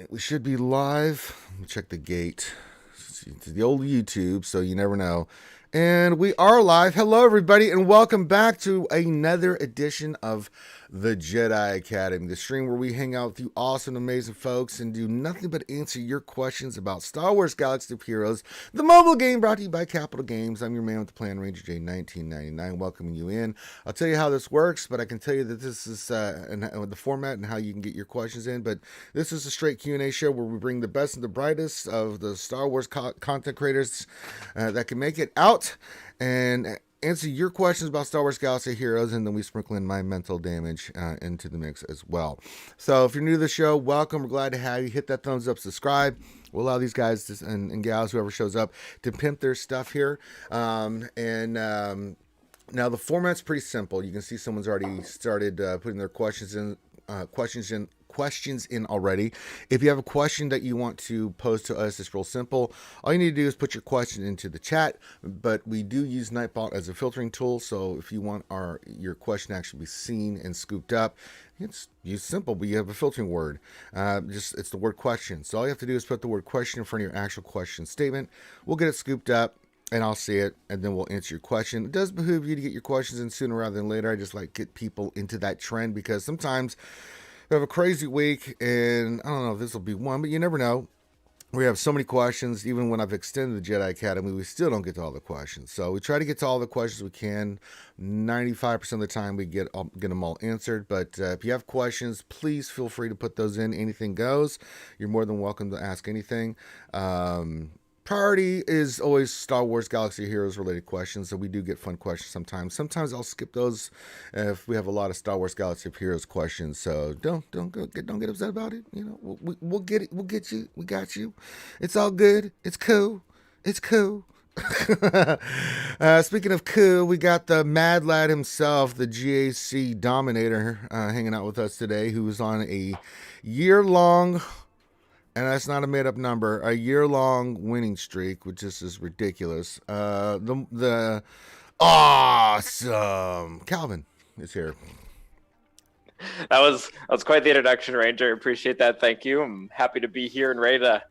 right, we should be live. Let me check the gate. It's the old YouTube, so you never know. And we are live. Hello, everybody, and welcome back to another edition of the Jedi Academy, the stream where we hang out with you awesome, amazing folks and do nothing but answer your questions about Star Wars Galaxy of Heroes, the mobile game brought to you by Capital Games. I'm your man with the plan, Ranger J 1999, welcoming you in. I'll tell you how this works, but I can tell you that this is the format and how you can get your questions in. But this is a straight Q&A show where we bring the best and the brightest of the Star Wars content creators that can make it out and answer your questions about Star Wars Galaxy Heroes, and then we sprinkle in my mental damage into the mix as well. So if you're new to the show, welcome. We're glad to have you. Hit that thumbs up, subscribe. We'll allow these guys and gals, whoever shows up, to pimp their stuff here. Now the format's pretty simple. You can see someone's already started putting their questions in already. If you have a question that you want to pose to us, it's real simple. All you need to do is put your question into the chat, but we do use Nightbot as a filtering tool, so if you want your question to actually be seen and scooped up, it's simple, but you have a filtering word. It's the word question. So all you have to do is put the word question in front of your actual question statement. We'll get it scooped up, and I'll see it, and then we'll answer your question. It does behoove you to get your questions in sooner rather than later. I just like get people into that trend because sometimes we have a crazy week, and I don't know if this will be one, but you never know. We have so many questions. Even when I've extended the Jedi Academy, we still don't get to all the questions. So we try to get to all the questions we can. 95% of the time, we get them all answered. But if you have questions, please feel free to put those in. Anything goes. You're more than welcome to ask anything. Priority is always Star Wars Galaxy Heroes related questions, so we do get fun questions sometimes. Sometimes I'll skip those if we have a lot of Star Wars Galaxy of Heroes questions. So don't get upset about it. You know, we'll get it. We'll get you. We got you. It's all good. It's cool. It's cool. Speaking of cool, we got the Mad Lad himself, the GAC Dominator, hanging out with us today, who is on a year-long. And that's not a made-up number. A year-long winning streak, which is ridiculous. The awesome Calvin is here. That was quite the introduction, Ranger. Appreciate that. Thank you. I'm happy to be here and ready to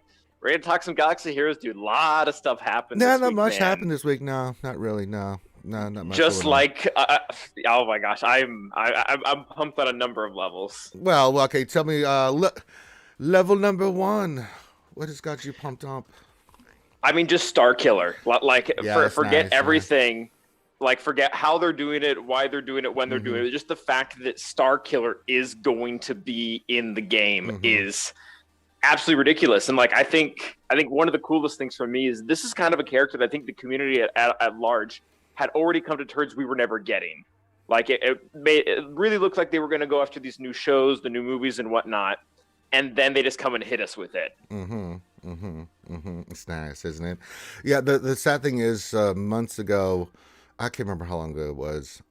talk some Galaxy Heroes, dude. A lot of stuff happened. Not much happened this week. No, not really. No, not much. Just like, oh my gosh, I'm pumped on a number of levels. Well, okay. Tell me, level number 1. What has got you pumped up? I mean, just Star Killer. Like, yeah, forget nice, everything. Nice. Like, forget how they're doing it, why they're doing it, when they're doing it. Just the fact that Star Killer is going to be in the game is absolutely ridiculous. And like, I think one of the coolest things for me is this is kind of a character that I think the community at large had already come to terms we were never getting. Like, it really looked like they were going to go after these new shows, the new movies and whatnot. And then they just come and hit us with it. It's nice, isn't it? Yeah, the sad thing is, months ago, I can't remember how long ago it was.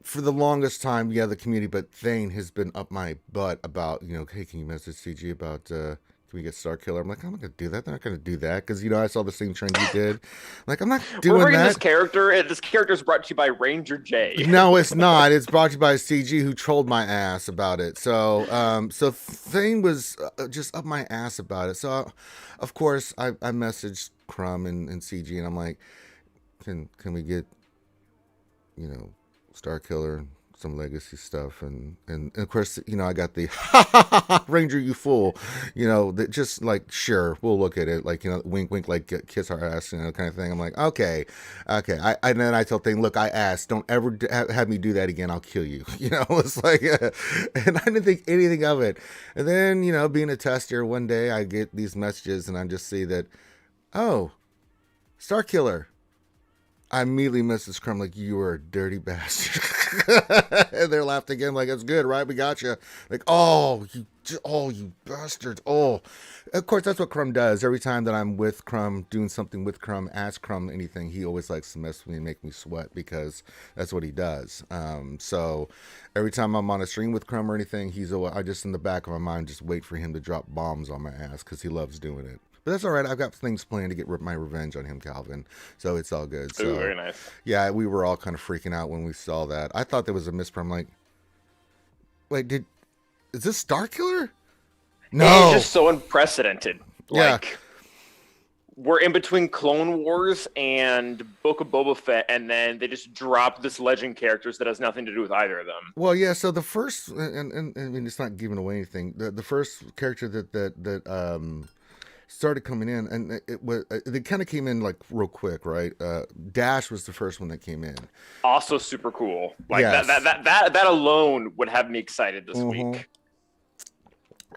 For the longest time, yeah, the community, but Thane has been up my butt about, hey, can you message CG about, can we get Star Killer? I'm like, I'm not going to do that. They're not going to do that. Because, I saw the same trend you did. Like, I'm not doing We're that. This character is brought to you by Ranger J. No, it's not. It's brought to you by CG, who trolled my ass about it. So Thane was just up my ass about it. So, of course, I messaged Crumb and CG, and I'm like, can we get, Star Killer, some legacy stuff, and of course, I got the Ranger, you fool, that just like, sure, we'll look at it, like, wink wink, like kiss our ass, kind of thing. I'm like, okay. And then I tell Thing, look, I asked, don't ever have me do that again, I'll kill you. It's like, and I didn't think anything of it. And then, being a tester, one day I get these messages and I just see that, oh, Star Killer. I immediately messaged Crumb like, you are a dirty bastard. And they're laughing again like, it's good, right? We got you. Like, you bastards. Oh, of course, that's what Crumb does. Every time that I'm with Crumb, doing something with Crumb, ask Crumb anything, he always likes to mess with me and make me sweat because that's what he does. So every time I'm on a stream with Crumb or anything, I just in the back of my mind just wait for him to drop bombs on my ass because he loves doing it. But that's all right. I've got things planned to get my revenge on him, Calvin. So it's all good. So, ooh, very nice. Yeah, we were all kind of freaking out when we saw that. I thought there was a misprint. I'm like, wait, is this Star Killer? No. It's just so unprecedented. Yeah. Like, we're in between Clone Wars and Book of Boba Fett, and then they just dropped this legend characters that has nothing to do with either of them. Well, yeah. So the first, and I mean, it's not giving away anything. The first character that started coming in, and it was they kind of came in like real quick, right? Dash was the first one that came in. Also super cool. Like Yes. that alone would have me excited this week.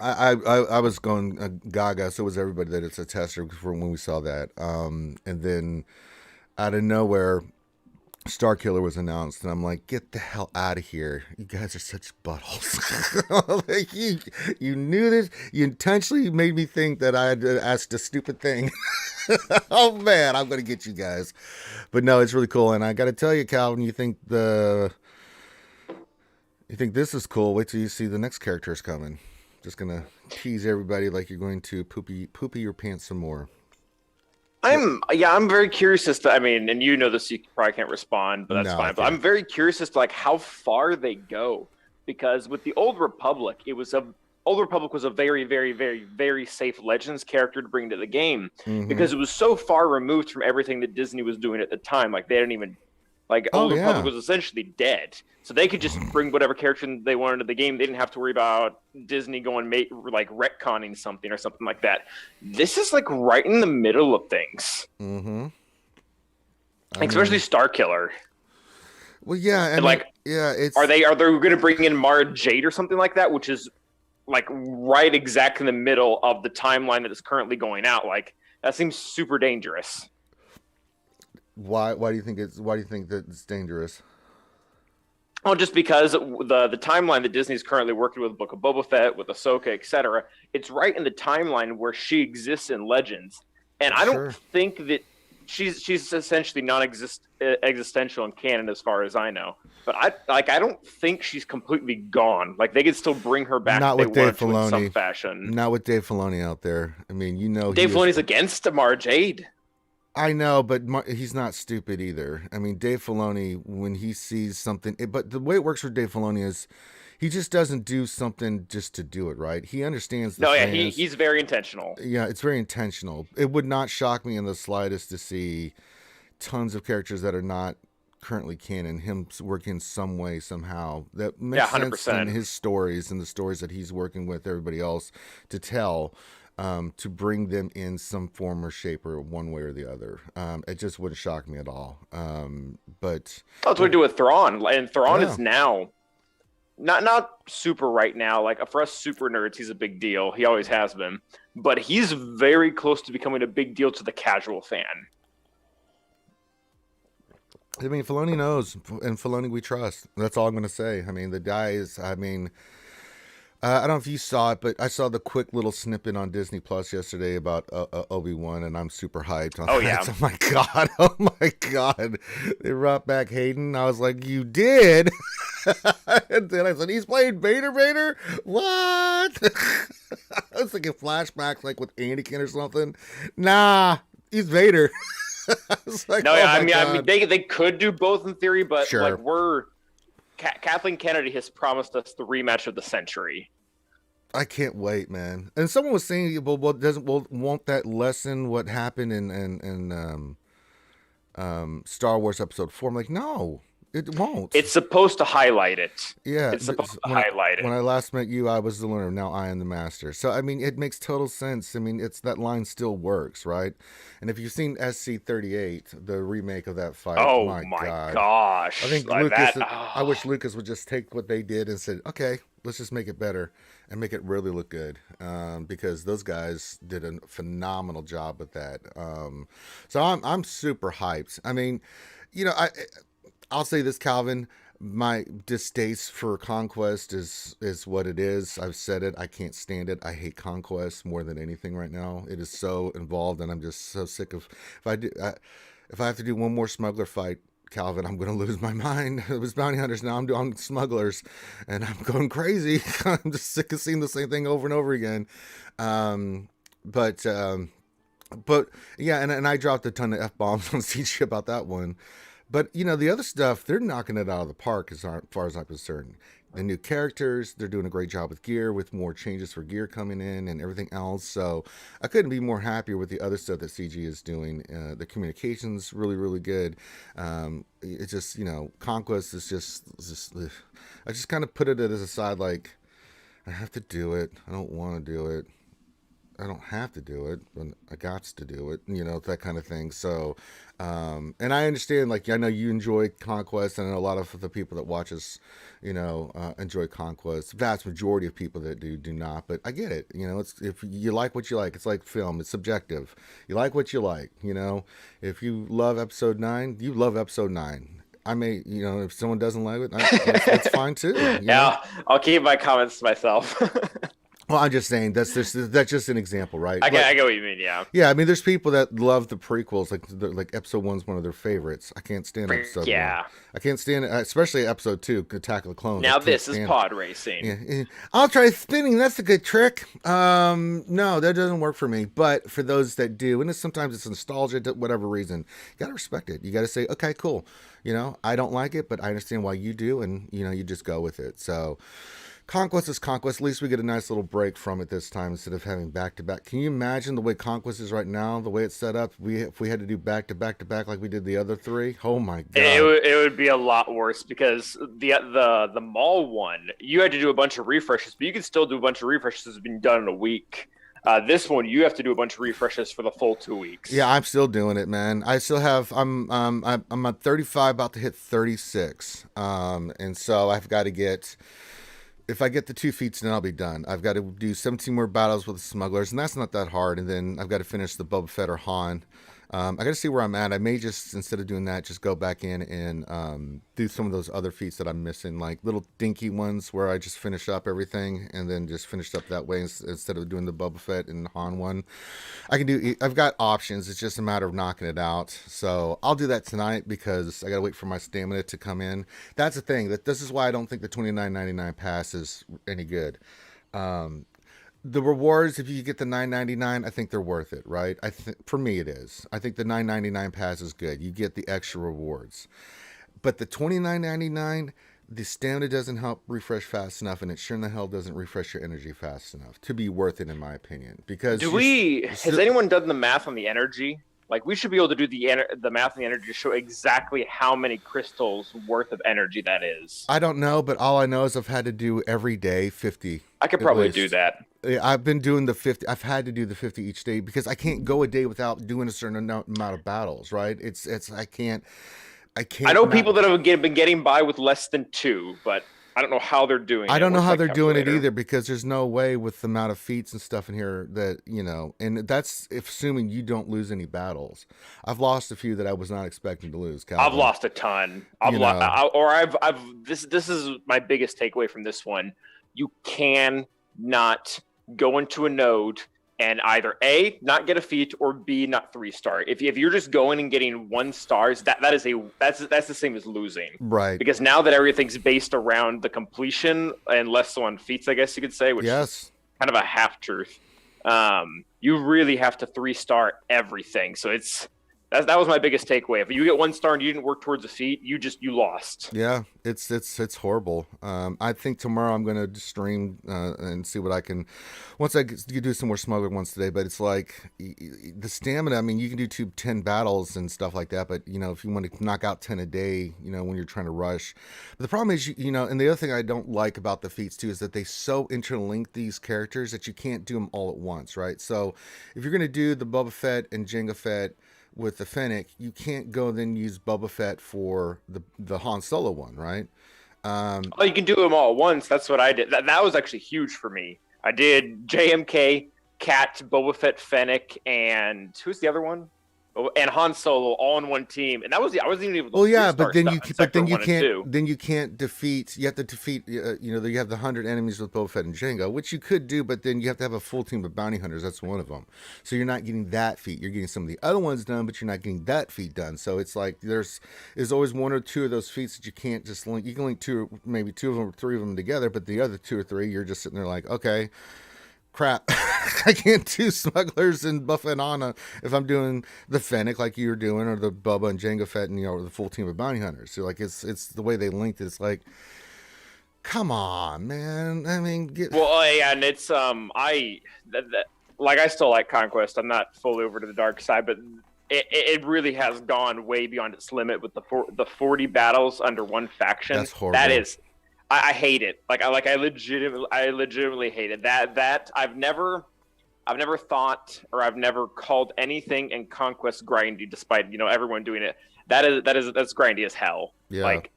I was going gaga. So was everybody that it's a tester from when we saw that. And then out of nowhere, Starkiller was announced, and I'm like, get the hell out of here! You guys are such buttholes. Like, you knew this. You intentionally made me think that I had asked a stupid thing. Oh man, I'm gonna get you guys. But no, it's really cool, and I got to tell you, Calvin, you think this is cool? Wait till you see the next characters coming. Just gonna tease everybody like you're going to poopy your pants some more. I'm very curious as to, I mean, and you know this, you probably can't respond, but that's fine. But I'm very curious as to like how far they go, because with the Old Republic, Old Republic was a very, very, very, very safe Legends character to bring to the game because it was so far removed from everything that Disney was doing at the time. Like they didn't even Old Republic was essentially dead, so they could just bring whatever character they wanted to the game. They didn't have to worry about Disney going like retconning something or something like that. This is like right in the middle of things, especially Starkiller. Well, yeah, and like, it's are they going to bring in Mara Jade or something like that, which is like right exactly in the middle of the timeline that is currently going out? Like that seems super dangerous. Why do you think that it's dangerous? Well, just because the timeline that Disney's currently working with Book of Boba Fett, with Ahsoka, etc., it's right in the timeline where she exists in Legends, and I don't think that she's essentially non-existential in canon as far as I know. But I don't think she's completely gone. Like they could still bring her back. Not with Dave Filoni in some fashion. Not with Dave Filoni out there. I mean, Dave Filoni's against Mara Jade. I know, but he's not stupid either. I mean, Dave Filoni, when he sees something, but the way it works for Dave Filoni is he just doesn't do something just to do it, right? He understands the fans. He's very intentional. Yeah, it's very intentional. It would not shock me in the slightest to see tons of characters that are not currently canon, him working some way, somehow. That makes sense in his stories and the stories that he's working with everybody else to tell. To bring them in some form or shape or one way or the other. It just wouldn't shock me at all. But that's what we do with Thrawn. And Thrawn is now not super right now. Like for us super nerds, he's a big deal. He always has been. But he's very close to becoming a big deal to the casual fan. I mean, Filoni knows, and Filoni we trust. That's all I'm going to say. I mean, the guy is, I don't know if you saw it, but I saw the quick little snippet on Disney Plus yesterday about Obi-Wan, and I'm super hyped on that. Oh my god! Oh my god! They brought back Hayden. I was like, you did? And then I said, he's playing Vader. What? I was thinking flashbacks like with Anakin or something. Nah, he's Vader. I was like, I mean, they could do both in theory, but like Kathleen Kennedy has promised us the rematch of the century. I can't wait, man. And someone was saying, well, won't that lessen what happened in Star Wars Episode 4? I'm like, no, it won't. It's supposed to highlight it. Yeah, it's supposed to highlight it. When I last met you, I was the learner. Now I am the master. So I mean, it makes total sense. I mean, that line still works, right? And if you've seen SC-38, the remake of that fight, oh my gosh! I think Lucas. I wish Lucas would just take what they did and said, okay, let's just make it better and make it really look good, because those guys did a phenomenal job with that. So I'm super hyped. I mean, I'll say this, Calvin. My distaste for Conquest is what it is. I've said it. I can't stand it. I hate Conquest more than anything right now. It is so involved, and I'm just so sick of. If I have to do one more smuggler fight, Calvin, I'm going to lose my mind. It was bounty hunters. Now I'm doing smugglers, and I'm going crazy. I'm just sick of seeing the same thing over and over again. But yeah, and I dropped a ton of F-bombs on CG about that one. But the other stuff, they're knocking it out of the park as far as I'm concerned. The new characters, they're doing a great job with gear, with more changes for gear coming in and everything else. So I couldn't be more happier with the other stuff that CG is doing. The communication's really, really good. It's just, Conquest is just ugh. I just kind of put it as a side, like, I have to do it. I don't want to do it. I don't have to do it, but I got to do it, that kind of thing. So, and I understand, like, I know you enjoy Conquest, and I know a lot of the people that watch us, enjoy Conquest. Vast majority of people that do not, but I get it. It's, if you like what you like, it's like film, it's subjective. You like what you like, if you love episode 9, you love episode 9. I may, if someone doesn't like it, it's fine too. Yeah, I'll keep my comments to myself. Well, I'm just saying that's just an example, right? I get what you mean. Yeah. Yeah, I mean, there's people that love the prequels, like episode 1's one of their favorites. I can't stand episode 1. I can't stand it, especially episode 2, Attack of the Clones. Now this is pod racing. Yeah. I'll try spinning. That's a good trick. No, that doesn't work for me. But for those that do, and sometimes it's nostalgia, whatever reason, you gotta respect it. You gotta say, okay, cool. I don't like it, but I understand why you do, and you just go with it. So. Conquest is Conquest. At least we get a nice little break from it this time instead of having back-to-back. Can you imagine the way Conquest is right now, the way it's set up? If we had to do back-to-back like we did the other 3, oh my God. It would be a lot worse because the mall one, you had to do a bunch of refreshes, but you could still do a bunch of refreshes that's been done in a week. This one, you have to do a bunch of refreshes for the full 2 weeks. Yeah, I'm still doing it, man. I still have. I'm at 35, about to hit 36, and so I've got to get. If I get the 2 feats, then I'll be done. I've got to do 17 more battles with the smugglers, and that's not that hard. And then I've got to finish the Boba Fett or Han. I got to see where I'm at. I may just, instead of doing that, just go back in and do some of those other feats that I'm missing, like little dinky ones where I just finish up everything and then just finish up that way instead of doing the Boba Fett and Han one. I've got options. It's just a matter of knocking it out. So I'll do that tonight because I got to wait for my stamina to come in. That's the thing. This is why I don't think the $29.99 pass is any good. The rewards, if you get the $9.99, I think they're worth it, right? For me, it is. I think the $9.99 pass is good. You get the extra rewards, but the $29.99, the stamina doesn't help refresh fast enough, and it sure in the hell doesn't refresh your energy fast enough to be worth it, in my opinion. Because has anyone done the math on the energy? Like, we should be able to do the math on the energy to show exactly how many crystals worth of energy that is. I don't know, but all I know is I've had to do every day 50. I could probably do that. I've been doing the 50. I've had to do the 50 each day because I can't go a day without doing a certain amount of battles, right? I can't. I know people that have been getting by with less than 2, but I don't know how they're doing it. I don't know how they're doing it either, because there's no way with the amount of feats and stuff in here that, and that's assuming you don't lose any battles. I've lost a few that I was not expecting to lose, Calvin. I've lost a ton. This is my biggest takeaway from this one. You can not go into a node and either A, not get a feat, or B, not 3-star. If you're just going and getting 1 stars, that's the same as losing. Right. Because now that everything's based around the completion and less so on feats, I guess you could say, which is kind of a half truth. You really have to 3-star everything. So that was my biggest takeaway. If you get 1 star and you didn't work towards a feat, you lost. Yeah, it's horrible. I think tomorrow I'm going to stream and see what I can. Once I do some more smuggler ones today, but it's like the stamina. I mean, you can do 10 battles and stuff like that, but if you want to knock out 10 a day, when you're trying to rush. But the problem is, and the other thing I don't like about the feats too is that they so interlink these characters that you can't do them all at once, right? So if you're going to do the Boba Fett and Jango Fett with the Fennec, you can't go then use Boba Fett for the Han Solo one, right? You can do them all at once. That's what I did. That was actually huge for me. I did JMK, Cat, Boba Fett, Fennec, and who's the other one? And Han Solo all in one team, and I wasn't even able to. Well, yeah, but then you can't defeat. You have to defeat. You have the 100 enemies with Boba Fett and Jango, which you could do, but then you have to have a full team of bounty hunters. That's one of them. So you're not getting that feat. You're getting some of the other ones done, but you're not getting that feat done. So it's like there's always 1 or 2 of those feats that you can't just link. You can link 2, maybe 2 of them or 3 of them together, but the other 2 or 3, you're just sitting there like, okay, crap. I can't do smugglers and Buffet and Anna if I'm doing the Fennec like you're doing, or the Bubba and Jango Fett, and or the full team of bounty hunters. So like it's the way they linked it. It's like, come on, man. I mean, yeah, and it's like I still like Conquest. I'm not fully over to the dark side, but it really has gone way beyond its limit with the 40 battles under one faction. That's horrible. That is, I hate it. I legitimately hate it. That I've never thought, or I've never called anything in Conquest grindy, despite everyone doing it. That's grindy as hell. Yeah. Like,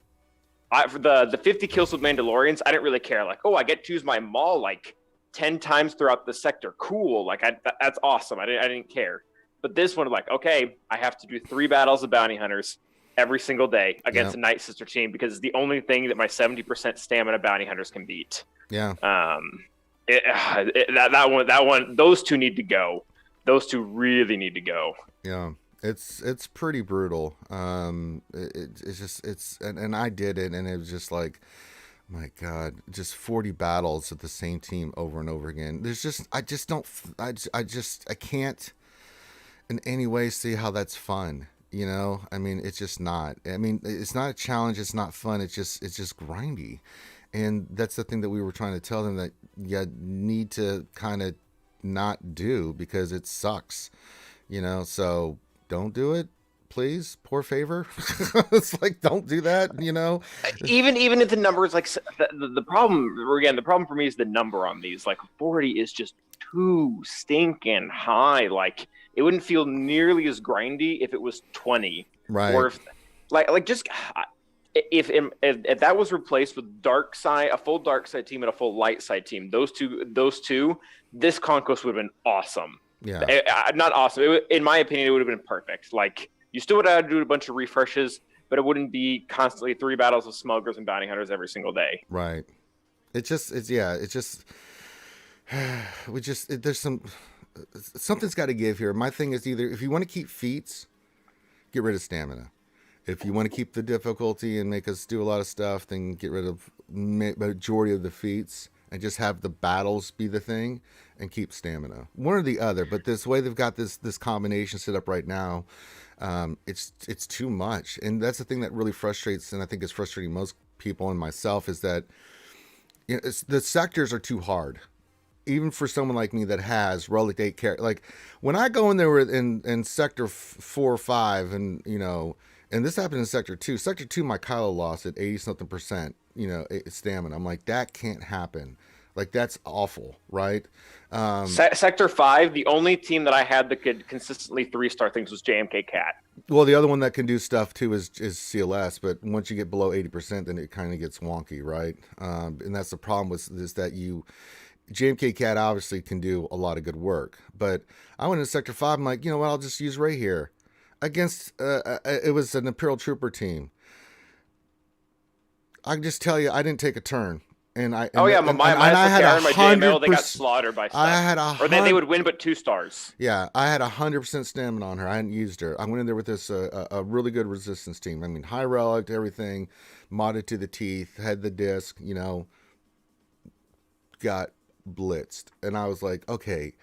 for the 50 kills with Mandalorians, I didn't really care. Like, oh, I get to use my maul like 10 times throughout the sector. Cool. Like, that's awesome. I didn't care. But this one, like, okay, I have to do 3 battles of bounty hunters every single day against a Night Sister team, because it's the only thing that my 70% stamina bounty hunters can beat. Yeah. That one, those two need to go. Those two really need to go. Yeah. It's pretty brutal. And I did it, and it was just like, my God, just 40 battles with the same team over and over again. I can't in any way see how that's fun. I mean, it's just not. I mean, it's not a challenge. It's not fun. It's just grindy. And that's the thing that we were trying to tell them, that you need to kind of not do, because it sucks, so don't do it, please. Poor favor. It's like, don't do that. Even if the number is like the problem for me is the number on these. Like, 40 is just too stinking high. Like, it wouldn't feel nearly as grindy if it was 20, right? Or if that was replaced with dark side, a full dark side team and a full light side team, those two, this Conquest would have been awesome. Yeah, not awesome. In my opinion, it would have been perfect. Like, you still would have to do a bunch of refreshes, but it wouldn't be constantly 3 battles of smugglers and bounty hunters every single day. Right. There's something's got to give here. My thing is, either if you want to keep feats, get rid of stamina. If you want to keep the difficulty and make us do a lot of stuff, then get rid of majority of the feats and just have the battles be the thing, and keep stamina. One or the other. But this way they've got this combination set up right now, it's too much. And that's the thing that really frustrates, and I think is frustrating most people and myself, is that the sectors are too hard. Even for someone like me that has Relic 8 character. Like, when I go in there in Sector 4 or 5, and, and this happened in Sector 2. Sector 2, my Kylo lost at 80-something%, stamina. I'm like, that can't happen. Like, that's awful, right? Sector 5, the only team that I had that could consistently 3-star things was JMK Cat. Well, the other one that can do stuff, too, is CLS. But once you get below 80%, then it kind of gets wonky, right? And that's the problem is that JMK Cat obviously can do a lot of good work, but I went into Sector 5. I'm like, you know what? I'll just use Ray here against, it was an Imperial Trooper team. I can just tell you, I didn't take a turn. My JML, they got slaughtered by stuff. Or they would win, but 2 stars. Yeah, I had 100% stamina on her. I hadn't used her. I went in there with this a really good resistance team. I mean, high relic, everything, modded to the teeth, had the disc, got blitzed. And I was like, okay,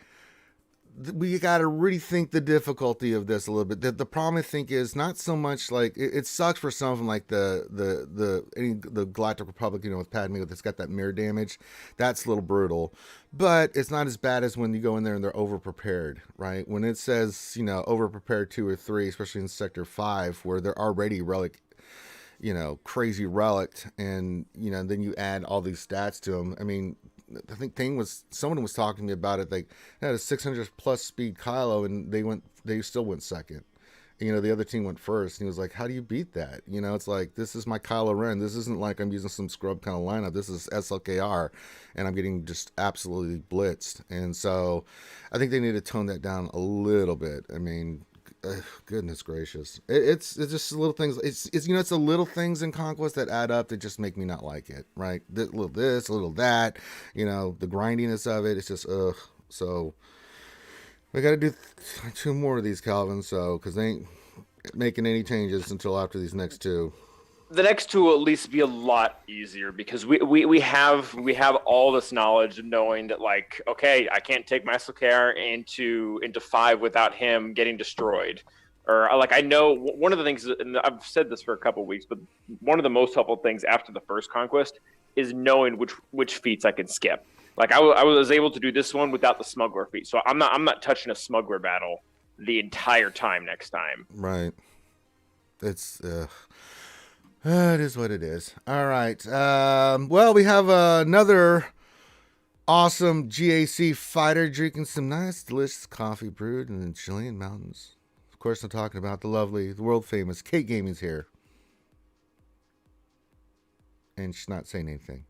we got to rethink the difficulty of this a little bit. The problem, I think, is not so much like it sucks for some of them, like the Galactic Republic, with Padme, that's got that mirror damage. That's a little brutal, but it's not as bad as when you go in there and they're over prepared, right? When it says over prepared 2 or 3, especially in Sector 5, where they're already relic, crazy relic, and then you add all these stats to them. I mean, I think someone was talking to me about it. They had a 600+ speed Kylo, and they still went second. The other team went first, and he was like, how do you beat that? It's like, this is my Kylo Ren. This isn't like I'm using some scrub kind of lineup. This is SLKR, and I'm getting just absolutely blitzed. And so I think they need to tone that down a little bit. I mean, goodness gracious, it's just little things. It's it's the little things in Conquest that add up that just make me not like it, right? A little this, a little that, the grindiness of it. It's just so we got to do 2 more of these, Calvin, because they ain't making any changes until after these next 2. the next two will at least be a lot easier because we have all this knowledge of knowing that, like, okay, I can't take my SLKR into 5 without him getting destroyed. Or like, I know one of the things, and I've said this for a couple of weeks, but one of the most helpful things after the first Conquest is knowing which feats I can skip. Like I was able to do this one without the smuggler feat, so I'm not touching a smuggler battle the entire time next time. Right. It's it is what it is. All right. Well, we have another awesome GAC fighter drinking some nice, delicious coffee brewed in the Chilean mountains. Of course, I'm talking about the lovely, the world famous Kate Gaming's here. And she's not saying anything.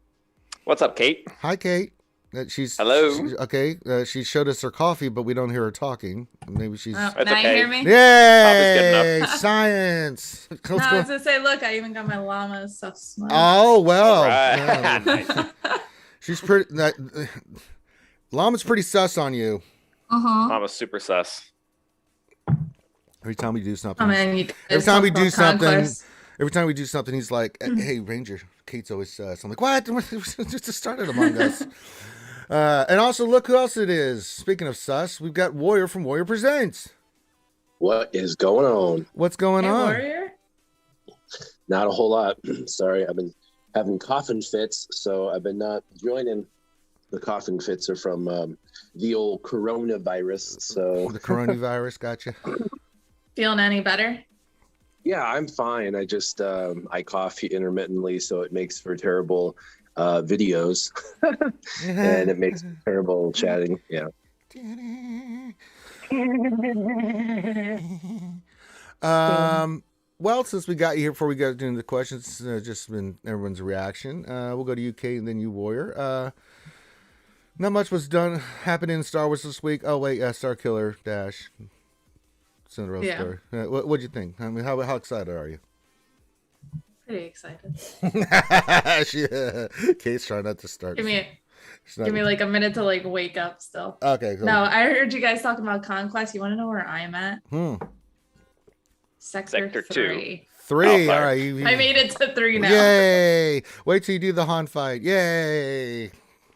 What's up, Kate? Hi, Kate. Hello. Okay. She showed us her coffee, but we don't hear her talking. Maybe she's. Now okay. you hear me? Yay! Science. No, I was gonna say, look, I even got my llama stuff smart. Oh well. Right. Yeah. She's pretty. Llama's pretty sus on you. I'm a super sus. Every time we do something. Oh, man, every time we do something. Conquest. Every time we do something, he's like, "Hey, Ranger, Kate's always sus." I'm like, "What?" Just started Among Us. And also, look who else it is. Speaking of sus, we've got Warrior from Warrior Presents. What is going on? What's going Hey, on? Warrior? Not a whole lot. Sorry, I've been having coughing fits, so I've been not joining. The coughing fits are from the old coronavirus. So The coronavirus got you. Feeling any better? yeah, I'm fine. I just I cough intermittently, so it makes for terrible videos, and it makes for terrible chatting. Yeah. Well, since we got you here before we got into the questions, just been everyone's reaction. We'll go to you, Kate, and then you, Warrior. Not much was happening in Star Wars this week. Oh wait, Star Killer Dash Cinderella story. What'd you think? I mean, how excited are you? Pretty excited. Kate's trying not to start. Give me like a minute to like wake up still. Okay. No, I heard you guys talking about Conquest. You want to know where I'm at? Sector 3. 3. Oh, all right. I made it to 3 now. Yay! Wait till you do the Han fight. Yay!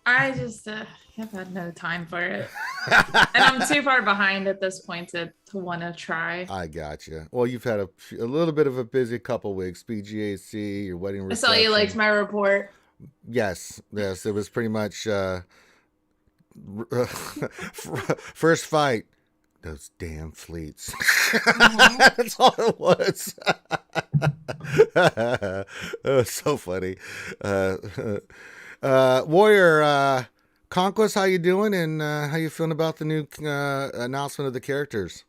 I just have had no time for it. And I'm too far behind at this point to want to try. I got you. Well, you've had a little bit of a busy couple weeks. BGAC, your wedding I reception. saw you liked my report. Yes. It was pretty much first fight. Those damn fleets. That's all it was. It was so funny. Warrior, Conquest, how you doing, and how you feeling about the new announcement of the characters?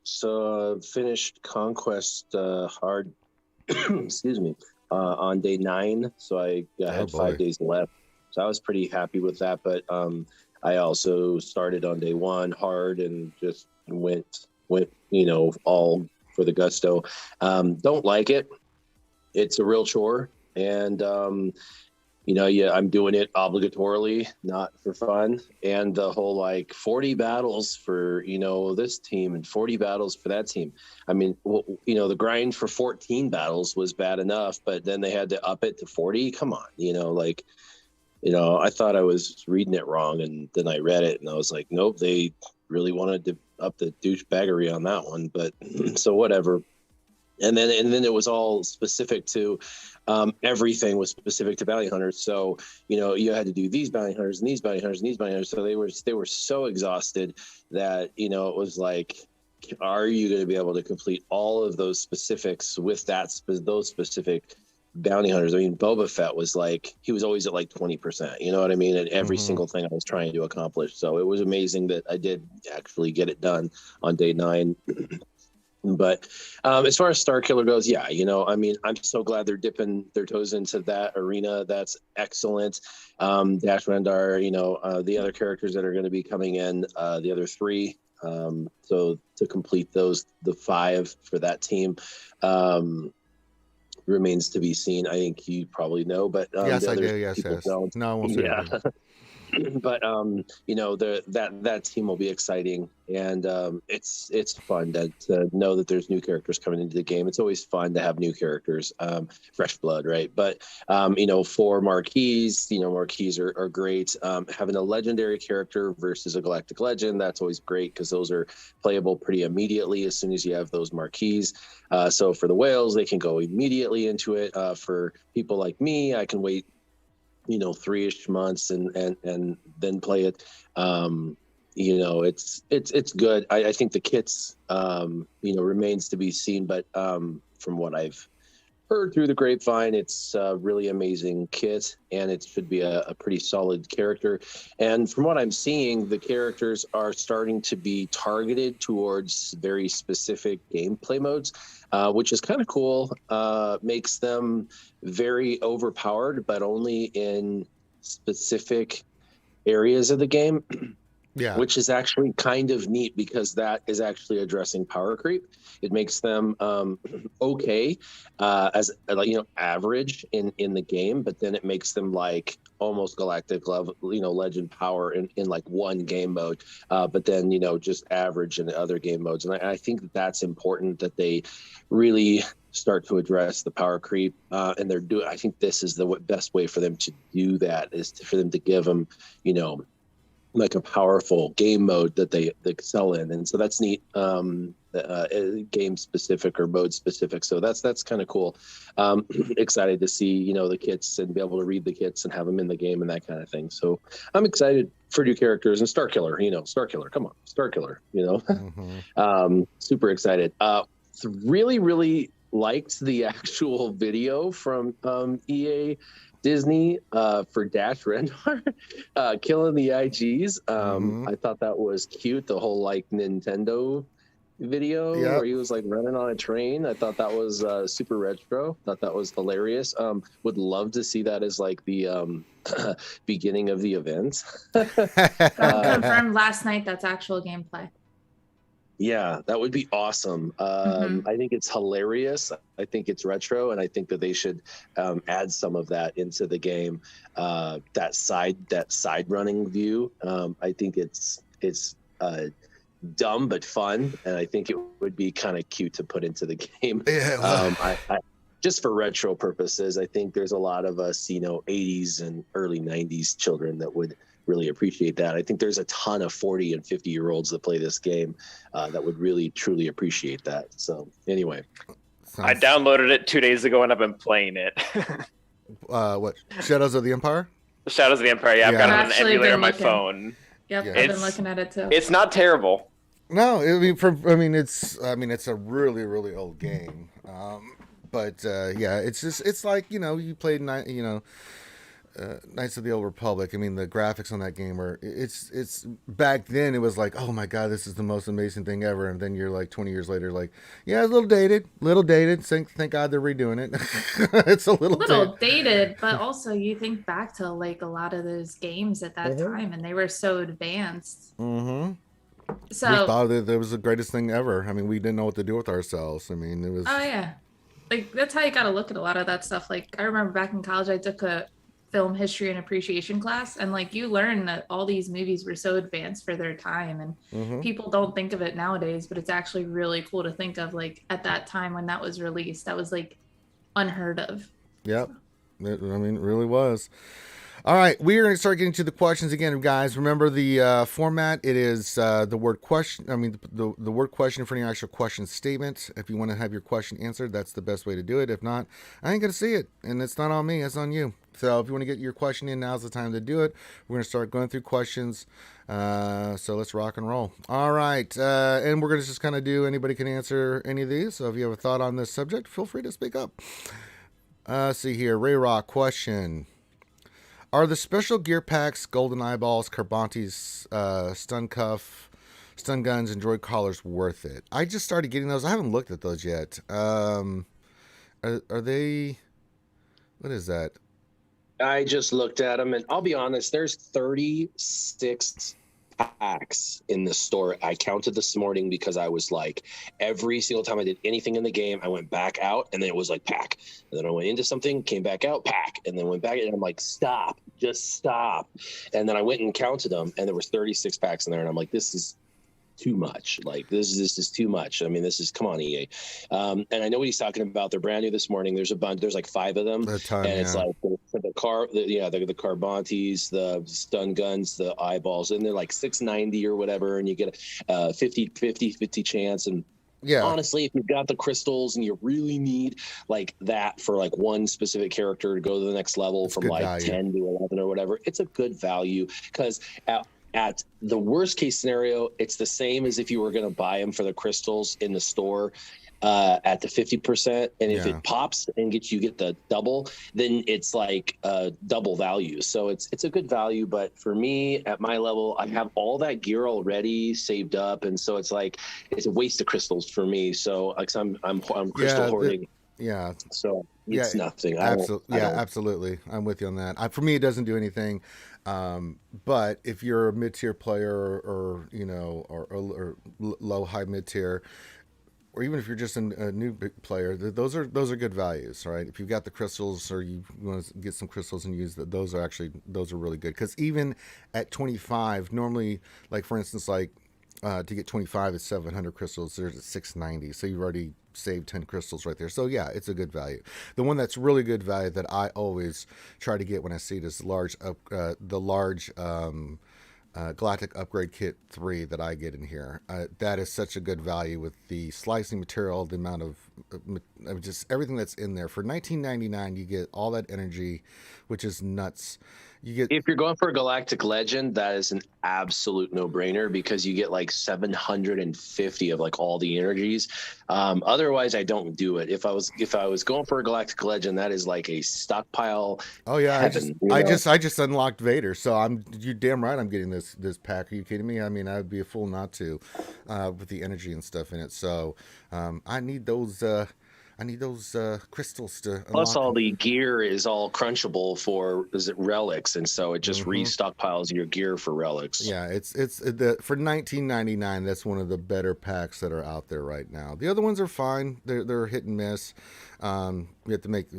So finished Conquest hard. Excuse me. On day 9, so I had 5 days left. So I was pretty happy with that, but I also started on day 1 hard and just went all for the gusto. Don't like it. It's a real chore, and I'm doing it obligatorily, not for fun. And the whole like 40 battles for this team and 40 battles for that team. I mean, the grind for 14 battles was bad enough, but then they had to up it to 40. Come on, I thought I was reading it wrong, and then I read it, and I was like, nope, they really wanted to up the douchebaggery on that one. But so whatever. And then it was all specific to everything was specific to bounty hunters. So you had to do these bounty hunters and these bounty hunters and these bounty hunters. So they were so exhausted that it was like, are you going to be able to complete all of those specifics with those specific bounty hunters? I mean, Boba Fett was like, he was always at like 20%, you know what I mean? At every single thing I was trying to accomplish. So it was amazing that I did actually get it done on day 9. But as far as Star Killer goes, yeah, I'm so glad they're dipping their toes into that arena. That's excellent. Dash Rendar, the other characters that are going to be coming in, the other 3. So to complete the 5 for that team, remains to be seen. I think you probably know, but yes, I do. Yes. Don't. No, I won't say anything. but you know, that team will be exciting, and it's fun to know that there's new characters coming into the game. It's always fun to have new characters, fresh blood, right? But you know, for marquees, you know, marquees are great. Having a legendary character versus a galactic legend, that's always great because those are playable pretty immediately as soon as you have those marquees. So for the whales, they can go immediately into it. For people like me, I can wait, you know, 3-ish months and then play it. You know, it's good. I think the kits, you know, remains to be seen, but from what I've heard through the grapevine, it's a really amazing kit, and it should be a pretty solid character. And from what I'm seeing, the characters are starting to be targeted towards very specific gameplay modes, which is kind of cool. Makes them very overpowered, but only in specific areas of the game. Yeah. Which is actually kind of neat because that is actually addressing power creep. It makes them okay as like, you know, average in the game, but then it makes them like almost galactic level, you know, legend power in like one game mode, but then, you know, just average in other game modes. And I think that's important that they really start to address the power creep, and they're doing. I think this is the best way for them to do that is for them to give them, you know, like a powerful game mode that they excel in, and so that's neat. Game specific or mode specific, so that's kind of cool. Excited to see, you know, the kits and be able to read the kits and have them in the game and that kind of thing. So I'm excited for new characters and Starkiller. You know, Starkiller, come on, Starkiller. You know, super excited. Really liked the actual video from EA Disney for Dash Rendar killing the IGs. I thought that was cute. The whole like Nintendo video where he was like running on a train. I thought that was super retro. Thought that was hilarious. Would love to see that as like the beginning of the event. Confirmed last night that's actual gameplay. Yeah, that would be awesome. I think it's hilarious. I think it's retro, and I think that they should add some of that into the game. That side running view. I think it's dumb but fun, and I think it would be kind of cute to put into the game. Yeah. I just for retro purposes, I think there's a lot of us, you know, 80s and early 90s children that would really appreciate that. I think there's a ton of 40 and 50-year-olds that play this game that would really truly appreciate that. So anyway, I downloaded it 2 days ago and I've been playing it. What, Shadows of the Empire? Shadows of the Empire. Yeah, I've got it on an emulator on my phone. Yep, I've been looking at it too. It's not terrible. No, I mean it's a really old game. But yeah, it's like, you know, you played Knights of the Old Republic. I mean, the graphics on that game are it's back then it was like, oh my god, this is the most amazing thing ever, and then you're like 20 years later like, yeah, it's a little dated. Thank god they're redoing it. It's a little dated, but also you think back to like a lot of those games at that time and they were so advanced. So we thought that was the greatest thing ever. I mean, we didn't know what to do with ourselves. I mean, it was like that's how you got to look at a lot of that stuff. Like I remember back in college I took a film history and appreciation class, and like you learn that all these movies were so advanced for their time, and people don't think of it nowadays, but it's actually really cool to think of like at that time when that was released, that was like unheard of. Yep. I mean, it really was. All right, we are going to start getting to the questions again, guys. Remember the format. It is the word question. I mean, the word question for any actual question statement. If you want to have your question answered, that's the best way to do it. If not, I ain't going to see it, and it's not on me. It's on you. So if you want to get your question in, now's the time to do it. We're going to start going through questions. So let's rock and roll. All right, and we're going to just kind of do anybody can answer any of these. So if you have a thought on this subject, feel free to speak up. See here, Ray Rock question. Are the special gear packs, golden eyeballs, Carbantes, stun cuff, stun guns, and droid collars worth it? I just started getting those. I haven't looked at those yet. Are they? What is that? I just looked at them, and I'll be honest. There's 36 packs in the store. I counted this morning because I was like, every single time I did anything in the game, I went back out and then it was like pack. And then I went into something, came back out, pack, and then went back and I'm like, stop, just stop. And then I went and counted them and there was 36 packs in there. And I'm like, this is too much. Like this is too much. I mean, this is, come on, EA. And I know what he's talking about. They're brand new this morning. There's a bunch. There's like 5 of them, it's like the Carbontes, the stun guns, the eyeballs, and they're like 690 or whatever, and you get a 50 chance. And honestly, if you've got the crystals and you really need like that for like one specific character to go to the next level from like value. 10 to 11 or whatever, it's a good value because at the worst case scenario, it's the same as if you were going to buy them for the crystals in the store at the 50%. And if it pops and you get the double, then it's like double value. So it's a good value. But for me, at my level, I have all that gear already saved up, and so it's like it's a waste of crystals for me. So like I'm crystal hoarding. So it's nothing. Absolutely. I'm with you on that. For me, it doesn't do anything. But if you're a mid-tier player or low, high mid-tier, or even if you're just a new player, those are good values, right? If you've got the crystals or you want to get some crystals and use that, those are really good. Because even at 25, normally, like for instance, like to get 25 is 700 crystals. There's at 690, so you've already saved 10 crystals right there. So yeah, it's a good value. The one that's really good value that I always try to get when I see it is the large Galactic Upgrade Kit 3 that I get in here. That is such a good value with the slicing material, the amount of just everything that's in there. For $19.99, you get all that energy, which is nuts. If you're going for a Galactic Legend, that is an absolute no-brainer because you get like 750 of like all the energies. Otherwise, I don't do it. If I was going for a Galactic Legend, that is like a stockpile. Oh yeah, heaven, I just unlocked Vader, so you damn right I'm getting this pack. Are you kidding me? I mean, I would be a fool not to, with the energy and stuff in it. So I need those. Crystals to unlock. Plus, all the gear is all crunchable for relics, and so it just restockpiles your gear for relics. Yeah, it's for $19.99. That's one of the better packs that are out there right now. The other ones are fine. They're hit and miss. You have to make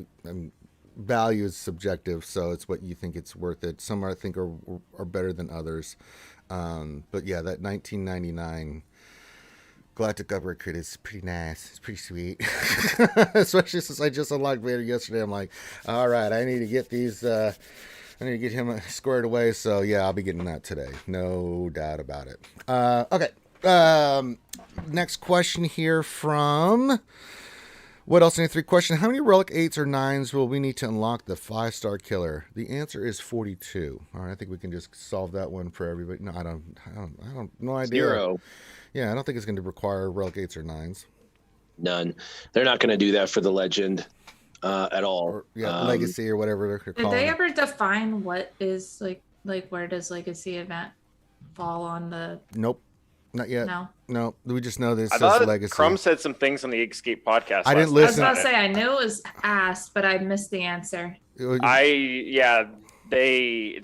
value is subjective, so it's what you think it's worth it. Some I think are better than others. But yeah, that $19.99. Galactic Upgrade Kit is pretty nice. It's pretty sweet. Especially since I just unlocked Vader yesterday. I'm like, all right, I need to get these. I need to get him squared away. So yeah, I'll be getting that today. No doubt about it. Okay. Next question here from What Else in 3 question. How many Relic 8s or 9s will we need to unlock the 5-star killer? The answer is 42. All right, I think we can just solve that one for everybody. No, I don't. No idea. 0. Yeah, I don't think it's going to require Relic 8s or 9s. None. They're not going to do that for the Legend at all. Or, Legacy or whatever they're calling Did they it. ever define what is like where does Legacy Event fall on the... Nope. Not yet. No. We just know this I says thought Legacy. Crumb said some things on the Escape podcast. I didn't I was listen. about to say, I knew it was asked, but I missed the answer. It's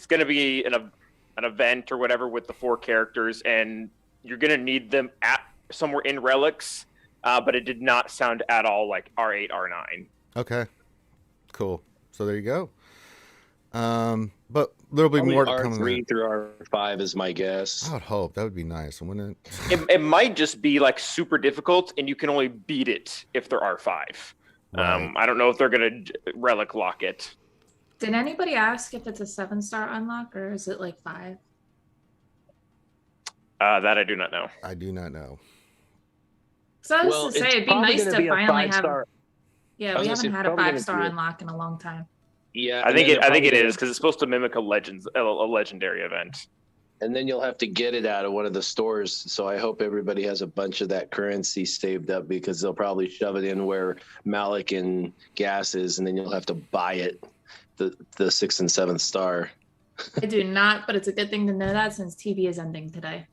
going to be an event or whatever with the 4 characters, and you're going to need them at somewhere in Relics, but it did not sound at all like R8, R9. Okay, cool. So there you go. But there'll be more to come. R3 through R5 is my guess. I would hope that would be nice, wouldn't it? It might just be like super difficult, and you can only beat it if they're R5. Right. I don't know if they're going to Relic lock it. Did anybody ask if it's a 7-star unlock or is it like 5? That I do not know. I do not know. So I was to say, it'd be nice to finally have. Yeah, we haven't had a 5-star unlock in a long time. Yeah, I think it is because it's supposed to mimic a legendary event. And then you'll have to get it out of one of the stores. So I hope everybody has a bunch of that currency saved up because they'll probably shove it in where Malik and Gas is, and then you'll have to buy it, the 6th and 7th star. I do not, but it's a good thing to know that since TV is ending today.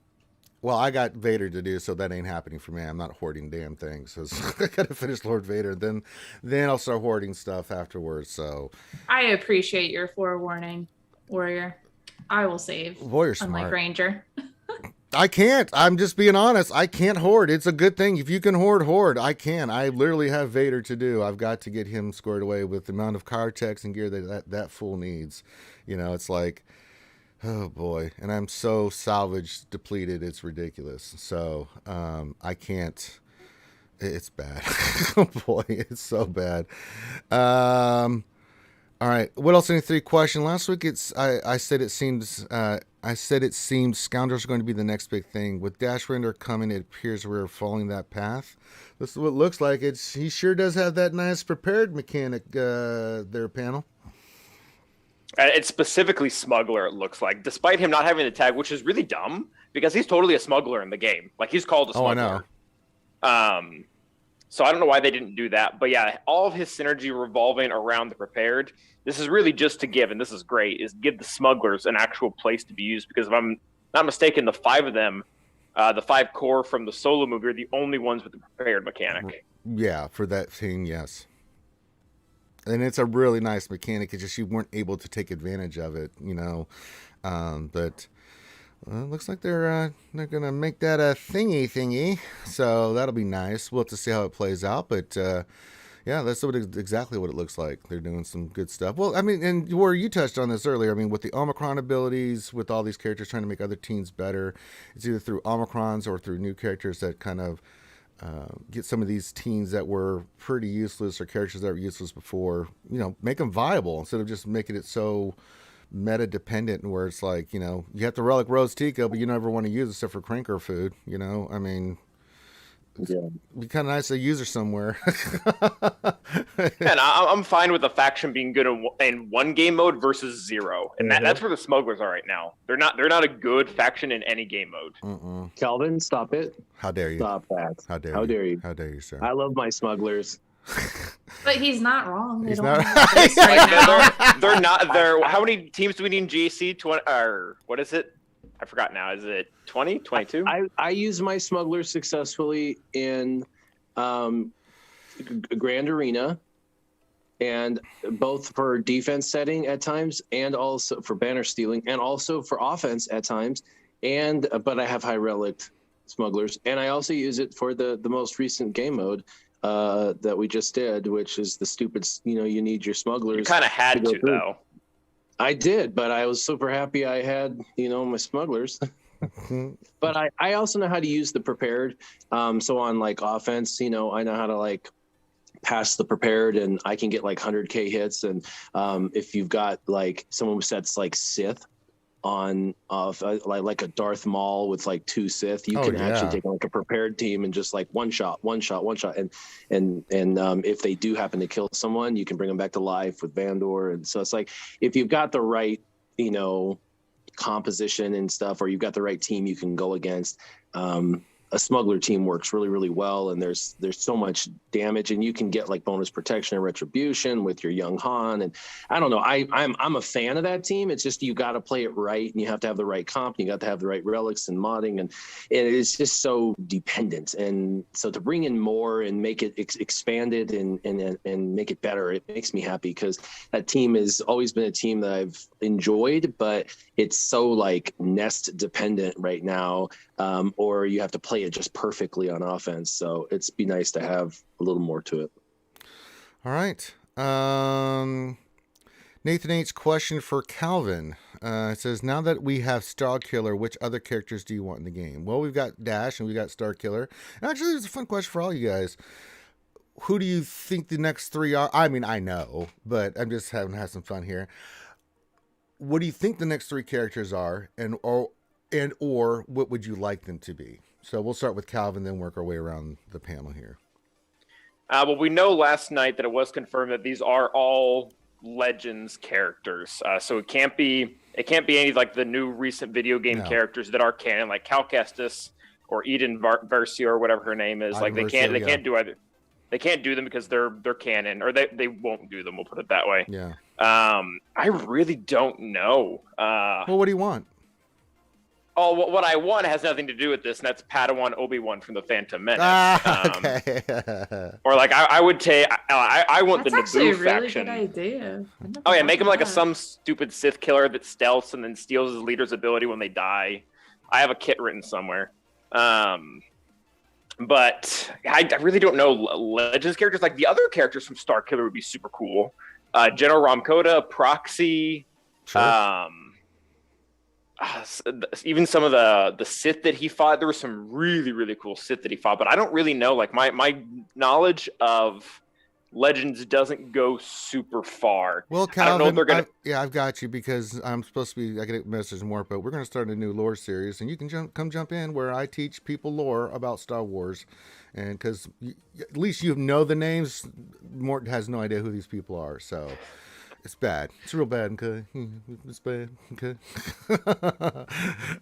Well, I got Vader to do, so that ain't happening for me. I'm not hoarding damn things. So I got to finish Lord Vader, then I'll start hoarding stuff afterwards. So I appreciate your forewarning, Warrior. I will save. Warrior's unlike smart. Ranger. I can't. I'm just being honest. I can't hoard. It's a good thing. If you can hoard. I can. I literally have Vader to do. I've got to get him squared away with the amount of Cartex and gear that fool needs. You know, it's like, oh boy. And I'm so salvage depleted. It's ridiculous. So I can't. It's bad. Oh boy, it's so bad. All right. What else? Any three question? Last week, I said it seems scoundrels are going to be the next big thing. With Dash Render coming, it appears we're following that path. This is what it looks like. He sure does have that nice prepared mechanic there, panel. It's specifically smuggler. It looks like, despite him not having the tag, which is really dumb because he's totally a smuggler in the game. Like he's called a smuggler. Oh, I know. So I don't know why they didn't do that, but yeah, all of his synergy revolving around the prepared. This is really just to give, and this is great, is give the smugglers an actual place to be used. Because if I'm not mistaken, the 5 of them, the 5 core from the solo movie, are the only ones with the prepared mechanic. Yeah, for that team, yes. And it's a really nice mechanic. It's just you weren't able to take advantage of it, you know. But looks like they're gonna make that a thingy, so that'll be nice. We'll have to see how it plays out, but yeah, that's exactly what it looks like. They're doing some good stuff. Well, I mean, and where you touched on this earlier, I mean, with the Omicron abilities, with all these characters trying to make other teams better, it's either through Omicrons or through new characters that kind of get some of these teams that were pretty useless or characters that were useless before, you know, make them viable instead of just making it so meta dependent where it's like, you know, you have the Relic Rose Tico, but you never want to use it except for cranker food, you know. I mean, it'd be kind of nice to use her somewhere. And I'm fine with the faction being good in one game mode versus 0, and that's where the smugglers are right now. They're not a good faction in any game mode. Calvin, stop it! How dare you? Stop that! How dare you? How dare you, sir? I love my smugglers. But he's not wrong. He's not. They're not. How many teams do we need in GAC? 20 or what is it? I forgot now. Is it 20, 22? I use my smugglers successfully in Grand Arena, and both for defense setting at times, and also for banner stealing, and also for offense at times. And but I have high relic smugglers, and I also use it for the most recent game mode that we just did, which is the stupid, you know, you need your smugglers. You kind of had to though. I did, but I was super happy I had, you know, my smugglers. But I also know how to use the prepared. So on like offense, you know, I know how to like pass the prepared, and I can get like 100K hits. And if you've got like someone who sets like Sith on like a Darth Maul with like 2 Sith, you can actually take like a prepared team and just like one shot, and if they do happen to kill someone, you can bring them back to life with Vandor. And so it's like, if you've got the right, you know, composition and stuff, or you've got the right team you can go against, a smuggler team works really, really well. And there's so much damage, and you can get like bonus protection and retribution with your young Han. And I don't know, I'm a fan of that team. It's just, you got to play it right, and you have to have the right comp, and you got to have the right relics and modding, and it's just so dependent. And so to bring in more and make it expanded and make it better, it makes me happy, because that team has always been a team that I've enjoyed, but it's so like nest dependent right now, or you have to play it just perfectly on offense. So it's be nice to have a little more to it. All right. Nathan H. question for Calvin. It says, now that we have Star Killer, which other characters do you want in the game? Well, we've got Dash and we've got Star Killer. And actually, it's a fun question for all you guys. Who do you think the next 3 are? I mean, I know, but I'm just having to have some fun here. What do you think the next 3 characters are, or what would you like them to be? So we'll start with Calvin, then work our way around the panel here. Well, we know last night that it was confirmed that these are all Legends characters. So it can't be any like the new recent video game characters that are canon, like Cal Kestis or Eden Versio or whatever her name is. Like they can't do either. They can't do them because they're canon, or they won't do them. We'll put it that way. Yeah. I really don't know. Well, what do you want? Oh, what I want has nothing to do with this, and that's Padawan Obi-Wan from the Phantom Menace. Okay. Or like I would take, I want That's the Naboo actually a really faction. good idea. Oh yeah, make him like some stupid Sith killer that stealths and then steals his leader's ability when they die. I have a kit written somewhere. But I really don't know Legends characters. Like the other characters from Starkiller would be super cool. General Ramkota, Proxy, Sure. even some of the Sith that he fought. There were some really, really cool Sith that he fought, but I don't really know. Like my knowledge of Legends doesn't go super far. Well, I don't know Calvin, if they're gonna. I've got you because I'm supposed to be. I get messages more, but we're going to start a new lore series, and you can come jump in where I teach people lore about Star Wars, and because at least you know the names. Mort has no idea who these people are, so it's bad. It's real bad. Okay, it's bad. Okay,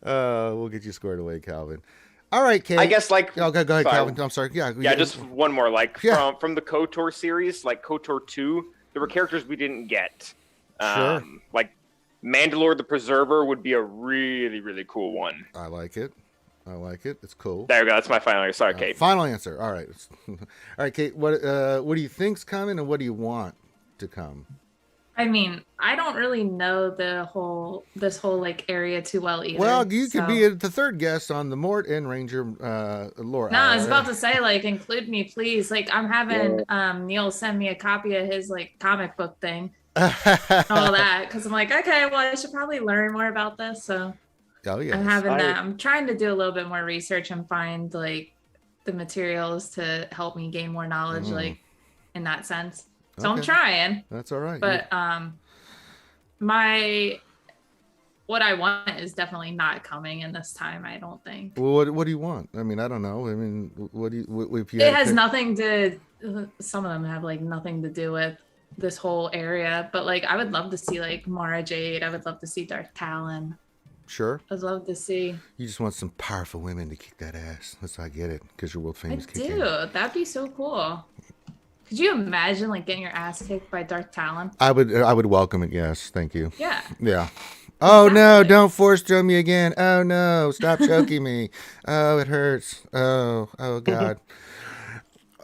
we'll get you squared away, Calvin. All right, Kate. I guess like. Okay, go ahead, sorry. Calvin. I'm sorry. Yeah, just one more. Like Yeah. from the KOTOR series, like KOTOR 2, there were characters we didn't get. Sure. Like Mandalore the Preserver would be a really, really cool one. I like it. It's cool. There we go. That's my final answer. Sorry, Kate. Final answer. All right. All right, Kate. What do you think's coming, and what do you want to come? I mean, I don't really know this whole like area too well either. Well, you could be the third guest on the Mort and Ranger lore. No, I was about to say, like, include me, please. Like, I'm having Neil send me a copy of his like comic book thing, all that, because I'm like, okay, well, I should probably learn more about this. So Oh yeah. I'm having that. I'm trying to do a little bit more research and find like the materials to help me gain more knowledge, like in that sense. So I'm trying. That's all right. But what I want is definitely not coming in this time, I don't think. Well, what do you want? I mean, I don't know. I mean, what do you? If you it has nothing to. Some of them have like nothing to do with this whole area, but like I would love to see like Mara Jade. I would love to see Darth Talon. Sure. I'd love to see. You just want some powerful women to kick that ass. That's how I get it, because you're world famous. I do. That'd be so cool. Could you imagine like getting your ass kicked by Darth Talon? I would welcome it. Yes, thank you. Yeah. Yeah. Oh no! Don't force choke me again. Oh no! Stop choking me. Oh, it hurts. Oh God.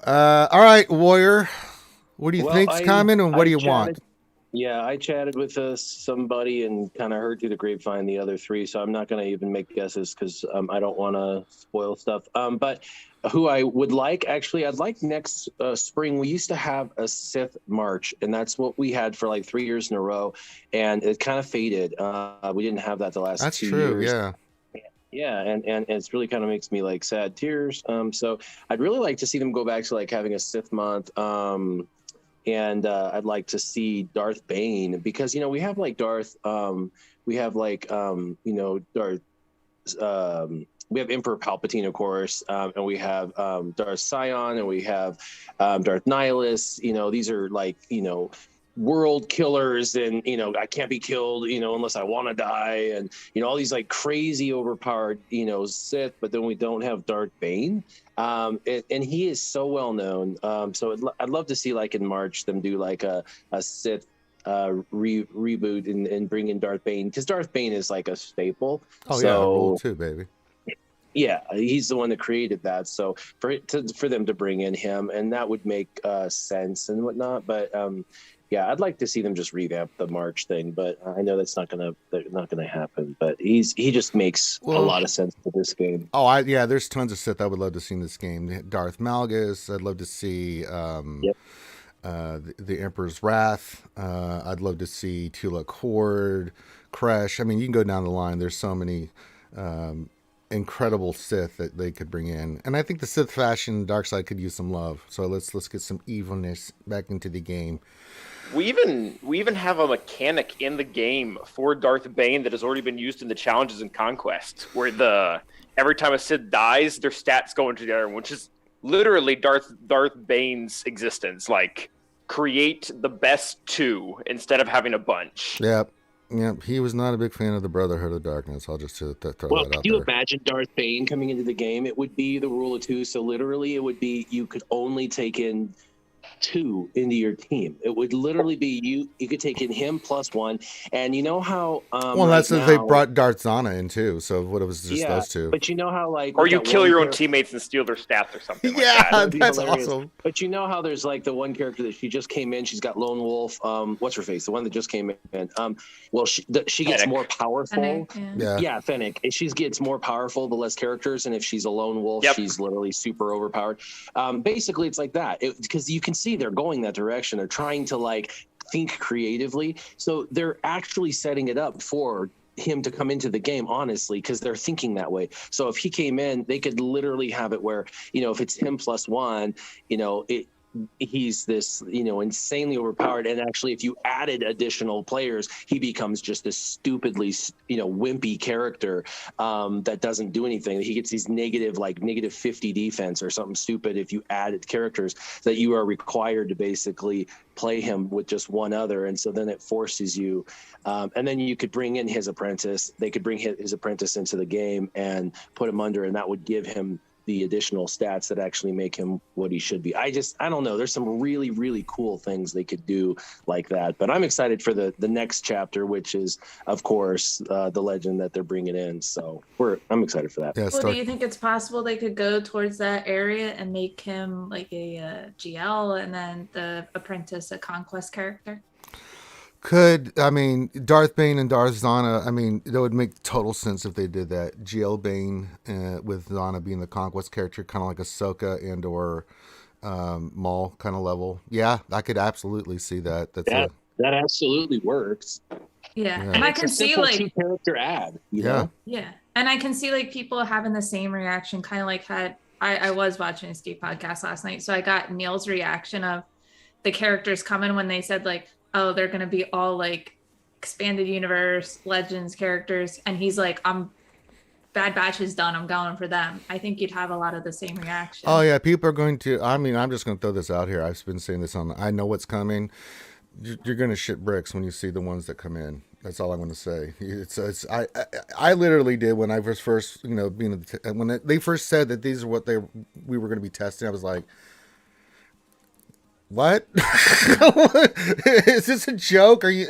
All right, Warrior. What do you think's coming, and what do you want? Yeah, I chatted with somebody and kind of heard through the grapevine the other three, so I'm not going to even make guesses because I don't want to spoil stuff. But who I would like, actually, I'd like next spring. We used to have a Sith March, and that's what we had for like 3 years in a row, and it kind of faded. We didn't have that the last 2 years. That's true, yeah. Yeah, and it's really kind of makes me like sad tears. So I'd really like to see them go back to like having a Sith month. And I'd like to see Darth Bane because, you know, we have like Darth, we have like, you know, Darth, we have Emperor Palpatine, of course, and we have Darth Sion, and we have Darth Nihilus. You know, these are like, you know, world killers, and, you know, I can't be killed, you know, unless I want to die, and, you know, all these like crazy overpowered, you know, Sith. But then we don't have Darth Bane. And he is so well known. So I'd love to see like in March them do like a Sith reboot and bring in Darth Bane, because Darth Bane is like a staple. Oh yeah, rule too, baby. Yeah, he's the one that created that. So for them to bring in him, and that would make sense and whatnot. But yeah, I'd like to see them just revamp the March thing, but I know that's not gonna happen. But he just makes a lot of sense for this game. Oh, yeah, there's tons of Sith I would love to see in this game. Darth Malgus, I'd love to see the Emperor's Wrath. I'd love to see Tulak Horde, Kresh. I mean, you can go down the line. There's so many incredible Sith that they could bring in, and I think the Sith faction dark side could use some love. So let's get some evilness back into the game. We even have a mechanic in the game for Darth Bane that has already been used in the challenges in Conquest, where every time a Sith dies, their stats go into the other one, which is literally Darth Bane's existence. Like, create the best two instead of having a bunch. Yep. He was not a big fan of the Brotherhood of Darkness. I'll just throw that out there. Well, can you imagine Darth Bane coming into the game? It would be the rule of two. So literally, it would be you could only take in 2 into your team. It would literally be you could take in him plus 1, and you know how well, that's if they brought Darth Zana in too. So what it was just those two. But you know how like or you kill your own teammates and steal their stats or something like yeah, that. that's awesome. But you know how there's like the one character that she just came in. She's got Lone Wolf. What's her face? The one that just came in. Well, she gets more powerful. Yeah, Fennec. She gets more powerful the less characters, and if she's a lone wolf, she's literally super overpowered. Basically, it's like that because you can see they're going that direction. They're trying to like think creatively, so they're actually setting it up for him to come into the game, honestly, because they're thinking that way. So if he came in, they could literally have it where, you know, if it's him plus 1, you know, he's this, you know, insanely overpowered, and actually if you added additional players, he becomes just this stupidly, you know, wimpy character that doesn't do anything. He gets these negative 50 defense or something stupid if you added characters that you are required to basically play him with just one other, and so then it forces you, and then you could bring in his apprentice. They could bring his apprentice into the game and put him under, and that would give him the additional stats that actually make him what he should be. I don't know. There's some really, really cool things they could do like that. But I'm excited for the next chapter, which is, of course, the legend that they're bringing in. So I'm excited for that. Yeah, well, do you think it's possible they could go towards that area and make him like a GL and then the apprentice a Conquest character? I mean, Darth Bane and Darth Zana, I mean, that would make total sense if they did that. GL Bane with Zana being the Conquest character, kind of like Ahsoka and or Maul kind of level. Yeah, I could absolutely see that. That absolutely works. Yeah. And I can see like 2-character ad. You know? Yeah. And I can see like people having the same reaction, kind of like I was watching a Steve podcast last night, so I got Neil's reaction of the characters coming when they said like, oh, they're going to be all like expanded universe legends characters. And he's like, Bad Batch is done. I'm going for them. I think you'd have a lot of the same reaction. Oh yeah. People are going to, I mean, I'm just going to throw this out here. I've been saying this I know what's coming. You're going to shit bricks when you see the ones that come in. That's all I'm going to say. I literally did when I was first, you know, when they first said that these are what we were going to be testing. I was like, what? Is this a joke? Are you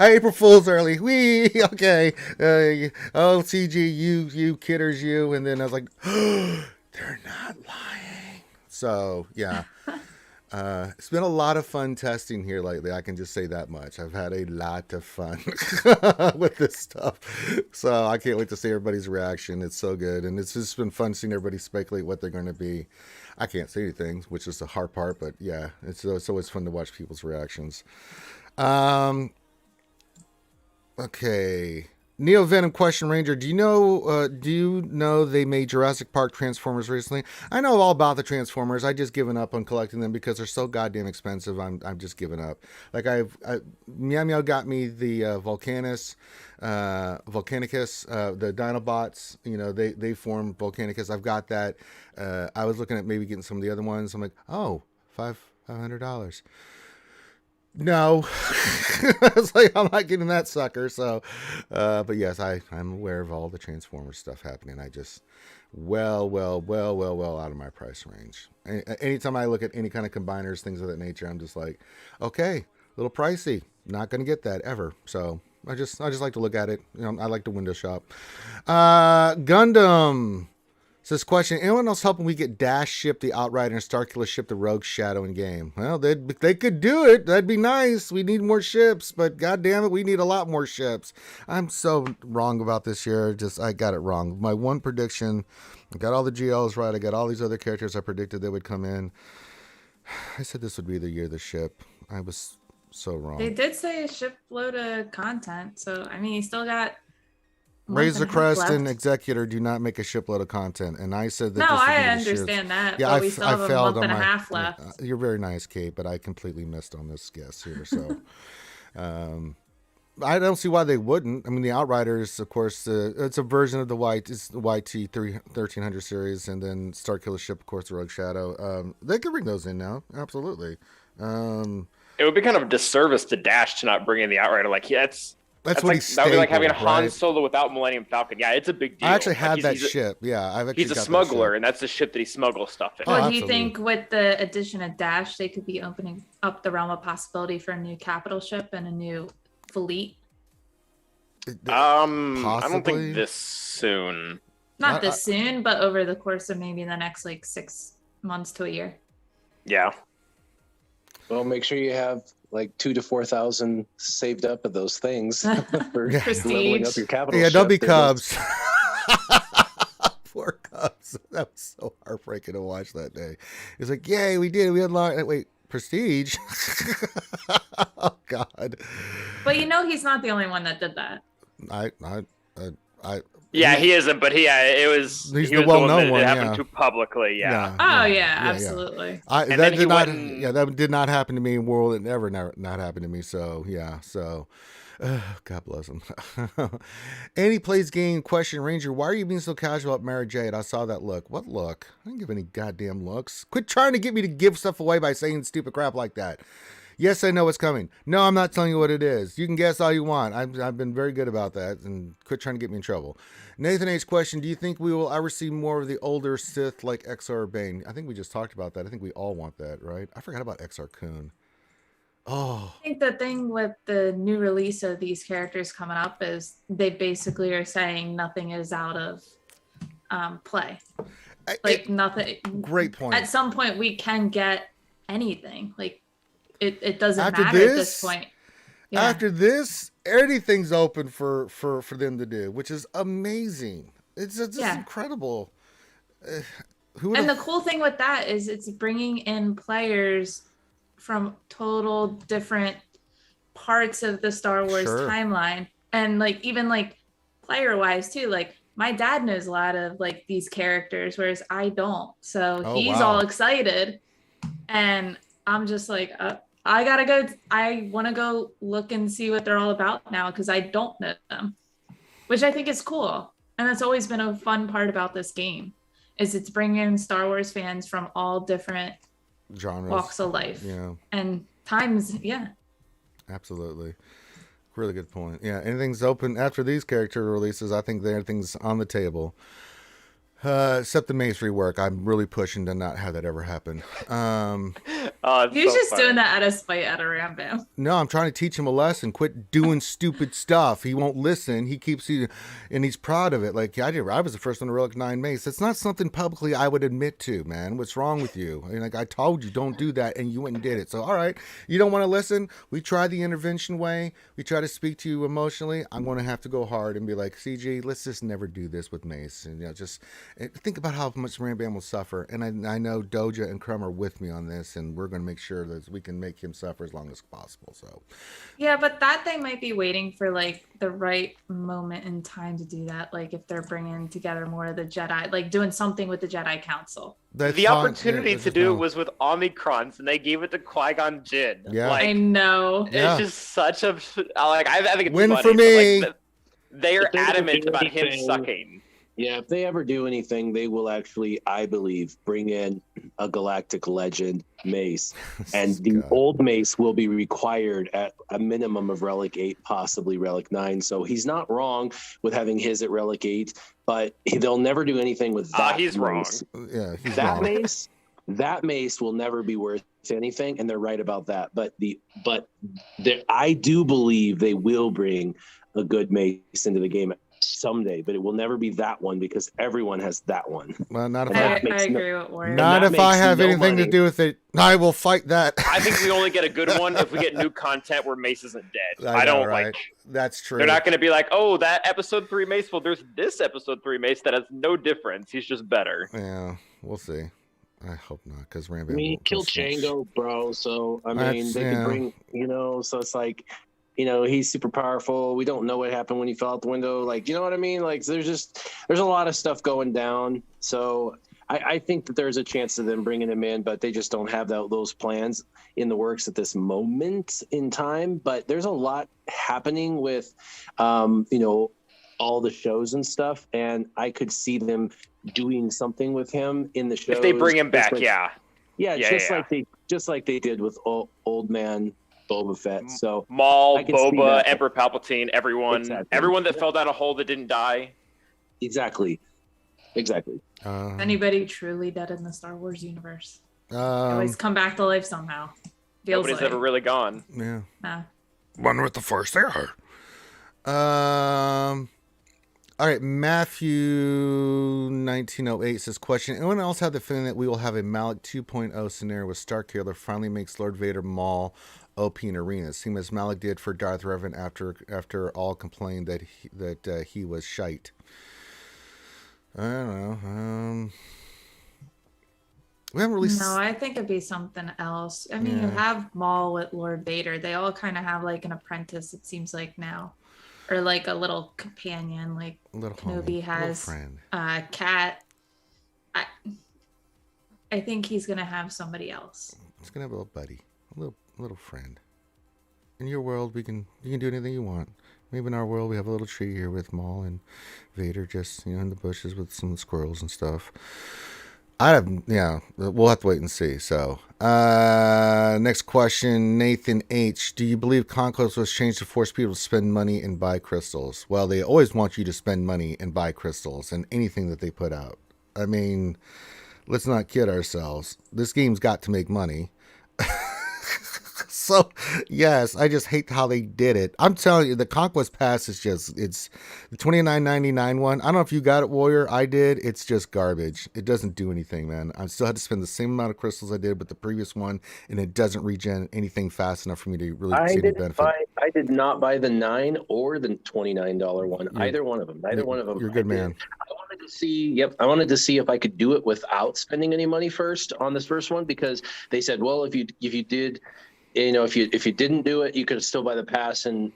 April Fool's early? Okay. CG, you kidders, you. And then I was like, they're not lying. So yeah. It's been a lot of fun testing here lately. I can just say that much. I've had a lot of fun with this stuff. So I can't wait to see everybody's reaction. It's so good. And it's just been fun seeing everybody speculate what they're going to be. I can't say anything, which is the hard part, but yeah, it's always fun to watch people's reactions. Okay. Neo Venom question Ranger, do you know they made Jurassic Park Transformers recently? I know all about the Transformers. I just given up on collecting them because they're so goddamn expensive. I'm just giving up. Like Meow Meow got me the Volcanicus, the Dinobots. You know, they form Volcanicus. I've got that. I was looking at maybe getting some of the other ones. I'm like, oh, $500. No, I was like, I'm not getting that sucker. So, but yes, I'm aware of all the Transformers stuff happening. I just well out of my price range. Anytime I look at any kind of combiners, things of that nature, I'm just like, okay, a little pricey. Not going to get that ever. So I just like to look at it. You know, I like to window shop. Gundam. So this question, anyone else helping we get Dash ship the Outrider and Starkiller ship the Rogue Shadow in game? Well, they could do it. That'd be nice. We need more ships, but god damn it, we need a lot more ships. I'm so wrong about this year. I got it wrong. My one prediction, I got all the GLs right. I got all these other characters I predicted they would come in. I said this would be the year of the ship. I was so wrong. They did say a shipload of content. So, I mean, you still got Razor Crest and Executor do not make a shipload of content, and I said that. No, I understand that. Yeah, but we still have a month and a half left. You're very nice, Kate, but I completely missed on this guess here. So, I don't see why they wouldn't. I mean, the Outriders, of course, it's a version of the YT 1300 series, and then Starkiller ship, of course, the Rogue Shadow. They could bring those in now, absolutely. It would be kind of a disservice to Dash to not bring in the Outrider. Like, yeah, That's what that would be like having stapled, Han right? Solo without Millennium Falcon. Yeah, it's a big deal. I actually had Like, that ship. Yeah, I've actually he's a got that smuggler, ship. and that's the ship that he smuggles stuff in. Oh, Well, do you absolutely. think with the addition of Dash, they could be opening up the realm of possibility for a new capital ship and a new fleet? I don't Possibly. think this soon. Not this soon, but over the course of maybe the next like 6 months to a year. Yeah. Well, make sure you have like 2,000 to 4,000 saved up of those things for Prestige. leveling up your capital. Yeah, don't be ship. Cubs. Poor Cubs. That was so heartbreaking to watch that day. It's like, yay, we did. We unlocked. Wait, Prestige. Oh God. But he's not the only one that did that. Yeah, he isn't, but it was. He's he the was well-known that one, it happened yeah. to publicly. Yeah. Oh yeah, absolutely. That did not happen to me in World. It never not happened to me. So yeah. So God bless him. Andy plays game question Ranger. Why are you being so casual about Mara Jade? I saw that look. What look? I didn't give any goddamn looks. Quit trying to get me to give stuff away by saying stupid crap like that. Yes, I know what's coming. No, I'm not telling you what it is. You can guess all you want. I've been very good about that, and quit trying to get me in trouble. Nathan H. question, do you think we will ever see more of the older Sith like XR or Bane? I think we just talked about that. I think we all want that, right? I forgot about XR Kun. Oh. I think the thing with the new release of these characters coming up is they basically are saying nothing is out of play. Nothing. Great point. At some point, we can get anything. Like, it doesn't After matter at this point. Yeah. After this, anything's open for them to do, which is amazing. It's just incredible. And the cool thing with that is it's bringing in players from total different parts of the Star Wars timeline, and like even like player wise too. Like my dad knows a lot of like these characters, whereas I don't. So he's all excited, and I'm just like, I gotta go. I want to go look and see what they're all about now because I don't know them, which I think is cool. And that's always been a fun part about this game, is it's bringing Star Wars fans from all different genres, walks of life, and times. Yeah, absolutely. Really good point. Yeah, anything's open after these character releases. I think everything's on the table. Except the Mace rework. I'm really pushing to not have that ever happen. He's just doing that out of spite, out of Ram Bam. No, I'm trying to teach him a lesson. Quit doing stupid stuff. He won't listen. He keeps you, and he's proud of it. Like I did. I was the first one to Relic 9 Mace. It's not something publicly I would admit to, man. What's wrong with you? I mean, like I told you, don't do that, and you went and did it. So, all right, you don't want to listen. We try the intervention way. We try to speak to you emotionally. I'm going to have to go hard and be like, CG, let's just never do this with Mace, and just. Think about how much Ram Bam will suffer, and I know Doja and Crumb are with me on this, and we're going to make sure that we can make him suffer as long as possible. So, yeah, but that they might be waiting for like the right moment in time to do that. Like if they're bringing together more of the Jedi, like doing something with the Jedi Council. The opportunity to do it was with Omicrons, and they gave it to Qui-Gon Jinn. Yeah, like, I know. It's just such a like. I think it's win funny, for me. Like, they are adamant about him sucking. Yeah, if they ever do anything, they will actually, I believe, bring in a galactic legend, Mace. And the old Mace will be required at a minimum of Relic 8, possibly Relic 9. So he's not wrong with having his at Relic 8, but they'll never do anything with that. He's Mace. wrong. Yeah, he's that wrong. That Mace will never be worth anything, and they're right about that. But I do believe they will bring a good Mace into the game someday, but it will never be that one because everyone has that one. Well, not if I agree with Warren. Not if I have anything to do with it. I will fight that. I think we only get a good one if we get new content where Mace isn't dead. I don't right? like. That's true. They're not going to be like, oh, that episode 3 Mace. Well, there's this episode 3 Mace that has no difference. He's just better. Yeah, we'll see. I hope not, because Ram Bam. I mean, kill Django, bro. So I mean, they can bring, So it's like, he's super powerful. We don't know what happened when he fell out the window. Like, you know what I mean? Like, there's a lot of stuff going down. So I think that there's a chance of them bringing him in, but they just don't have those plans in the works at this moment in time. But there's a lot happening with, all the shows and stuff. And I could see them doing something with him in the show. If they bring him back, like they did with Old Man Boba Fett. So Maul, I can see Boba, that. Emperor Palpatine, everyone that fell down a hole that didn't die. Exactly. Anybody truly dead in the Star Wars universe? They always come back to life somehow. Nobody's ever really gone. Yeah. Nah. Wonder what the Force they are. All right, Matthew 1908 says, question, anyone else have the feeling that we will have a Malik 2.0 scenario with Starkiller finally makes Lord Vader Maul OP in arenas, same as Malik did for Darth Revan after all complained that he was shite? I don't know. We haven't really. No, I think it'd be something else. I mean, you have Maul with Lord Vader. They all kind of have like an apprentice, it seems like now, or like a little companion, like Kenobi has. Cat. I think he's gonna have somebody else. He's gonna have a little buddy, a little friend. In your world, you can do anything you want. Maybe in our world, we have a little tree here with Maul and Vader, just in the bushes with some squirrels and stuff. We'll have to wait and see. So, next question, Nathan H. Do you believe Conquest was changed to force people to spend money and buy crystals? Well, they always want you to spend money and buy crystals and anything that they put out. I mean, let's not kid ourselves. This game's got to make money. So, yes, I just hate how they did it. I'm telling you, the Conquest Pass is it's the $29.99 one. I don't know if you got it, Warrior. I did. It's just garbage. It doesn't do anything, man. I still had to spend the same amount of crystals I did with the previous one, and it doesn't regen anything fast enough for me to really see any benefit. I did not buy the $9 or the $29 one. Either one of them. You're a good man. I wanted to see if I could do it without spending any money first on this first one, because they said, well, if you did, if you didn't do it, you could still buy the pass and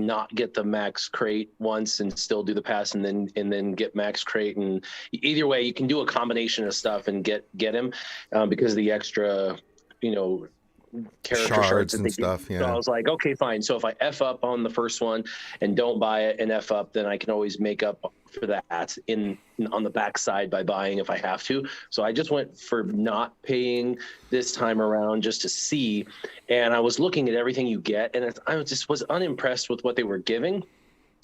not get the max crate once and still do the pass and then get max crate. And either way, you can do a combination of stuff and get him because of the extra, character shards and stuff. Yeah. So I was like, okay, fine. So if I F up on the first one and don't buy it and F up, then I can always make up for that on the backside by buying if I have to. So I just went for not paying this time around just to see. And I was looking at everything you get, and I just was unimpressed with what they were giving.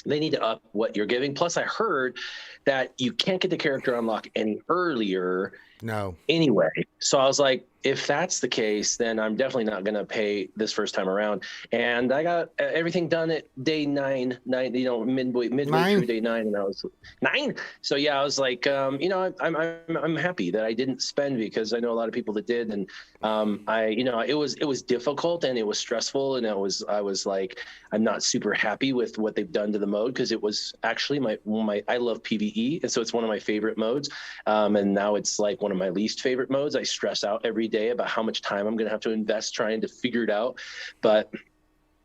They need to up what you're giving. Plus, I heard that you can't get the character unlock any earlier. No. Anyway, so I was like, if that's the case, then I'm definitely not going to pay this first time around. And I got everything done at day midway through day 9, and I was 9. So yeah, I was like, I'm happy that I didn't spend, because I know a lot of people that did, and it was difficult and it was stressful, and I was like, I'm not super happy with what they've done to the mode, because it was actually I love PvE, and so it's one of my favorite modes, and now it's like one of my least favorite modes. I stress out every day about how much time I'm going to have to invest trying to figure it out. But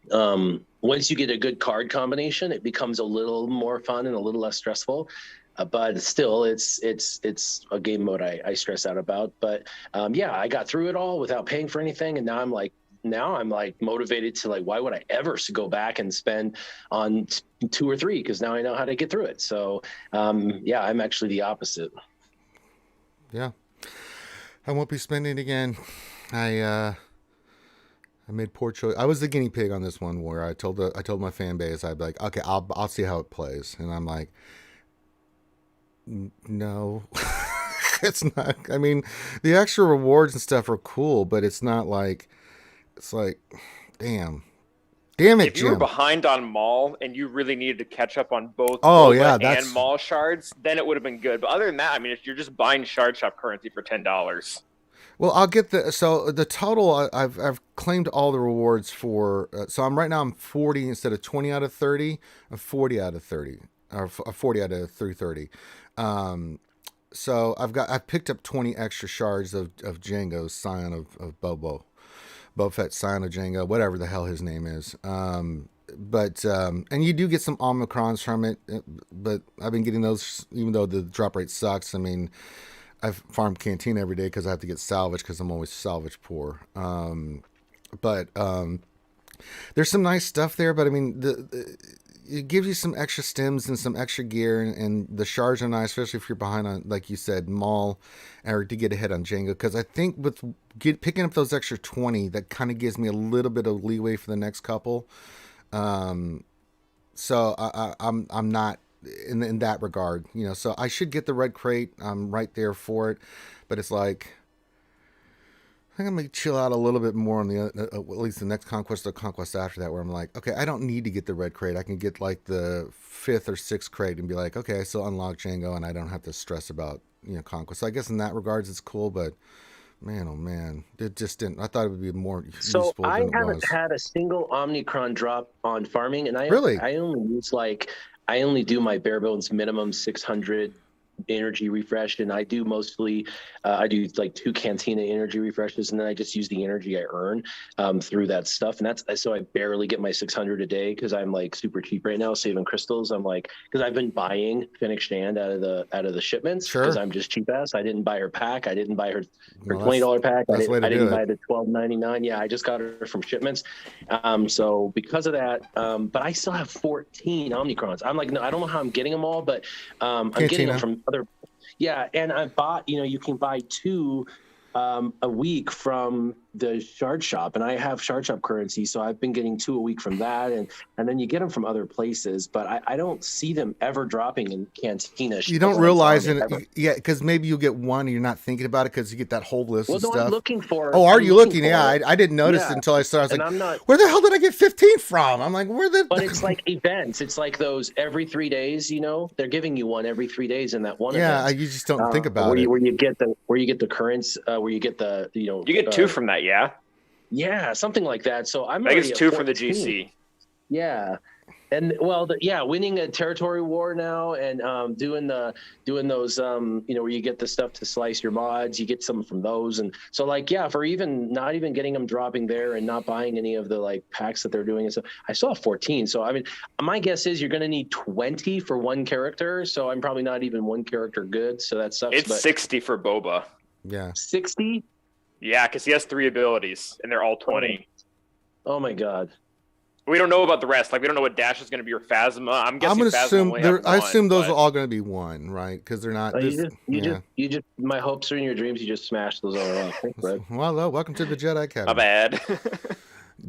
once you get a good card combination, it becomes a little more fun and a little less stressful. But still, it's a game mode I stress out about. But I got through it all without paying for anything, and now I'm like motivated to, like, why would I ever go back and spend on 2 or 3? Because now I know how to get through it. So I'm actually the opposite. Yeah, I won't be spending again. I made poor choice. I was the guinea pig on this one, where I told my fan base, I'd be like, okay, I'll see how it plays, and I'm like, no, it's not. I mean, the extra rewards and stuff are cool, but it's not like, it's like, damn it, if you were behind on Maul and you really needed to catch up on both and Maul shards, then it would have been good. But other than that, I mean, if you're just buying shard shop currency for $10. Well, I'll get the total. I've claimed all the rewards for. So I'm 40 instead of 20 out of 30. I'm 40 out of 30, or 40 out of 330. So I've picked up 20 extra shards of Jango's Scion of Boba Fett, Scion of Jango, whatever the hell his name is. But you do get some Omicrons from it, but I've been getting those even though the drop rate sucks. I mean, I farm Canteen every day because I have to get salvage because I'm always salvage poor. But there's some nice stuff there. But I mean, it gives you some extra stems and some extra gear, and the shards are nice, especially if you're behind on, like you said, Maul, or to get ahead on Django. Because I think with picking up those extra 20, that kind of gives me a little bit of leeway for the next couple. So I'm not in that regard, So I should get the red crate. I'm right there for it, but it's like, I think I'm gonna chill out a little bit more on the at least the next conquest or conquest after that, where I'm like, okay, I don't need to get the red crate. I can get like the 5th or 6th crate and be like, okay, I still unlock Django, and I don't have to stress about conquest. So I guess in that regards, it's cool, but man, oh man, it just didn't. I thought it would be more useful than it was. I haven't had a single Omnicron drop on farming, and I only do my bare bones minimum 600 energy refresh, and I do mostly I do like 2 cantina energy refreshes, and then I just use the energy I earn through that stuff, and that's so I barely get my 600 a day because I'm like super cheap right now saving crystals. I'm like, because I've been buying Fennec Shand out of the shipments because I'm just cheap ass. I didn't buy her pack. I didn't buy her $20 pack. I didn't buy the $12.99. Yeah, I just got her from shipments. So because of that, but I still have 14 Omnicrons. I'm like, no, I don't know how I'm getting them all, but I'm getting them from other. Yeah, and I bought, you can buy 2 a week from the shard shop, and I have shard shop currency, so I've been getting 2 a week from that, and then you get them from other places, but I don't see them ever dropping in Cantina. You don't realize it, yeah, because maybe you'll get one and you're not thinking about it because you get that whole list of stuff. I'm looking for. Oh, are you looking? Yeah, I didn't notice it until I started. I was like, where the hell did I get 15 from? I'm like, where the? But it's like events. It's like those every 3 days. They're giving you one every 3 days in that one. Yeah, event. You just don't think about it. Where you get the currents, where you get the You get 2 from that, yeah. Yeah, something like that. So I'm. I think it's 2 from the GC. Yeah, and winning a territory war now, and doing those where you get the stuff to slice your mods, you get some from those, and so for even not even getting them dropping there and not buying any of the packs that they're doing and stuff, I saw 14. So I mean, my guess is you're going to need 20 for one character. So I'm probably not even one character good. So that sucks. It's 60 for Boba. Yeah, 60. Yeah, because he has 3 abilities, and they're all 20. Oh my god. We don't know about the rest. We don't know what Dash is going to be or Phasma. I'm guessing I assume those are all going to be 1, right? Because they're not. You just. My hopes are in your dreams. You just smash those all off. Thanks, bud. Well, welcome to the Jedi Academy. My bad.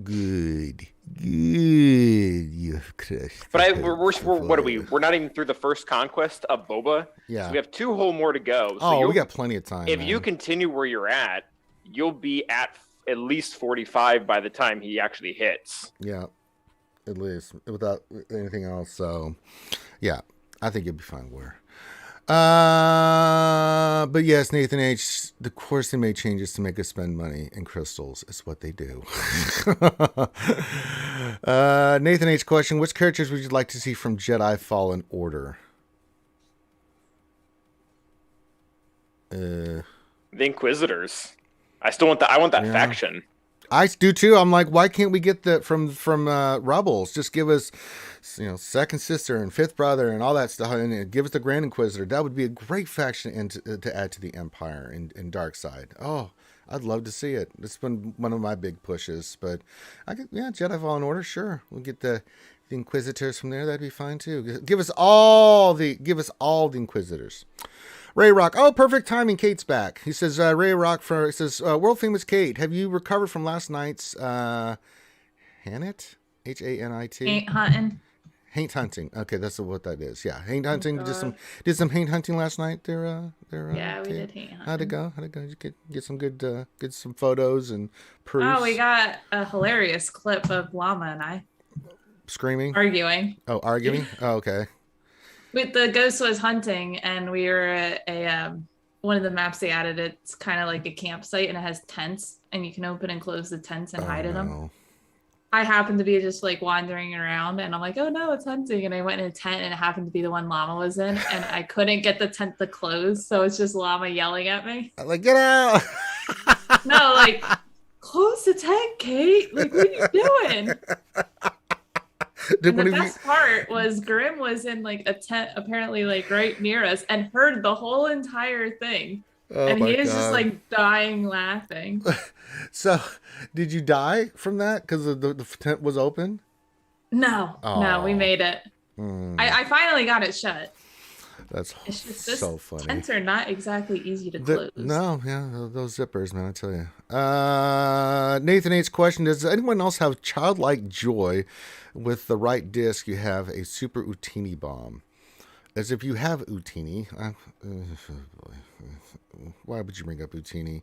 Good. You've crushed. But we're what are we? We're not even through the first conquest of Boba. Yeah. So we have 2 whole more to go. So we got plenty of time. If you continue where you're at, you'll be at least 45 by the time he actually hits. Yeah, at least without anything else. So, yeah, I think you'll be fine. But yes, Nathan H. Of course, they made changes to make us spend money in crystals. It's what they do. Nathan H. question: which characters would you like to see from Jedi Fallen Order? The Inquisitors. I still want that. I want that faction. I do too. I'm like, why can't we get that from Rebels? Just give us, second sister and fifth brother and all that stuff, and give us the Grand Inquisitor. That would be a great faction to add to the Empire in Dark Side. Oh, I'd love to see it. It's been one of my big pushes, but Jedi Fallen Order, sure. We'll get the Inquisitors from there. That'd be fine too. Give us all the Inquisitors. Ray Rock. Oh, perfect timing. Kate's back. He says, Ray Rock says, world famous Kate, have you recovered from last night's Hanit? Hanit? Haint hunting. Okay, that's what that is. Yeah, haint hunting. Did some haint hunting last night. Yeah, we did haint hunting. How'd it go? Did you get some good, get some photos and proofs? Oh, we got a hilarious clip of Llama and I screaming, arguing. Oh, arguing. Oh, okay. The ghost was hunting, and we were at one of the maps they added. It's kind of like a campsite, and it has tents, and you can open and close the tents and hide in them. I happened to be just wandering around, and I'm like, oh no, it's hunting. And I went in a tent, and it happened to be the one Llama was in, and I couldn't get the tent to close. So it's just Llama yelling at me. Like, get out. No, close the tent, Kate. What are you doing? And the best part was Grim was in a tent apparently right near us and heard the whole entire thing. And he is just dying laughing. So did you die from that because the tent was open? No, we made it. I finally got it shut. That's It's just so funny. Tents are not exactly easy to close. No, yeah, those zippers, man, I tell you. Nathan H. question, does anyone else have childlike joy with the right disc? You have a super Utini bomb. As if you have Utini. Why would you bring up Utini?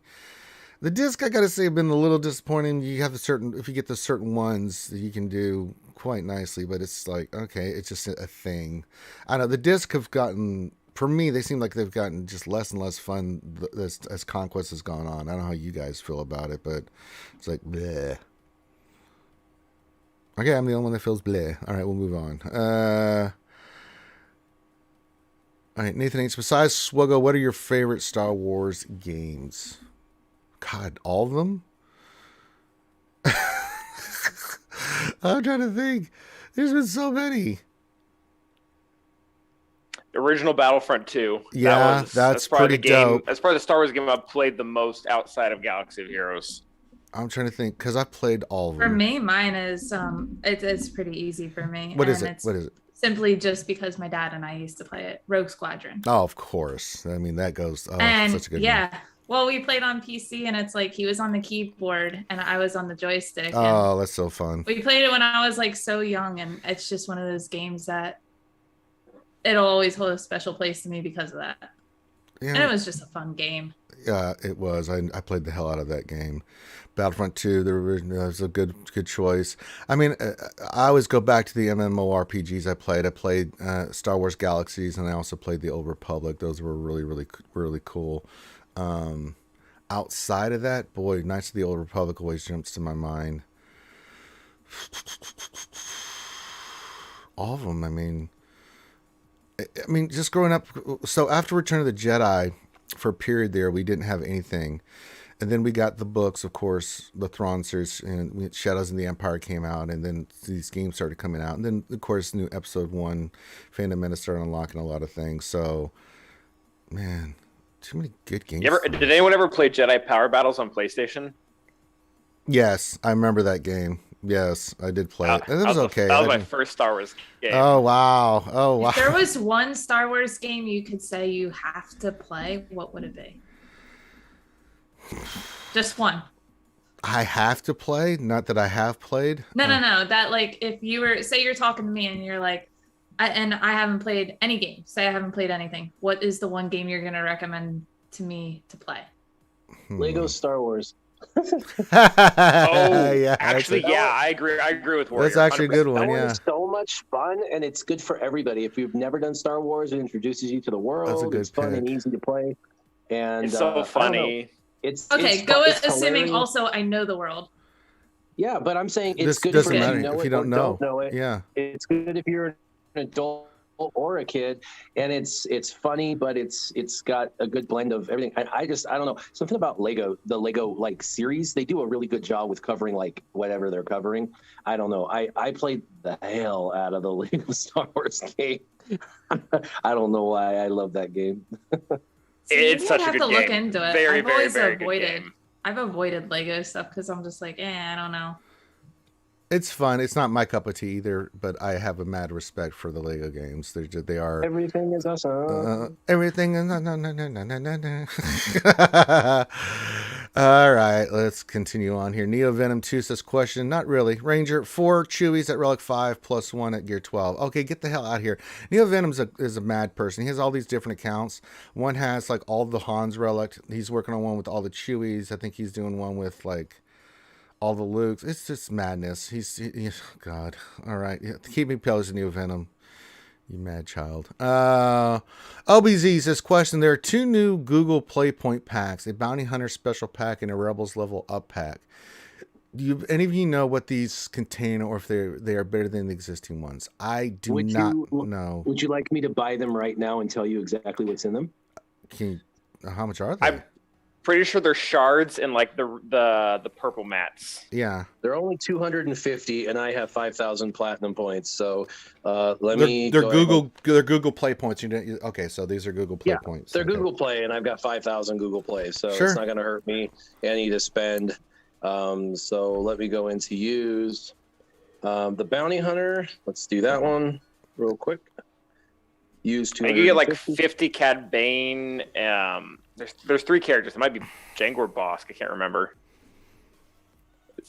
The disc, I gotta say, have been a little disappointing. You have if you get the certain ones that you can do quite nicely, but it's like, okay, it's just a thing. I know the disc have gotten, for me, they seem like they've gotten just less and less fun as Conquest has gone on. I don't know how you guys feel about it, but it's like, bleh. Okay, I'm the only one that feels bleh. All right, we'll move on. All right, Nathan H. Besides SWGOH, what are your favorite Star Wars games? God, all of them? I'm trying to think. There's been so many. Original Battlefront 2. Yeah, that's pretty dope. That's probably the Star Wars game I've played the most outside of Galaxy of Heroes. I'm trying to think because I've played all of them. For me, mine is it's pretty easy for me. What is it? What is it? Simply just because my dad and I used to play it. Rogue Squadron. Oh, of course. I mean, that goes. Such a good one. One. Well, we played on PC, and it's like he was on the keyboard and I was on the joystick. Oh, that's so fun. We played it when I was like so young, and it's just one of those games that it'll always hold a special place to me because of that. Yeah. And it was just a fun game. Yeah, it was. I played the hell out of that game. Battlefront 2, was a good choice. I mean, I always go back to the MMORPGs I played. I played Star Wars Galaxies, and I also played the Old Republic. Those were really, really, really cool. Outside of that, boy, Knights of the Old Republic always jumps to my mind. All of them. I mean, just growing up. So after Return of the Jedi, for a period there, we didn't have anything, and then we got the books, of course, the Thrawn series, and Shadows in the Empire came out, and then these games started coming out, and then of course, new Episode 1, Phantom Menace started unlocking a lot of things. So, man. Too many good games. Did anyone ever play Jedi Power Battles on PlayStation? Yes, I remember that game. Yes, I did play it. And it was okay. That was my first Star Wars game. Oh, wow. If there was one Star Wars game you could say you have to play, what would it be? Just one. I have to play? Not that I have played? No. That, like, if you were, say you're talking to me and you're like, I haven't played any game. Say I haven't played anything. What is the one game you're going to recommend to me to play? Lego Star Wars. Yeah, actually, I agree. I agree with Warrior. That's actually a good one. That one is so much fun, and it's good for everybody. If you've never done Star Wars, it introduces you to the world. That's a good It's fun and easy to play, and it's so funny. It's assuming hilarious. Also I know the world. Yeah, but I'm saying it's good doesn't for matter you know if it you don't know it. Yeah, it's good if you're an adult or a kid, and it's funny, but it's got a good blend of everything. I don't know, something about the Lego like series, they do a really good job with covering like whatever they're covering. I don't know, I played the hell out of the Lego Star Wars game. I don't know why I love that game. It's such a good game. Look into it. Very, very, very good game. I've avoided Lego stuff because I'm just like, I don't know. It's fun. It's not my cup of tea either, but I have a mad respect for the Lego games. They are. Everything is awesome. Everything is no. All right, let's continue on here. Neo Venom 2 says, question, not really. Ranger, 4 Chewies at Relic 5 plus 1 at Gear 12. Okay, get the hell out of here. Neo Venom is a mad person. He has all these different accounts. One has like all the Han's Relic. He's working on one with all the Chewies. I think he's doing one with like all the Lukes. It's just madness. God. All right. Yeah, keep me posted, Neo Venom. You mad child. LBZ says, question, there are 2 new Google Play Point packs, a Bounty Hunter special pack and a Rebels level up pack. Do any of you know what these contain, or if they are better than the existing ones? I do not know. Would you like me to buy them right now and tell you exactly what's in them? How much are they? I'm pretty sure they're shards and like the purple mats. Yeah, they're only 250, and I have 5,000 platinum points. So they're Google Play points. Okay, so these are Google Play points. They're Google Play, and I've got 5,000 Google Play, so It's not going to hurt me any to spend. So let me go into use. The Bounty Hunter. Let's do that one real quick. Use I think you get like 50 Cad Bane. There's 3 characters. It might be Jango or Bosk. I can't remember.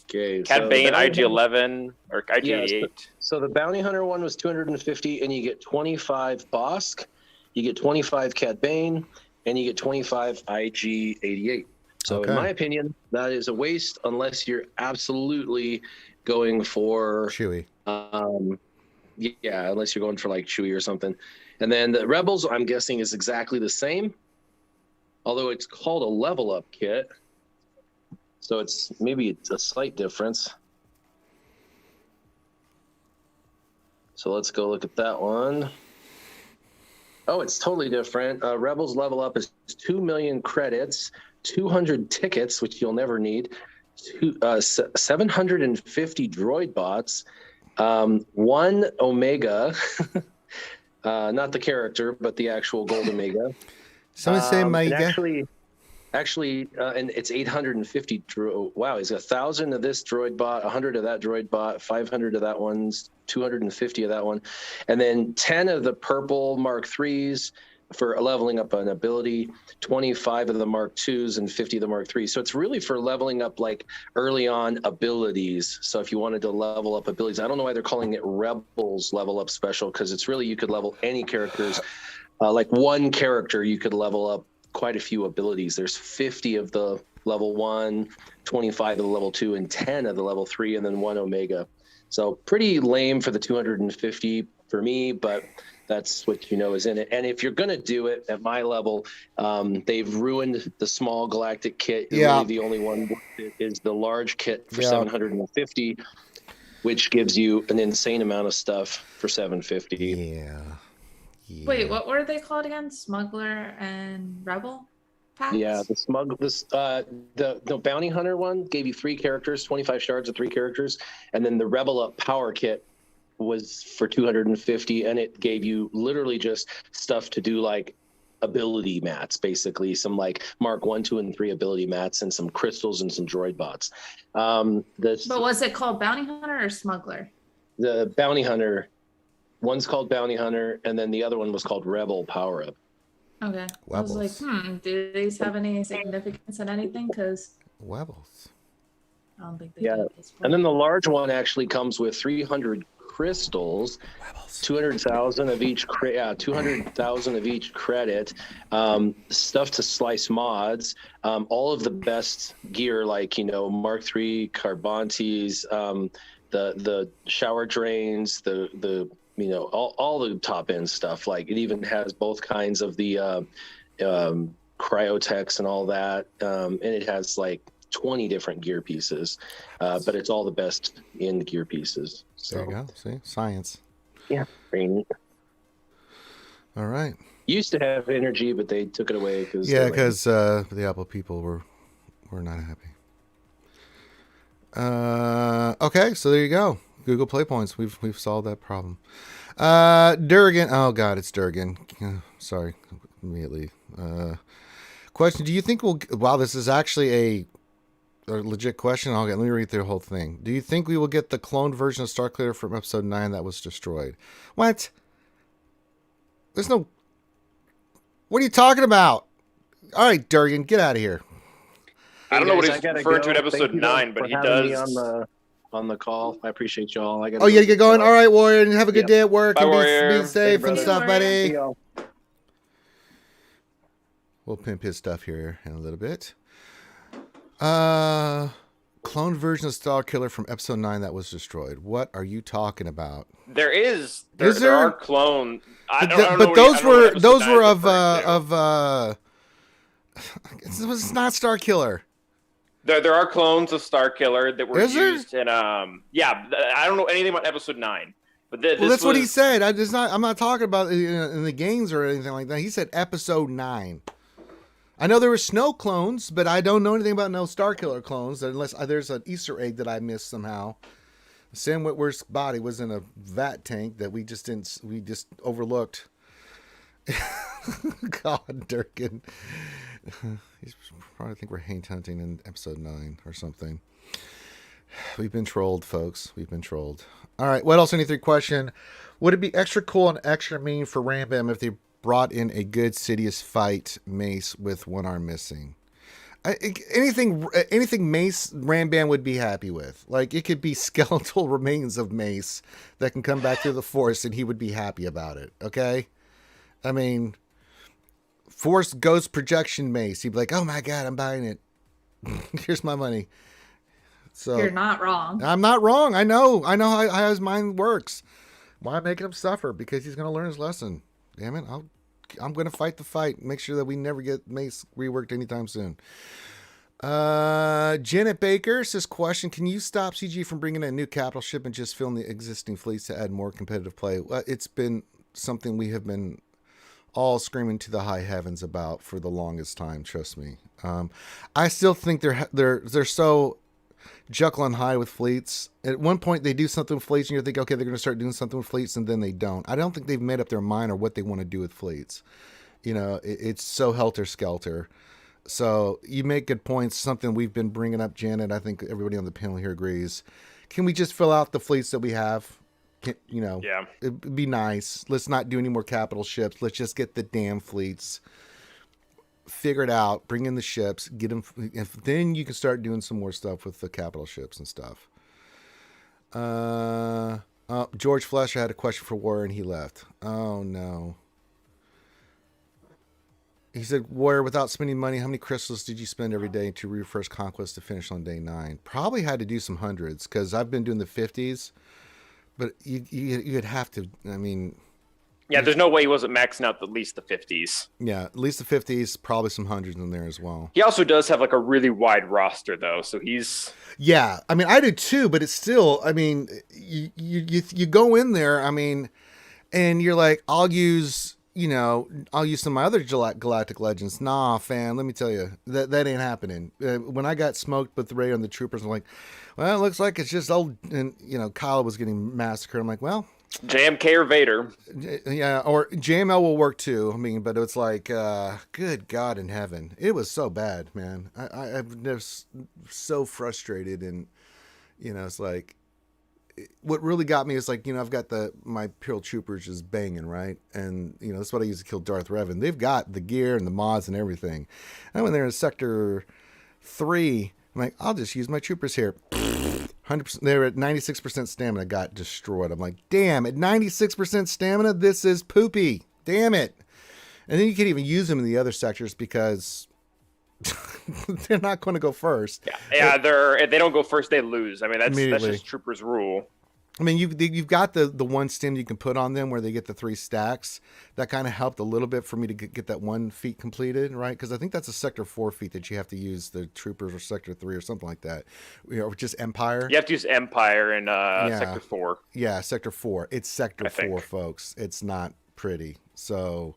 Okay. Cad Bane, IG-11 or IG-88. So the Bounty Hunter one was 250, and you get 25 Bosk, you get 25 Cad Bane, and you get 25 IG-88. So in my opinion, that is a waste unless you're absolutely going for Chewie. Yeah, unless you're going for like Chewie or something. And then the Rebels, I'm guessing, is exactly the same, although it's called a level up kit. So it's a slight difference. So let's go look at that one. Oh, it's totally different. Rebels level up is 2 million credits, 200 tickets, which you'll never need, 750 droid bots, 1 Omega, not the character, but the actual Gold Omega. Someone say Omega. And it's 850. Wow, he's 1,000 of this droid bot, 100 of that droid bot, 500 of that one's, 250 of that one, and then 10 of the purple Mark IIIs for leveling up an ability, 25 of the Mark IIs, and 50 of the Mark IIIs. So it's really for leveling up like early on abilities. So if you wanted to level up abilities, I don't know why they're calling it Rebels level up special, because it's really, you could level any characters. Like one character, you could level up quite a few abilities. There's 50 of the level 1, 25 of the level 2, and 10 of the level 3, and then 1 Omega. So pretty lame for the 250 for me, but that's what you know is in it. And if you're going to do it at my level, they've ruined the small galactic kit. Really the only one is the large kit for 750, which gives you an insane amount of stuff for 750. Yeah. Wait, what were they called again? Smuggler and Rebel packs? Yeah, the Bounty Hunter one gave you 3 characters, 25 shards of 3 characters, and then the Rebel Up Power Kit was for 250, and it gave you literally just stuff to do like ability mats, basically some like Mark 1, 2, and 3 ability mats, and some crystals and some droid bots. But was it called Bounty Hunter or Smuggler? The Bounty Hunter. One's called Bounty Hunter, and then the other one was called Rebel Power Up. Okay. Webbles. I was like, do these have any significance in anything? Because Webbles. I don't think they do at this point. And then the large one actually comes with 300 crystals, 200,000 of each 200,000 of each credit, stuff to slice mods, all of the best gear like Mark III Carbantes, the shower drains, the all the top end stuff. Like it even has both kinds of the cryotechs and all that, and it has like 20 different gear pieces, but it's all the best in gear pieces. So. There you go. See, science. Yeah, very neat. All right. Used to have energy, but they took it away because the Apple people were not happy. Okay, so there you go. Google Play points. We've solved that problem. Durgan. Oh God, it's Durgan. Sorry, immediately. Question: do you think we'll? Wow, this is actually a legit question. Let me read through the whole thing. Do you think we will get the cloned version of Starkiller from Episode 9 that was destroyed? What? There's no. What are you talking about? All right, Durgan, get out of here. I don't know what he's referring to in Episode 9, but he does. On the call, I appreciate y'all. You gotta get going. All right, Warrior, and have a good day at work. Bye, and Warrior. Be safe and stuff, buddy. See We'll pimp his stuff here in a little bit. Cloned version of Starkiller from Episode 9 that was destroyed. What are you talking about? There there are clones. But those were of it was not Starkiller. There are clones of Starkiller that were used in I don't know anything about Episode 9. But that's what he said. I'm not talking about in the games or anything like that. He said Episode 9. I know there were snow clones, but I don't know anything about no Starkiller clones unless there's an Easter egg that I missed somehow. Sam Witwer's body was in a vat tank that we just overlooked. God, Durkin. He's probably think we're haint hunting in Episode 9 or something. We've been trolled, folks. We've been trolled. All right. What else? 23 question. Would it be extra cool and extra mean for Rambam if they brought in a good Sidious fight Mace with one arm missing? Anything Mace Rambam would be happy with. Like, it could be skeletal remains of Mace that can come back through the Force, and he would be happy about it. Okay? I mean, Force Ghost Projection Mace. He'd be like, oh my God, I'm buying it. Here's my money. So You're not wrong. I'm not wrong. I know how his mind works. Why making him suffer? Because he's going to learn his lesson. Damn it. I'm going to fight the fight. Make sure that we never get Mace reworked anytime soon. Janet Baker says, question, can you stop CG from bringing in a new capital ship and just fill in the existing fleets to add more competitive play? Well, it's been something we have been all screaming to the high heavens about for the longest time. Trust me. I still think they're so Jekyll and Hyde with fleets. At one point, they do something with fleets, and you think, okay, they're going to start doing something with fleets, and then they don't. I don't think they've made up their mind or what they want to do with fleets. You know, it's so helter-skelter. So you make good points. Something we've been bringing up, Janet. I think everybody on the panel here agrees. Can we just fill out the fleets that we have? Yeah. It'd be nice. Let's not do any more capital ships. Let's just get the damn fleets. Figure it out, bring in the ships, get them. Then you can start doing some more stuff with the capital ships and stuff. George Flesher had a question for Warrior and he left. Oh no. He said, Warrior, without spending money, how many crystals did you spend every day to refresh Conquest to finish on day 9? Probably had to do some hundreds because I've been doing the 50s, but you'd have to. I mean. Yeah, there's no way he wasn't maxing out at least the 50s. Yeah, at least the 50s, probably some hundreds in there as well. He also does have like a really wide roster though, so he's. Yeah, I mean, I do too, but it's still. I mean, you go in there. I mean, and you're like, I'll use some of my other Galactic Legends. Nah, fam, let me tell you, that ain't happening. When I got smoked with the raid on the troopers, I'm like, well, it looks like it's just old. And Kyle was getting massacred. I'm like, well. JMK or Vader. Yeah, or JML will work too. I mean, but it's like, good God in heaven. It was so bad, man. I've never so frustrated. And, it's like, what really got me is like, I've got my Imperial Troopers just banging, right? And, that's what I use to kill Darth Revan. They've got the gear and the mods and everything. And when they're in Sector 3, I'm like, I'll just use my troopers here. 100%. They were at 96% stamina, got destroyed. I'm like, damn, at 96% stamina, this is poopy. Damn it. And then you can't even use them in the other sectors because they're not going to go first. Yeah, if they don't go first, they lose. I mean, that's just Troopers' rule. I mean, you've got the one stim you can put on them where they get the 3 stacks. That kind of helped a little bit for me to get that one feat completed, right? Because I think that's a Sector 4 feat that you have to use the Troopers or Sector 3 or something like that. Or just Empire. You have to use Empire in Sector 4. Yeah, Sector 4. It's Sector 4, folks. It's not pretty. So,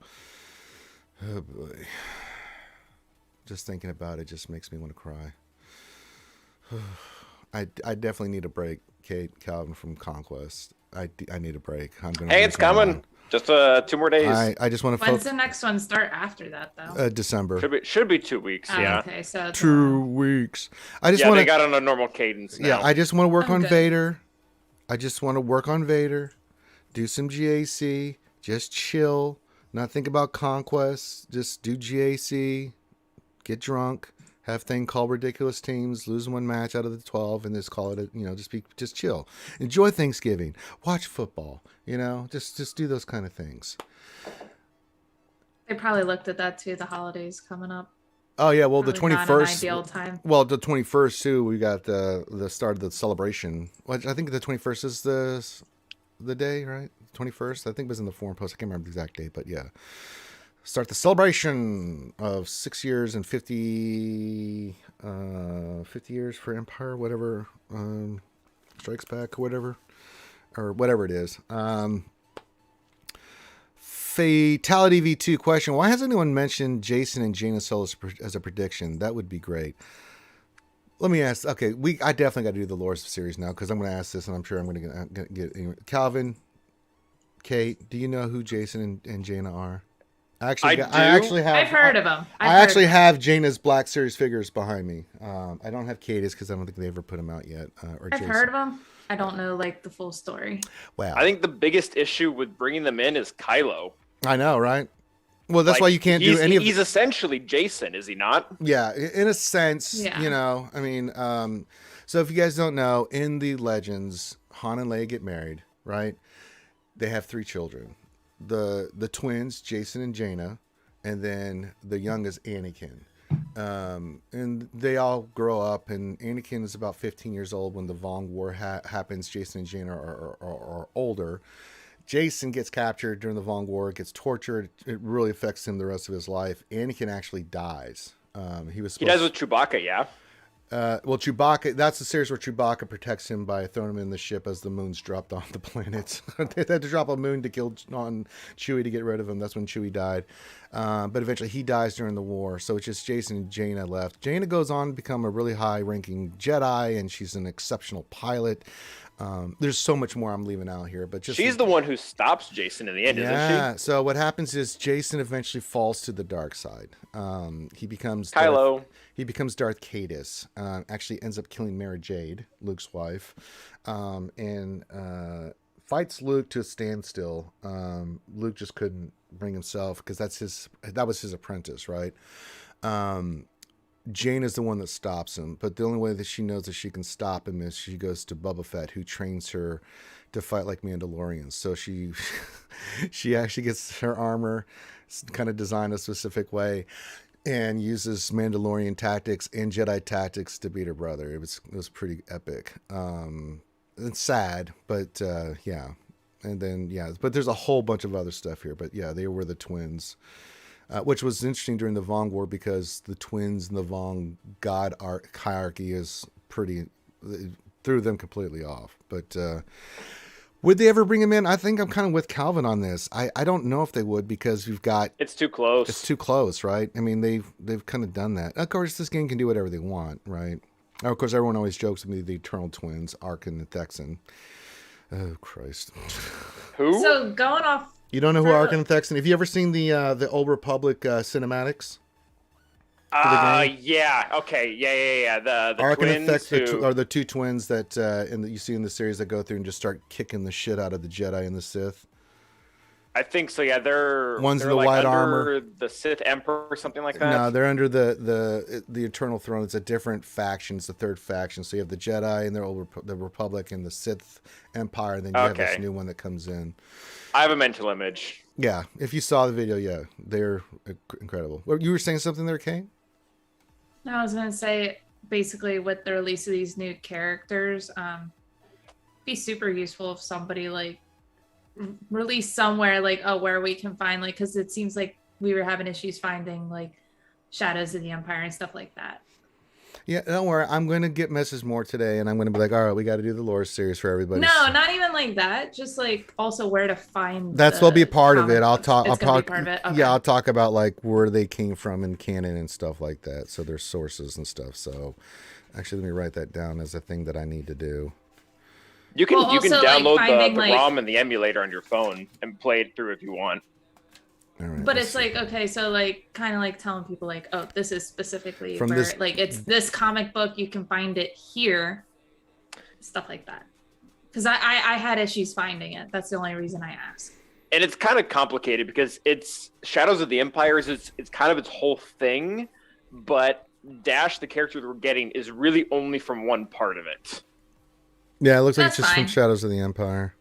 oh boy. Just thinking about it just makes me want to cry. I definitely need a break, Kate, Calvin, from Conquest. I need a break. Hey, it's coming. On. Just 2 more days. I just want to. When's the next one start after that, though? December. Should be 2 weeks. Yeah. Okay, so 2 weeks. I just they got on a normal cadence now. Yeah, I just want to work on Vader. I just want to work on Vader. Do some GAC. Just chill. Not think about Conquest. Just do GAC. Get drunk. Have thing called ridiculous teams, lose 1 match out of the 12, and just call it just chill. Enjoy Thanksgiving. Watch football. Just do those kind of things. They probably looked at that too. The holidays coming up. Oh yeah, well probably the 21st. Ideal time. Well, the 21st too. We got the start of the celebration. Which I think the 21st is the day, right? 21st. I think it was in the forum post. I can't remember the exact date, but yeah. Start the celebration of 6 years and 50 years for Empire, whatever, Strikes Back, whatever it is. Fatality V2 question: why hasn't anyone mentioned Jason and Jaina Solo as a prediction? That would be great. Let me ask. Okay, I definitely got to do the lore series now because I'm going to ask this, and I'm sure I'm going to get Calvin, Kate. Do you know who Jason and Jaina are? I do. actually have. I've heard of them. I actually have Jaina's Black Series figures behind me. I don't have Katie's because I don't think they ever put them out yet. Or I've Jason. heard of them. I don't know like the full story. Wow. I think the biggest issue with bringing them in is Kylo. I know, right? Well, that's Like, why you can't do any of. He's essentially Jason, is he not? Yeah, in a sense, Yeah. you know. I mean, so if you guys don't know, in the Legends, Han and Leia get married, right? They have 3 children. The twins, Jason and Jaina, and then the youngest Anakin. And they all grow up, and Anakin is about 15 years old when the Vong War happens. Jason and Jaina are older. Jason gets captured during the Vong War, gets tortured. It really affects him the rest of his life. Anakin actually dies. He dies with Chewbacca, yeah. Well, Chewbacca, that's the series where Chewbacca protects him by throwing him in the ship as the moon's dropped on the planet. They had to drop a moon to kill on Chewie to get rid of him. That's when Chewie died. But eventually he dies during the war. So it's just Jason and Jaina left. Jaina goes on to become a really high-ranking Jedi, and she's an exceptional pilot. There's so much more I'm leaving out here, but she's the one who stops Jason in the end, isn't she? Yeah. So what happens is Jason eventually falls to the dark side. He becomes Kylo. He becomes Darth Caedus. Actually ends up killing Mara Jade, Luke's wife, and fights Luke to a standstill. Luke just couldn't bring himself because that was his apprentice, right? Jane is the one that stops him, but the only way that she knows that she can stop him is she goes to Boba Fett, who trains her to fight like Mandalorians. So she actually gets her armor kind of designed a specific way and uses Mandalorian tactics and Jedi tactics to beat her brother. It was pretty epic. It's sad, but yeah. And then but there's a whole bunch of other stuff here. But yeah, they were the twins. Which was interesting during the Vong War because the twins and the Vong god hierarchy is threw them completely off. But would they ever bring him in? I think I'm kind of with Calvin on this. I don't know if they would because it's too close. It's too close, right? I mean, they've kind of done that. Of course, this game can do whatever they want, right? Of course, everyone always jokes with me the Eternal Twins, Arkin and Thexan. Oh Christ! Who? So going off. You don't know who Arkin and Thexan? Have you ever seen the Old Republic cinematics? Yeah. Okay. Yeah. The Arkin twins and Thexan are the 2 twins that you see in the series that go through and just start kicking the shit out of the Jedi and the Sith. I think so. Yeah, One's they're the like white under armor. The Sith Emperor or something like that. No, they're under the Eternal Throne. It's a different faction. It's the 3rd faction. So you have the Jedi and the Republic and the Sith Empire, and then you have this new one that comes in. I have a mental image. Yeah, if you saw the video, yeah, they're incredible. You were saying something there, Kane? No, I was gonna say basically with the release of these new characters, be super useful if somebody like release somewhere like where we can find like because it seems like we were having issues finding like Shadows of the Empire and stuff like that. Yeah, don't worry. I'm going to get messages more today, and I'm going to be like, all right, we got to do the lore series for everybody. No, not even like that. Just like also where to find. Will be a part of it. I'll talk. It's gonna be part of it. Okay. Yeah, I'll talk about like where they came from in canon and stuff like that. So there's sources and stuff. So actually, let me write that down as a thing that I need to do. You can download finding, the ROM and the emulator on your phone and play it through if you want. All right, but it's like, okay, so like kind of like telling people like, oh, this is specifically from where this, like it's this comic book, you can find it here, stuff like that. Because I had issues finding it. That's the only reason I asked. And it's kind of complicated because it's Shadows of the Empire it's kind of its whole thing, but Dash, the character that we're getting, is really only from one part of it. Yeah, it looks like it's That's just fine. from Shadows of the Empire.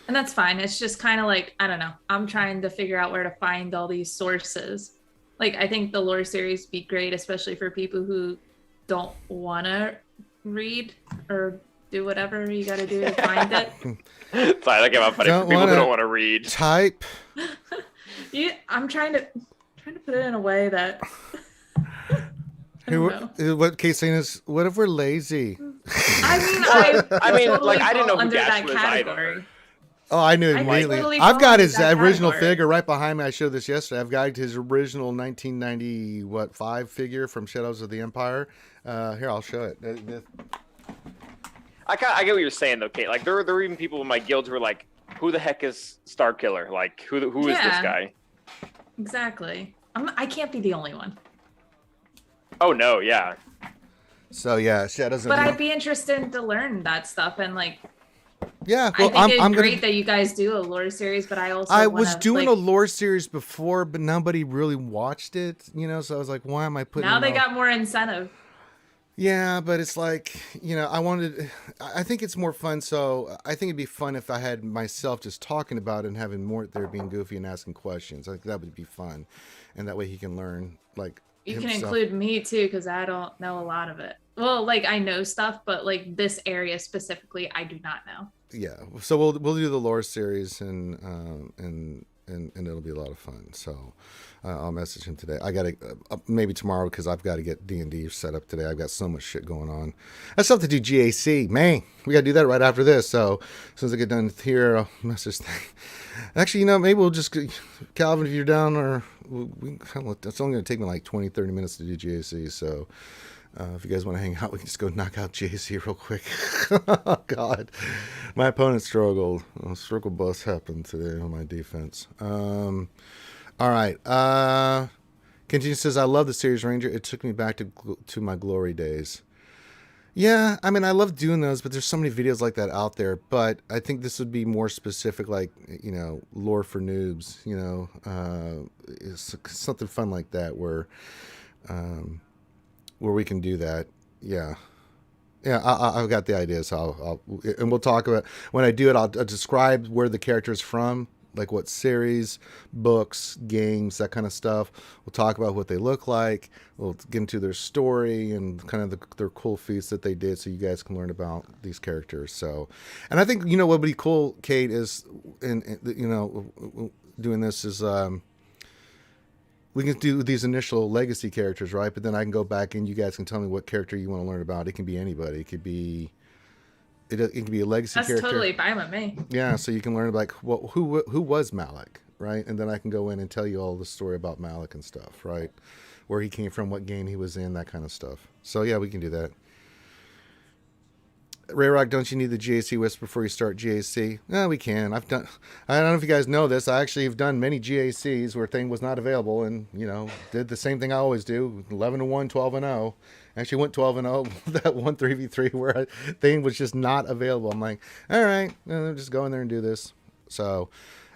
And that's fine. It's just kind of like, I don't know. I'm trying to figure out where to find all these sources. Like, I think the lore series would be great, especially for people who don't want to read or do whatever you got to do to find it. Sorry, that came out funny. For people who don't want to read. Type. I'm trying to put it in a way that... What Kate's saying is, what if we're lazy? I mean, totally like I didn't know who under Dash that was category. either. Oh, I knew immediately. totally I've got his that original category. figure right behind me. I showed this yesterday. I've got his original 1995 figure from Shadows of the Empire. Here, I'll show it. I get what you're saying though, Kate. Like there are even people in my guild who are like, "Who the heck is Starkiller? Like who is this guy?" Exactly. I can't be the only one. Oh no, yeah. So yeah, Shadows of But the I'd be interested to learn that stuff, and like, yeah. I Well, think it's I'm great gonna. that you guys do a lore series, but I also I want was to doing a like. lore series before, but nobody really watched it, you know. So I was like, why am I putting Now in they all? got more incentive. Yeah, but it's like, you know, I wanted. I think it's more fun. So I think it'd be fun if I had myself just talking about it and having more there being goofy and asking questions. Like that would be fun, and that way he can learn like You can himself. include me too, because I don't know a lot of it. Well, like I know stuff, but like this area specifically, I do not know. Yeah, so we'll do the lore series and it'll be a lot of fun. So I'll message him today. I gotta maybe tomorrow because I've got to get D&D set up today. I've got so much shit going on. I still have to do GAC. Man, we gotta do that right after this. So as soon as I get done here, I'll message. Actually, you know, maybe we'll just Calvin, if you're down, or it's only gonna take me like 20-30 minutes to do GAC. So. If you guys want to hang out, we can just go knock out JC real quick. Oh, God. My opponent struggled. Struggle bus happened today on my defense. All right. Continue says, I love the series Ranger. It took me back to my glory days. Yeah, I mean, I love doing those, but there's so many videos like that out there. But I think this would be more specific, like, you know, lore for noobs, you know, something fun like that where we can do that. Yeah. Yeah, I've got the idea, so and we'll talk about, when I do it, I'll describe where the character is from, like what series, books, games, that kind of stuff. We'll talk about what they look like. We'll get into their story and kind of their cool feats that they did, so you guys can learn about these characters. So, and I think, you know, what would be cool, Kate, is, you know, doing this is, we can do these initial legacy characters, right? But then I can go back and you guys can tell me what character you want to learn about. It can be anybody. It could be it can be a legacy That's character. totally fine with me. Yeah, so you can learn like who was Malik, right? And then I can go in and tell you all the story about Malik and stuff, right? Where he came from, what game he was in, that kind of stuff. So yeah, we can do that. Ray Rock, don't you need the GAC whisper before you start GAC? No, we can. I don't know if you guys know this. I actually have done many GACs where thing was not available, and you know, did the same thing I always do: 11-1, 12-0. Actually went 12-0 that one 3v3 where thing was just not available. I'm like, all right, just go in there and do this. So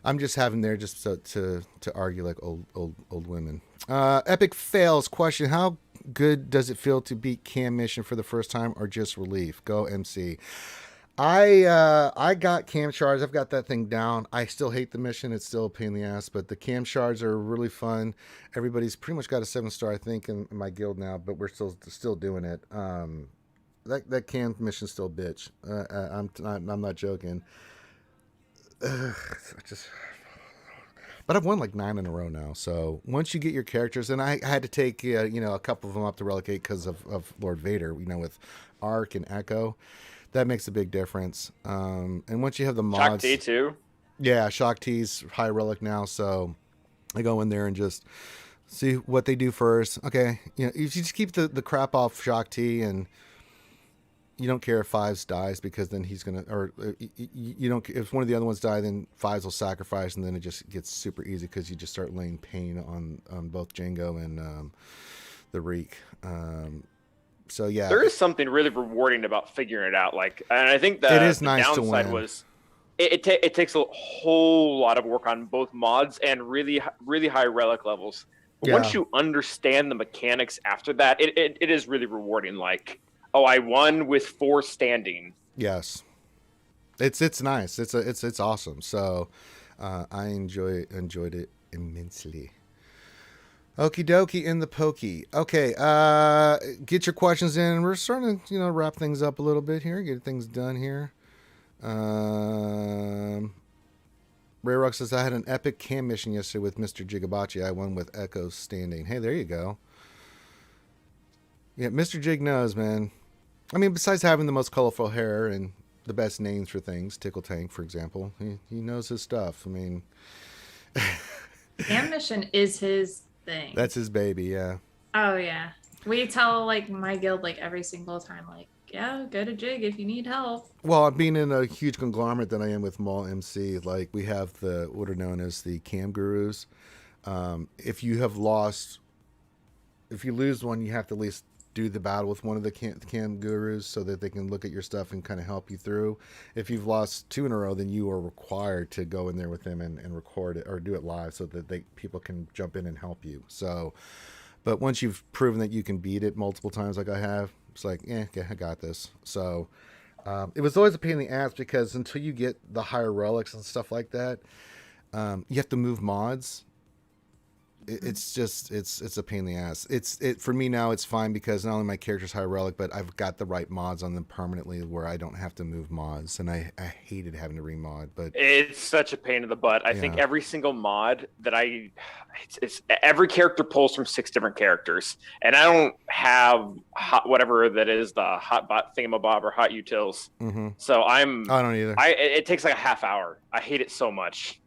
I'm just having there just to argue like old women. Epic fails question: how good does it feel to beat Cam Mission for the first time, or just relief? Go MC. I got cam shards. I've got that thing down. I still hate the mission. It's still a pain in the ass, but the cam shards are really fun. Everybody's pretty much got a 7-star, I think, in my guild now, but we're still doing it. That cam mission's still bitch. I'm not joking. But I've won like 9 in a row now. So once you get your characters, and I had to take a couple of them up to Relic 8 because of Lord Vader, with Arc and Echo. That makes a big difference. And once you have the mods, Shock T too. Yeah, Shock T's high relic now, so I go in there and just see what they do first. Okay, if you just keep the crap off Shock T, and you don't care if Fives dies, because then he's gonna, or you don't. If one of the other ones die, then Fives will sacrifice, and then it just gets super easy because you just start laying pain on both Django and the Reek. So yeah, there is something really rewarding about figuring it out. Like, and I think that it is nice to downside win. was it takes a whole lot of work on both mods and really high relic levels. But once you understand the mechanics after that, it is really rewarding. Like, oh, I won with 4 standing. Yes, it's nice. It's awesome. So I enjoyed it immensely. Okie dokie in the pokey. Okay, get your questions in. We're starting to, wrap things up a little bit here. Get things done here. Ray Rock says, I had an epic cam mission yesterday with Mr. Jigabachi. I won with Echo standing. Hey, there you go. Yeah, Mr. Jig knows, man. I mean, besides having the most colorful hair and the best names for things, Tickle Tank, for example, he knows his stuff. I mean... Cam mission is his thing. That's his baby, yeah. Oh yeah, we tell my guild every single time, yeah, go to Jig if you need help. Well, being in a huge conglomerate that I am with Mall MC, we have what are known as the Cam Gurus. If you lose one, you have to at least do the battle with one of the cam gurus so that they can look at your stuff and kind of help you through. If you've lost 2 in a row, then you are required to go in there with them and record it or do it live so that people can jump in and help you. So, but once you've proven that you can beat it multiple times like I have, it's like, okay, I got this. So it was always a pain in the ass because until you get the higher relics and stuff like that, you have to move mods. It's a pain in the ass. For me now, it's fine because not only my character's high relic, but I've got the right mods on them permanently where I don't have to move mods. And I hated having to remod, but it's such a pain in the butt. I think every single mod that it's every character pulls from 6 different characters, and I don't have whatever that is, the hotbot thingamabob or hot utils. Mm-hmm. So I don't either. It takes like a half hour. I hate it so much.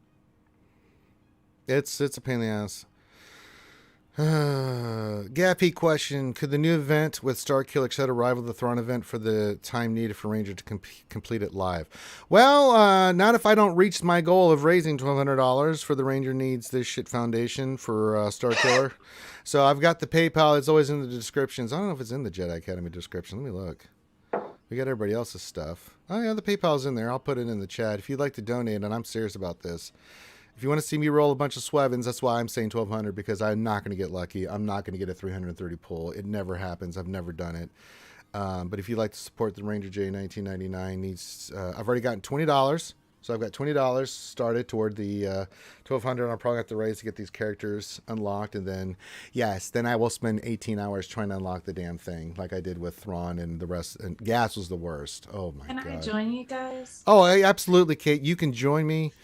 It's a pain in the ass. Gappy question: could the new event with Starkiller etc. rival the Thrawn event for the time needed for Ranger to complete it live? Well, not if I don't reach my goal of raising $1,200 for the Ranger Needs This Shit Foundation for Starkiller. So I've got the PayPal. It's always in the descriptions. I don't know if it's in the Jedi Academy description. Let me look. We got everybody else's stuff. Oh yeah, the PayPal's in there. I'll put it in the chat if you'd like to donate. And I'm serious about this. If you want to see me roll a bunch of Swevens, that's why I'm saying 1,200, because I'm not going to get lucky. I'm not going to get a 330 pull. It never happens. I've never done it. But if you'd like to support the Ranger J 1999, I've already gotten $20. So I've got $20 started toward the 1,200. I'll probably have to raise to get these characters unlocked. And then, then I will spend 18 hours trying to unlock the damn thing like I did with Thrawn and the rest. And Gas was the worst. Oh, my God. Can I join you guys? Oh, absolutely, Kate. You can join me.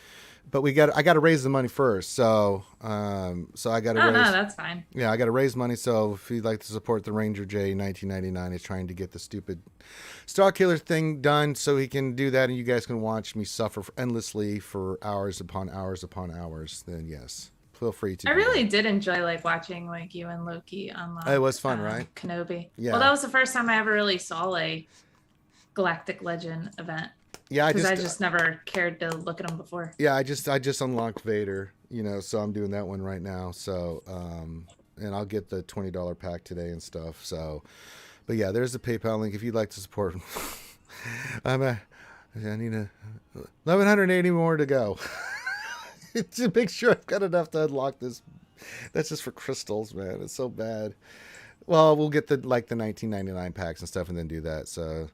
But I got to raise the money first. So I got to raise. No, that's fine. Yeah, I got to raise money. So if you'd like to support the Ranger J 1999 is trying to get the stupid Starkiller thing done so he can do that and you guys can watch me suffer endlessly for hours upon hours upon hours, then yes, feel free to. I really did enjoy watching you and Loki unlock. It was fun, right? Kenobi. Yeah. Well, that was the first time I ever really saw a Galactic Legend event. Yeah, I just never cared to look at them before. Yeah, I just unlocked Vader, so I'm doing that one right now. So, and I'll get the $20 pack today and stuff. So, but yeah, there's the PayPal link if you'd like to support. I need 1,180 more to go to make sure I've got enough to unlock this. That's just for crystals, man. It's so bad. Well, we'll get the 1999 packs and stuff, and then do that. So.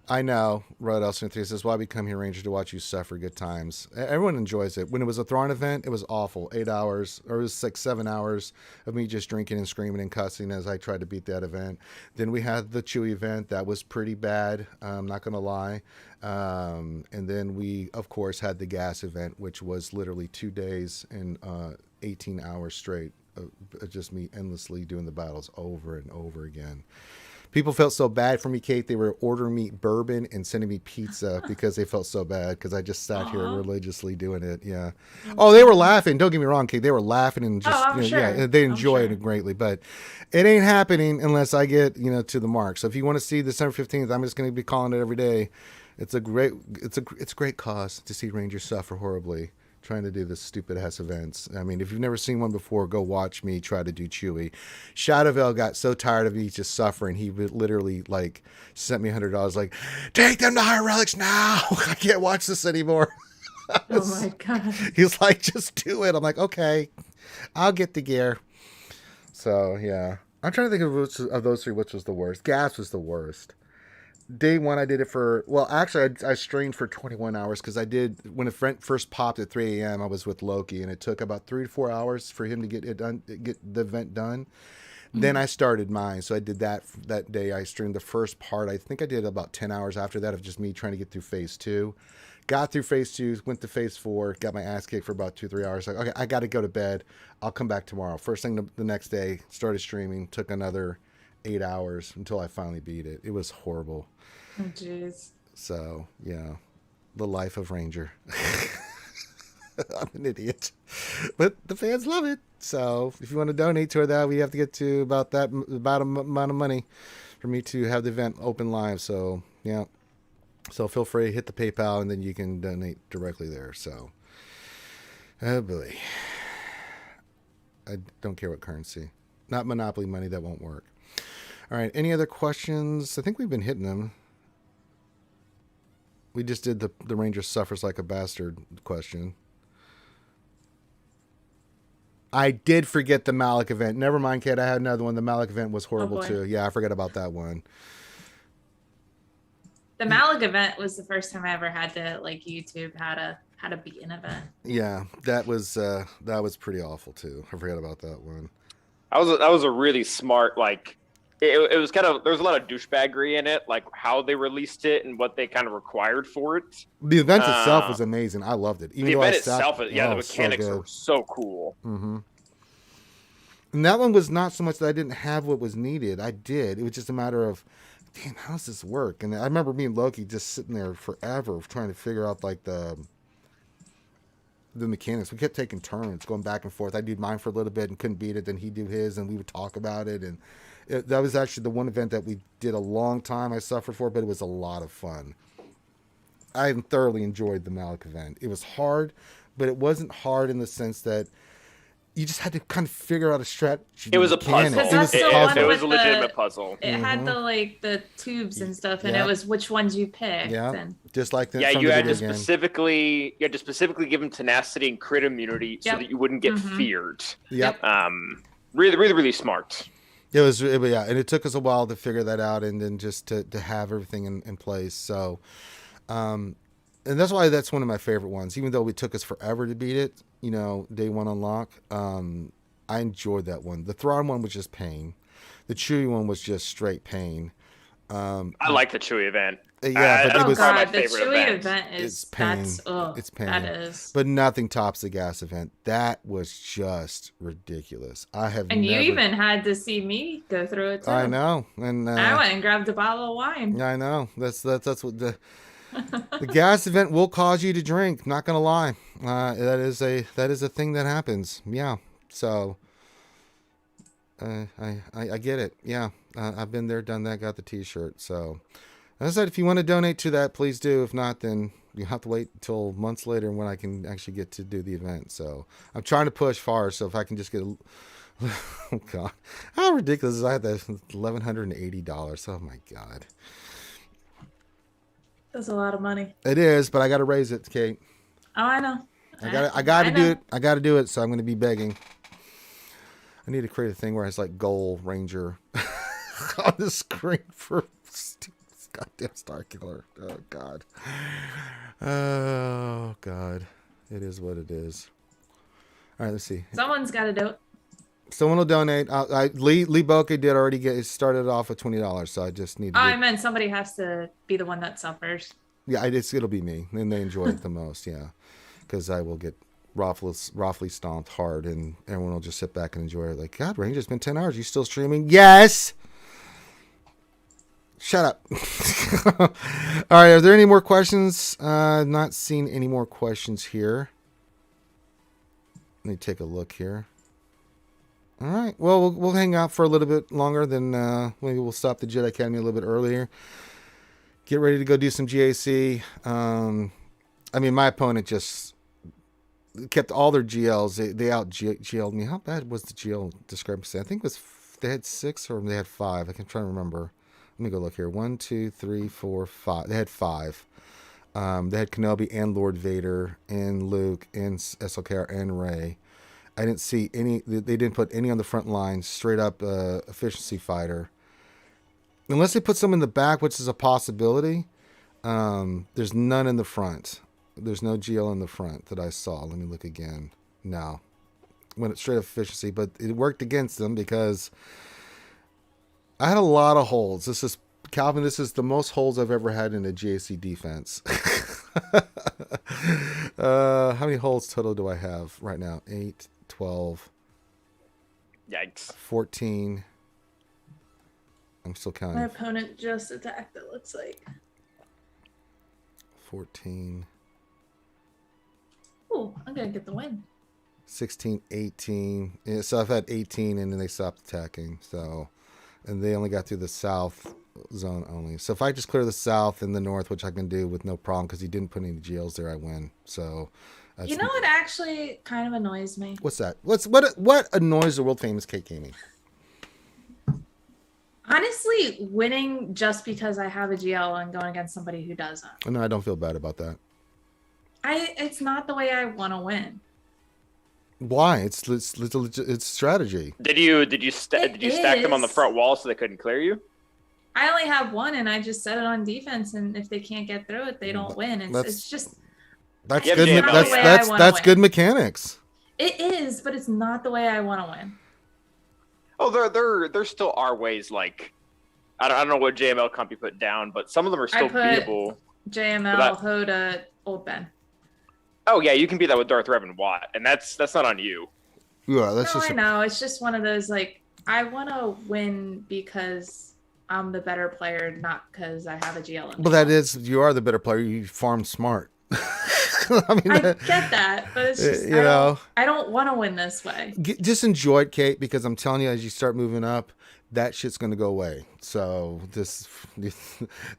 I know. Road Elson 3 says, why we come here, Ranger, to watch you suffer. Good times. Everyone enjoys it. When it was a Thrawn event, it was awful. 8 hours, or it was 7 hours of me just drinking and screaming and cussing as I tried to beat that event. Then we had the Chewie event. That was pretty bad. I'm not going to lie. And then we, of course, had the Gas event, which was literally 2 days and 18 hours straight. Just me endlessly doing the battles over and over again. People felt so bad for me, Kate. They were ordering me bourbon and sending me pizza because they felt so bad because I just sat here religiously doing it. Yeah. Oh, they were laughing. Don't get me wrong, Kate. They were laughing and just, sure. Yeah, they enjoyed it greatly. But it ain't happening unless I get, to the mark. So if you want to see December 15th, I'm just going to be calling it every day. It's a great cause to see Rangers suffer horribly trying to do this stupid ass events. I mean, if you've never seen one before, go watch me try to do Chewie. Shadowvale got so tired of me just suffering, he would literally sent me $100 take them to higher relics now. I can't watch this anymore. Oh my God. He's like, just do it. I'm like, okay, I'll get the gear. So yeah, I'm trying to think of those three, which was the worst. Gas was the worst. Day one, I did it I streamed for 21 hours because I did, when a friend first popped at 3 a.m., I was with Loki, and it took about 3 to 4 hours for him to get the event done. Mm-hmm. Then I started mine. So I did that day. I streamed the first part. I think I did about 10 hours after that of just me trying to get through phase 2. Got through phase 2, went to phase 4, got my ass kicked for about 2-3 hours. Okay, I got to go to bed. I'll come back tomorrow. First thing the next day, started streaming, took another 8 hours until I finally beat it. It was horrible. Oh, jeez. So, yeah, the life of Ranger. I'm an idiot. But the fans love it. So, if you want to donate toward that, we have to get to about amount of money for me to have the event open live. So, yeah. So, feel free to hit the PayPal, and then you can donate directly there. So, oh, boy. I don't care what currency. Not Monopoly money, that won't work. All right, any other questions? I think we've been hitting them. We just did the Ranger suffers like a bastard question. I did forget the Malik event. Never mind, kid. I had another one. The Malik event was horrible too. Yeah, I forgot about that one. The Malik event was the first time I ever had to like YouTube how to beat an event. Yeah, that was pretty awful too. I forgot about that one. That was a really smart, like, it was kind of, there was a lot of douchebaggery in it, like how they released it and what they kind and required for it. The event itself was amazing. I loved it. Even the event itself, the mechanics were so cool. Mm-hmm. And that one was not so much that I didn't have what was needed. I did. It was just a matter of, damn, how does this work? And I remember me and Loki just sitting there forever trying to figure out like the mechanics. We kept taking turns, going back and forth. I'd do mine for a little bit and couldn't beat it. Then he'd do his, and we would talk about it. And that was actually the one event that we did a long time. I suffered for, but it was a lot of fun. I thoroughly enjoyed the Malik event. It was hard, but it wasn't hard in the sense that you just had to kind of figure out a strategy. It was a puzzle. It was a legitimate puzzle. It had the tubes and stuff, and it was which ones you picked. Yeah, and... just like that. Yeah, you had to specifically give them tenacity and crit immunity so that you wouldn't get feared. Yep. Really, really, really smart. It was, and it took us a while to figure that out, and then just to have everything in place. So, and that's why that's one of my favorite ones. Even though it took us forever to beat it, day one unlock. I enjoyed that one. The Thrawn one was just pain. The Chewie one was just straight pain. I like the Chewie event. Yeah, but it was my favorite the Chewie event is pain. It's pain. That is. But nothing tops the gas event. That was just ridiculous. And you even had to see me go through it too. I know, and I went and grabbed a bottle of wine. I know. That's what the gas event will cause you to drink. Not gonna lie, that is a thing that happens. Yeah. So I get it. Yeah, I've been there, done that, got the T-shirt. So as I said, if you want to donate to that, please do. If not, then you have to wait until months later when I can actually get to do the event. So I'm trying to push far. So if I can just get oh god, how ridiculous is that? That's $1,180. Oh my god. That's a lot of money. It is, but I got to raise it, Kate. Oh, I know. I got to do it. I got to do it. So I'm going to be begging. I need to create a thing where it's like Goal Ranger on the screen for goddamn Star Killer. Oh God. Oh God. It is what it is. All right, let's see. Someone's got to do it. Someone will donate. Lee Boca did already get started off with $20, so I just need to. I meant somebody has to be the one that suffers. Yeah, it'll be me, and they enjoy it the most. Yeah, because I will get roughly stomped hard, and everyone will just sit back and enjoy it. Like, God, Ranger, it's been 10 hours. You still streaming? Yes. Shut up. All right. Are there any more questions? I've not seen any more questions here. Let me take a look here. All right. Well, we'll hang out for a little bit longer. Then maybe we'll stop the Jedi Academy a little bit earlier. Get ready to go do some GAC. I mean, my opponent just kept all their GLs. They out GL'd me. How bad was the GL discrepancy? I think it was they had 6 or they had 5. I can try to remember. Let me go look here. 1, 2, 3, 4, 5. They had 5. They had Kenobi and Lord Vader and Luke and SLKR and Rey. I didn't see any. They didn't put any on the front line. Straight up efficiency fighter. Unless they put some in the back, which is a possibility. There's none in the front. There's no GL in the front that I saw. Let me look again. No. Went straight up efficiency, but it worked against them because I had a lot of holds. Calvin, this is the most holds I've ever had in a GAC defense. How many holds total do I have right now? 8, 12. Yikes. 14. I'm still counting. My opponent just attacked, it looks like. 14. Oh, I'm going to get the win. 16, 18. Yeah, so I've had 18 and then they stopped attacking. So, and they only got through the south zone only. So if I just clear the south and the north, which I can do with no problem because he didn't put any GLs there, I win. So You know what actually kind of annoys me? What's that? What annoys the world famous Kate Gaming? Honestly, winning just because I have a GL and going against somebody who doesn't. No, I don't feel bad about that. It's not the way I want to win. Why? It's strategy. Did you stack them on the front wall so they couldn't clear you? I only have one, and I just set it on defense. And if they can't get through it, they don't win. It's just that's good. That's good mechanics. It is, but it's not the way I want to win. Oh, there still are ways. Like I don't know what JML comp you put down, but some of them are still beatable. JML, Hoda, Old Ben. Oh yeah, you can beat that with Darth Revan Watt, and that's not on you. Yeah, I know. It's just one of those like I want to win because I'm the better player, not because I have a GL. Well, that is, you are the better player. You farm smart. I get that, but it's just, I don't want to win this way. Just enjoy it, Kate, because I'm telling you, as you start moving up, that shit's going to go away. So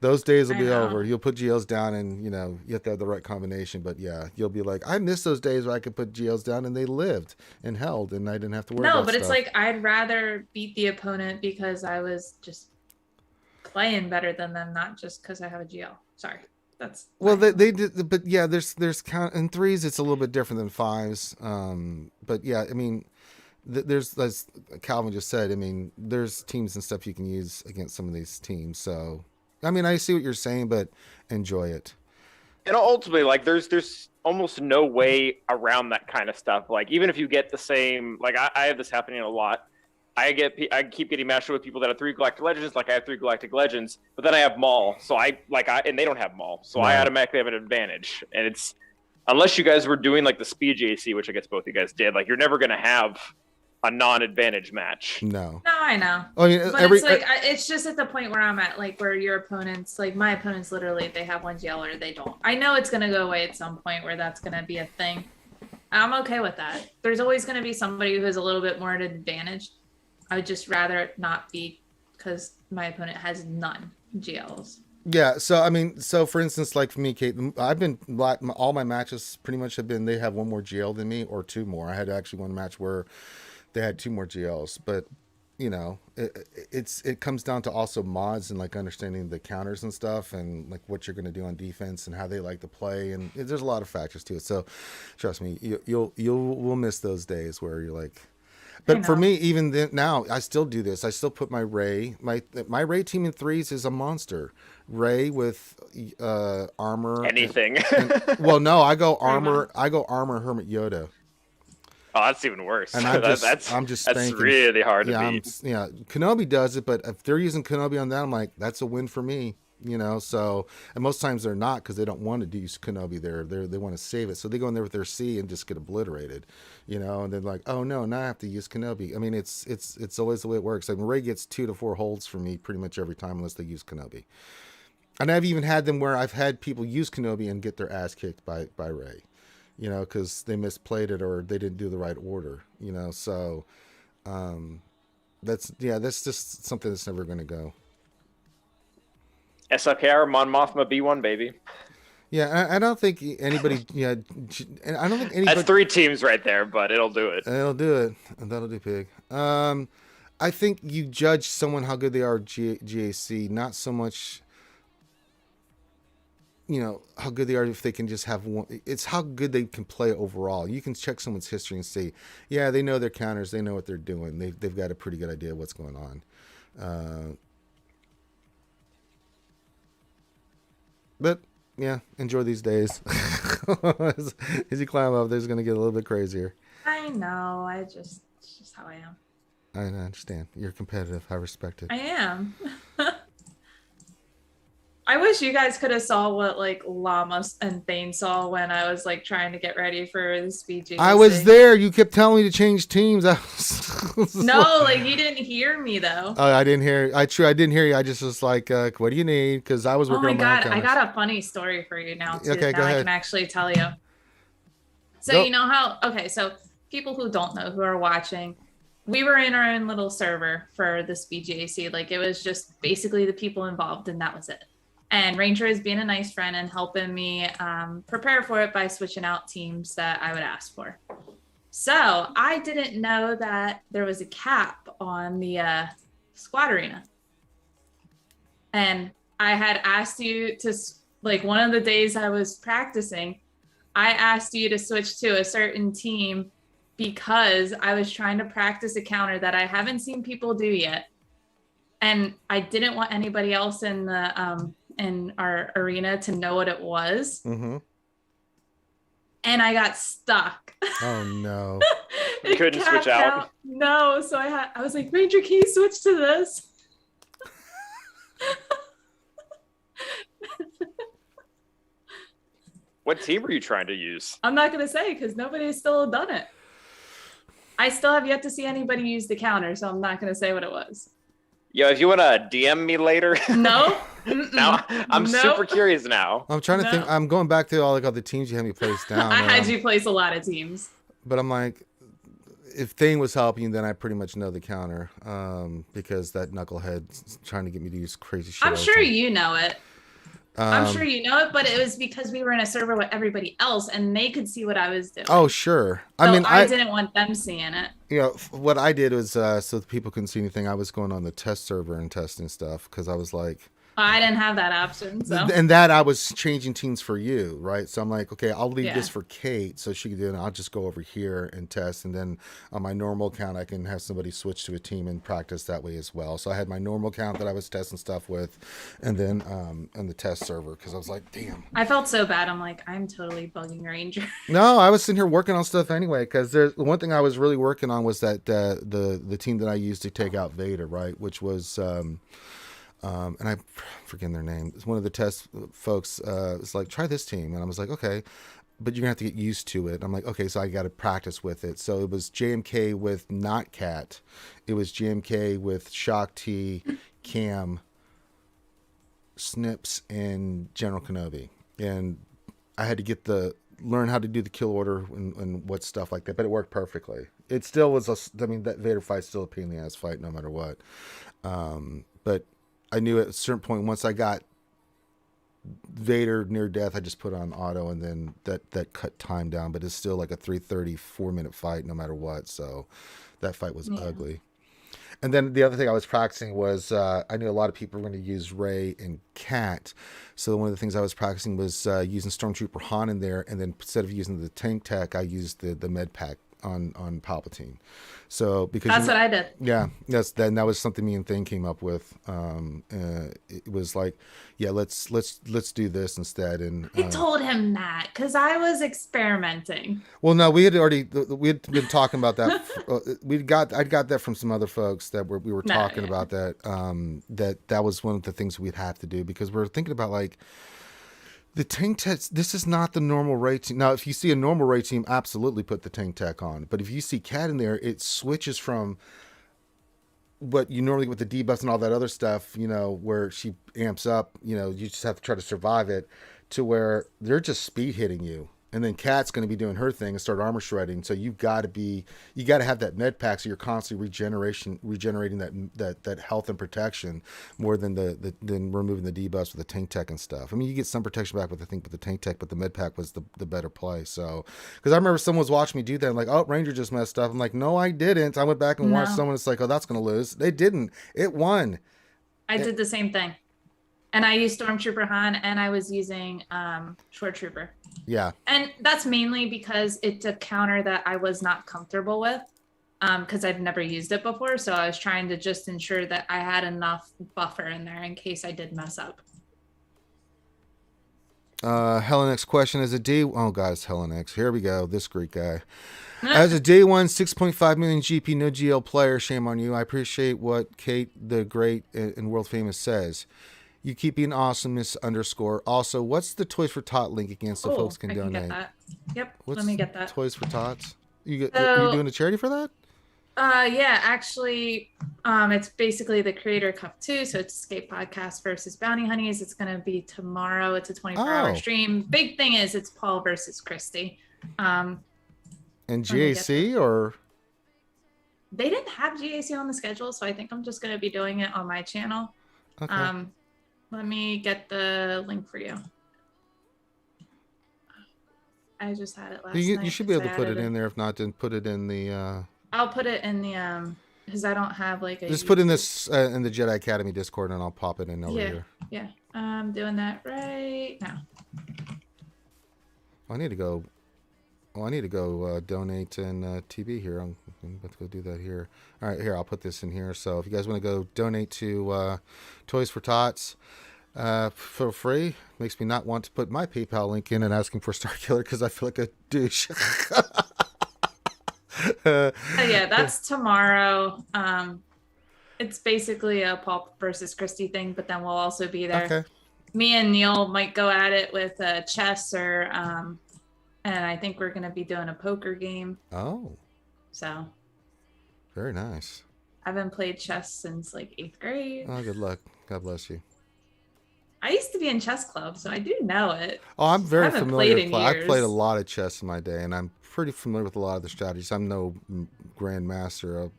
those days will be over. You'll put GLs down, and you have to have the right combination. But yeah, you'll be like, I miss those days where I could put GLs down and they lived and held, and I didn't have to worry about but stuff. It's like I'd rather beat the opponent because I was just playing better than them, not just because I have a GL. Sorry. That's well, they did, but yeah, there's count in threes. It's a little bit different than fives. But yeah, I mean, there's, as Calvin just said, I mean, there's teams and stuff you can use against some of these teams. So, I mean, I see what you're saying, but enjoy it. And ultimately, like, there's almost no way around that kind of stuff. Like, even if you get the same, like, I have this happening a lot. I keep getting matched with people that have 3 Galactic Legends, like I have 3 Galactic Legends, but then I have Maul, and they don't have Maul, so I automatically have an advantage. And it's, unless you guys were doing like the Speed JC, which I guess both you guys did, like you're never gonna have a non-advantage match. No, I know. I mean, but it's like it's just at the point where I'm at, like where your opponents, like my opponents, literally they have one GL or they don't. I know it's gonna go away at some point where that's gonna be a thing. I'm okay with that. There's always gonna be somebody who has a little bit more at an advantage. I would just rather it not be because my opponent has none GLs. Yeah, so I mean, for instance, like for me, Kate, I've been, all my matches pretty much have been, they have one more GL than me or 2 more. I had actually one match where they had 2 more GLs, but it comes down to also mods and like understanding the counters and stuff and like what you're going to do on defense and how they like to play, and there's a lot of factors to it. So trust me, we'll miss those days where you're like. But for me, even then, now I still do this. I still put my Ray. My Ray team in threes is a monster. Ray with armor. Anything. Well, no, I go armor. Hermit Yoda. Oh, that's even worse. And that's really hard to beat. Kenobi does it, but if they're using Kenobi on that, I'm like, that's a win for me. So, and most times they're not, because they don't want to use Kenobi there. They want to save it, so they go in there with their C and just get obliterated, and then like, oh no, now I have to use Kenobi. I mean, it's always the way it works. I mean, Ray gets 2 to 4 holds for me pretty much every time unless they use Kenobi. And I've even had them where I've had people use Kenobi and get their ass kicked by Ray, because they misplayed it or they didn't do the right order, So, that's just something that's never going to go. SLKR Mon Mothma B1, baby. Yeah, I don't think anybody. Yeah, I don't think anybody. That's 3 teams right there, but it'll do it. It'll do it. That'll do pig. I think you judge someone how good they are at GAC, not so much. How good they are if they can just have one. It's how good they can play overall. You can check someone's history and say, yeah, they know their counters, they know what they're doing. They've got a pretty good idea of what's going on. But yeah, enjoy these days. As you climb up, there's going to get a little bit crazier. I know. It's just how I am. I understand. You're competitive. I respect it. I am. I wish you guys could have saw what like Llama and Thane saw when I was like trying to get ready for the speed JC. I was there. You kept telling me to change teams. No, like you didn't hear me though. Oh, I didn't hear. I didn't hear you. I just was like, what do you need? Because I was working on my I got a funny story for you now too. Okay, now go ahead. I can actually tell you. So Go. You know how? Okay, so people who don't know, who are watching, we were in our own little server for the speed JC. Like it was just basically the people involved, and that was it. And Ranger is being a nice friend and helping me prepare for it by switching out teams that I would ask for. So I didn't know that there was a cap on the squad arena. And I had asked you to, like, one of the days I was practicing, I asked you to switch to a certain team because I was trying to practice a counter that I haven't seen people do yet. And I didn't want anybody else in the in our arena to know what it was. Mm-hmm. And I got stuck. Oh no. You couldn't switch out? No, so I was like, Ranger, can you switch to this? What team were you trying to use? I'm not gonna say because nobody's still done it. I still have yet to see anybody use the counter, so I'm not gonna say what it was. Yo, if you want to DM me later. No. Now I'm super curious now. I'm trying to think. I'm going back to all like all the teams you had me place down. I had you place a lot of teams. But I'm like, if Thane was helping, then I pretty much know the counter because that knucklehead's trying to get me to use crazy shit. I'm sure you know it. I'm sure you know it, but it was because we were in a server with everybody else and they could see what I was doing. Oh, sure. So I didn't want them seeing it. You know, what I did was so that people couldn't see anything, I was going on the test server and testing stuff because I was like, I didn't have that option. So. And that I was changing teams for you, right? So I'm like, okay, I'll leave Yeah. this for Kate so she can do it. And I'll just go over here and test. And then on my normal account, I can have somebody switch to a team and practice that way as well. So I had my normal account that I was testing stuff with. And then on the test server, because I was like, damn. I felt so bad. I'm like, I'm totally bugging Ranger. No, I was sitting here working on stuff anyway. Because there's one thing I was really working on was that the team that I used to take out Vader, right? Which was... and I'm forgetting their name. It's one of the test folks. Was like, try this team, and I was like, okay, but you're gonna have to get used to it. I'm like, okay, so I got to practice with it. So it was JMK with not Cat. It was JMK with Shock T, Cam, Snips, and General Kenobi, and I had to learn how to do the kill order and what stuff like that. But it worked perfectly. It still was that Vader fight's still a pain in the ass fight no matter what. But I knew at a certain point, once I got Vader near death, I just put on auto, and then that cut time down. But it's still like a 3:34-minute fight, no matter what. So that fight was ugly. And then the other thing I was practicing was I knew a lot of people were going to use Rey and Cat. So one of the things I was practicing was using Stormtrooper Han in there, and then instead of using the tank tech, I used the med pack on Palpatine. So because That's what I did. Yeah, that was something me and Thane came up with. It was like, yeah, let's do this instead. And I told him that because I was experimenting. Well, no, we had been talking about that. I got that from some other folks that we were talking about that. That was one of the things we'd have to do because we're thinking about like. The tank tech, this is not the normal Rey team. Now, if you see a normal Rey team, absolutely put the tank tech on. But if you see Cat in there, it switches from what you normally with the debuffs and all that other stuff, where she amps up, you just have to try to survive it, to where they're just speed hitting you. And then Kat's going to be doing her thing and start armor shredding. So you got to have that med pack so you're constantly regenerating that health and protection more than than removing the debuffs with the tank tech and stuff. I mean, you get some protection back with the tank tech, but the med pack was the better play. So, because I remember someone was watching me do that, and like, oh, Ranger just messed up. I'm like, no, I didn't. I went back and watched someone. It's like, oh, that's going to lose. They didn't. It won. I did the same thing. And I used Stormtrooper Han, and I was using Short Trooper. Yeah. And that's mainly because it's a counter that I was not comfortable with because I've never used it before. So I was trying to just ensure that I had enough buffer in there in case I did mess up. Helen X question is oh God, it's Helen X. Here we go. This Greek guy. As a day one 6.5 million GP no GL player, shame on you. I appreciate what Kate the Great and world famous says. You keep being awesomeness _ Also, what's the Toys for Tot link again so folks can donate? Get that. Yep. What's let me get that. Toys for Tots? Are you doing a charity for that? Yeah, actually, it's basically the Creator Cup 2. So it's Escape Podcast versus Bounty Honeys. It's going to be tomorrow. It's a 24-hour stream. Big thing is it's Paul versus Christy. And GAC or? They didn't have GAC on the schedule, so I think I'm just going to be doing it on my channel. Okay. Let me get the link for you. I just had it last night. You should be able to put it in there. If not, then put it in the. I'll put it in the because I don't have like a. Just put in this in the Jedi Academy Discord, and I'll pop it in over here. Yeah, I'm doing that right now. I need to go. Well, I need to go donate in TB here. I'm about to go do that here. All right, here, I'll put this in here. So if you guys want to go donate to Toys for Tots, feel free. Makes me not want to put my PayPal link in and asking for Star Killer because I feel like a douche. Yeah, that's tomorrow. It's basically a Paul versus Christy thing, but then we'll also be there. Okay. Me and Neil might go at it with chess or and I think we're gonna be doing a poker game. Oh. So. Very nice. I haven't played chess since like 8th grade. Oh, good luck. God bless you. I used to be in chess club, so I do know it. Oh, I'm very familiar. I played a years. lot of chess in my day, and I'm pretty familiar with a lot of the strategies. I'm no grandmaster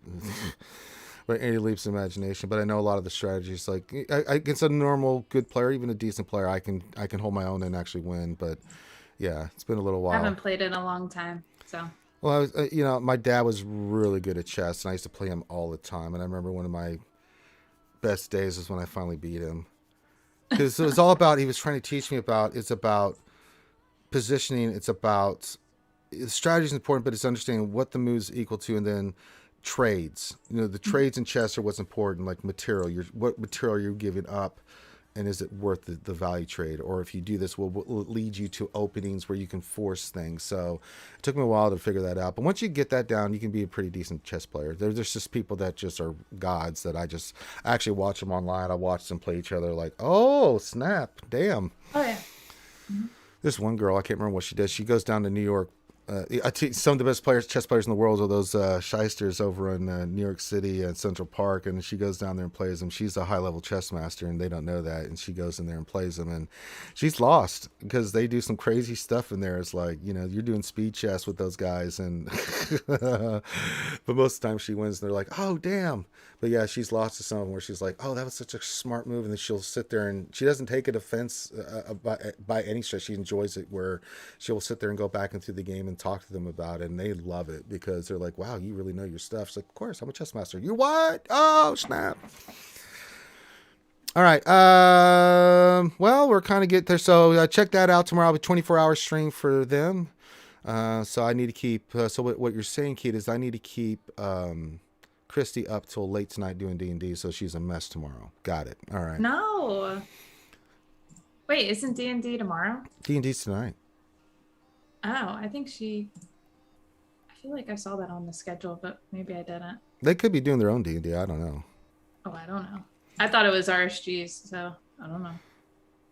by any leaps of imagination, but I know a lot of the strategies. Like, against a normal good player, even a decent player, I can hold my own and actually win. But yeah, it's been a little while. I haven't played in a long time, so. Well, I was, my dad was really good at chess, and I used to play him all the time. And I remember one of my best days was when I finally beat him. Because it was all about, he was trying to teach me about, it's about positioning, it's about, strategy is important, but it's understanding what the moves equal to, and then trades. The trades in chess are what's important, like material. What material are you giving up, and is it worth the value trade? Or if you do this, will it lead you to openings where you can force things? So it took me a while to figure that out. But once you get that down, you can be a pretty decent chess player. There's just people that just are gods that I actually watch them online. I watch them play each other like, oh, snap, damn. Oh, yeah. This one girl, I can't remember what she does. She goes down to New York. Some of the best chess players in the world are those shysters over in New York City and Central Park, and she goes down there and plays them. She's a high-level chess master, and they don't know that, and she goes in there and plays them, and she's lost because they do some crazy stuff in there. It's like, you're doing speed chess with those guys, and but most of the time she wins, and they're like, oh, damn. But yeah, she's lost to some of them where she's like, oh, that was such a smart move, and then she'll sit there, and she doesn't take it offense by any stretch. She enjoys it, where she will sit there and go back into the game and talk to them about it, and they love it because they're like, wow, you really know your stuff. She's like, of course, I'm a chess master. You what? Oh, snap. All right. Well, we're kind of getting there. So check that out tomorrow. I'll be 24-hour stream for them. So I need to keep, so what you're saying, Keith, is I need to keep Christy up till late tonight doing D&D, so she's a mess tomorrow. Got it. All right. No. Wait, isn't D&D tomorrow? D&D's tonight. Oh, I feel like I saw that on the schedule, but maybe I didn't. They could be doing their own D&D. I don't know. Oh, I don't know. I thought it was RSG's, so I don't know.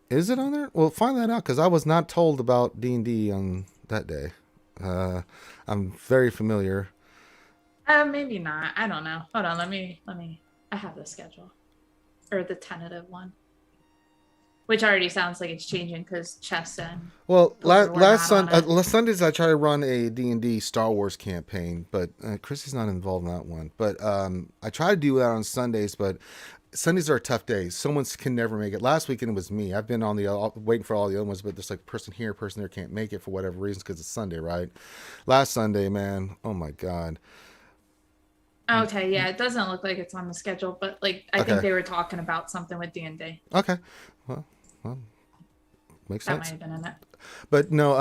Is it on there? Well, find that out, because I was not told about D&D on that day. I'm very familiar. Maybe not. I don't know. Hold on. Let me. I have the schedule, or the tentative one, which already sounds like it's changing because chess and. Well, last Sundays I try to run a D&D Star Wars campaign, but Chrissy's not involved in that one. But I try to do that on Sundays, but Sundays are tough days. Someone can never make it. Last weekend it was me. I've been on waiting for all the other ones, but there's like person here, person there can't make it for whatever reasons because it's Sunday, right? Last Sunday, man, oh my God. Okay, yeah, it doesn't look like it's on the schedule, but like I think they were talking about something with D&D. Okay, well, makes sense. That might have been in it. But no,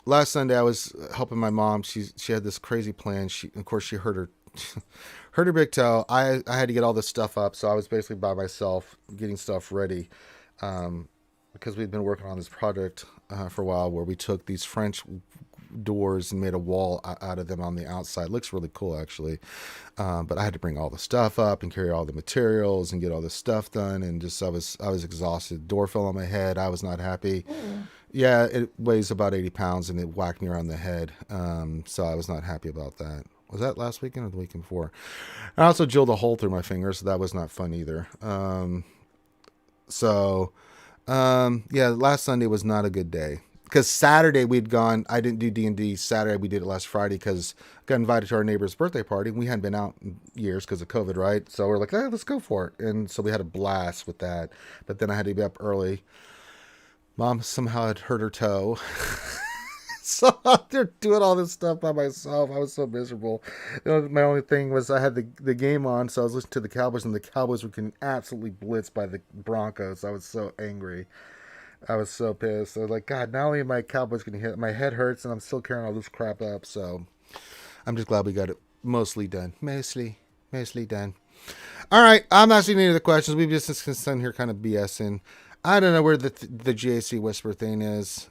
last Sunday I was helping my mom. She had this crazy plan. She hurt her big toe. I had to get all this stuff up, so I was basically by myself getting stuff ready, because we'd been working on this project for a while where we took these French doors and made a wall out of them on the outside. It looks really cool, actually, but I had to bring all the stuff up and carry all the materials and get all this stuff done, and just I was exhausted. Door fell on my head. I was not happy. Yeah, it weighs about 80 pounds and it whacked me around the head, so I was not happy about that. Was that last weekend or the weekend before? I also drilled a hole through my finger, so that was not fun either. Yeah, last Sunday was not a good day. because Saturday we'd gone. I didn't do D&D Saturday. We did it last Friday because I got invited to our neighbor's birthday party. We hadn't been out in years because of COVID, right? So we're like, let's go for it. And so we had a blast with that. But then I had to be up early. Mom somehow had hurt her toe. So out there doing all this stuff by myself. I was so miserable. My only thing was I had the game on, so I was listening to the Cowboys, and the Cowboys were getting absolutely blitzed by the Broncos. I was so angry. I was so pissed. I was like, God, not only am my Cowboys getting hit, my head hurts, and I'm still carrying all this crap up. So I'm just glad we got it mostly done. Mostly done. All right, I'm not seeing any of the questions. We've just sitting here kind of BSing. I don't know where the GAC Whisper thing is.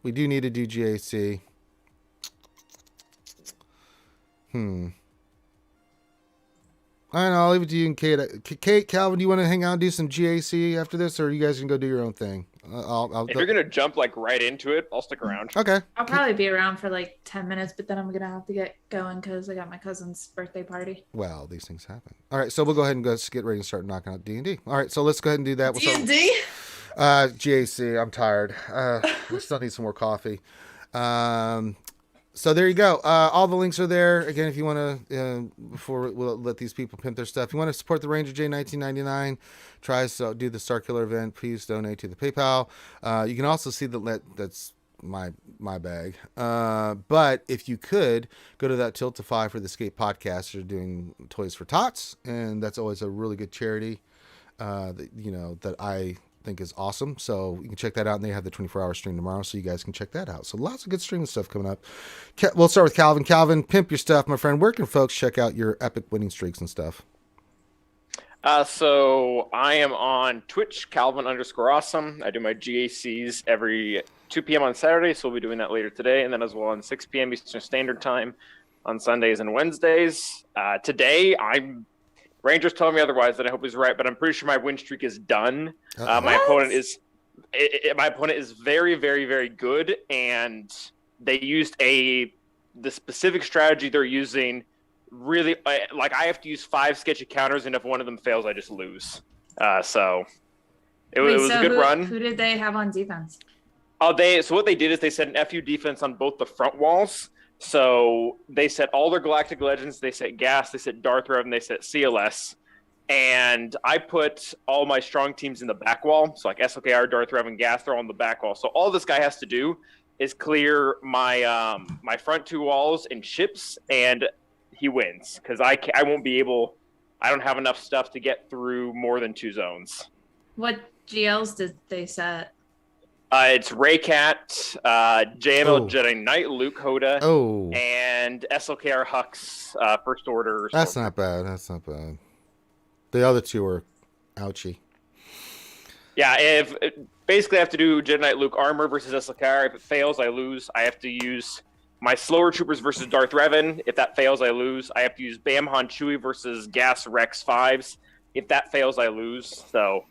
We do need to do GAC. I don't know. I'll leave it to you and Kate. Kate, Calvin, do you want to hang out and do some GAC after this, or you guys can go do your own thing? If you're gonna jump like right into it, I'll stick around. Okay. I'll probably be around for like 10 minutes, but then I'm gonna have to get going because I got my cousin's birthday party. Well, these things happen. All right, so we'll go ahead and get ready to start knocking out D&D. All right, so let's go ahead and do that. D&D? GAC. I'm tired. I still need some more coffee. So there you go. All the links are there. Again, if you want to, before we'll let these people pimp their stuff, if you want to support the Ranger J 1999, tries to do the Starkiller event, please donate to the PayPal. You can also see that's my bag. But if you could, go to that Tiltify for the Skate podcast. They're doing Toys for Tots, and that's always a really good charity that I think is awesome. So you can check that out, and they have the 24-hour stream tomorrow, so you guys can check that out. So lots of good streaming stuff coming up. We'll start with Calvin. Calvin, pimp your stuff, my friend. Where can folks check out your epic winning streaks and stuff? So I am on Twitch, Calvin_awesome. I do my GACs every 2 p.m. on Saturday, so we'll be doing that later today, and then as well on 6 p.m. Eastern Standard Time on Sundays and Wednesdays. Today, Rangers telling me otherwise, that I hope is right, but I'm pretty sure my win streak is done. My opponent is very, very, very good, and they used the specific strategy they're using. Really, like I have to use 5 sketchy counters, and if one of them fails, I just lose. So it was a good run. Who did they have on defense? So what they did is they set an FU defense on both the front walls. So they set all their Galactic Legends, they set Gas, they set Darth Revan, they set CLS. And I put all my strong teams in the back wall. So like SLKR, Darth Revan, Gas, they're all on the back wall. So all this guy has to do is clear my my front 2 walls and ships, and he wins. Because I won't be able, I don't have enough stuff to get through more than 2 zones. What GLs did they set? It's Raycat, JML Jedi Knight, Luke Hoda, and SLKR Hux, First Order. That's not bad. The other 2 are ouchie. Yeah, basically I have to do Jedi Knight Luke armor versus SLKR. If it fails, I lose. I have to use my slower troopers versus Darth Revan. If that fails, I lose. I have to use Bam Han Chewie versus Gas Rex 5s. If that fails, I lose. So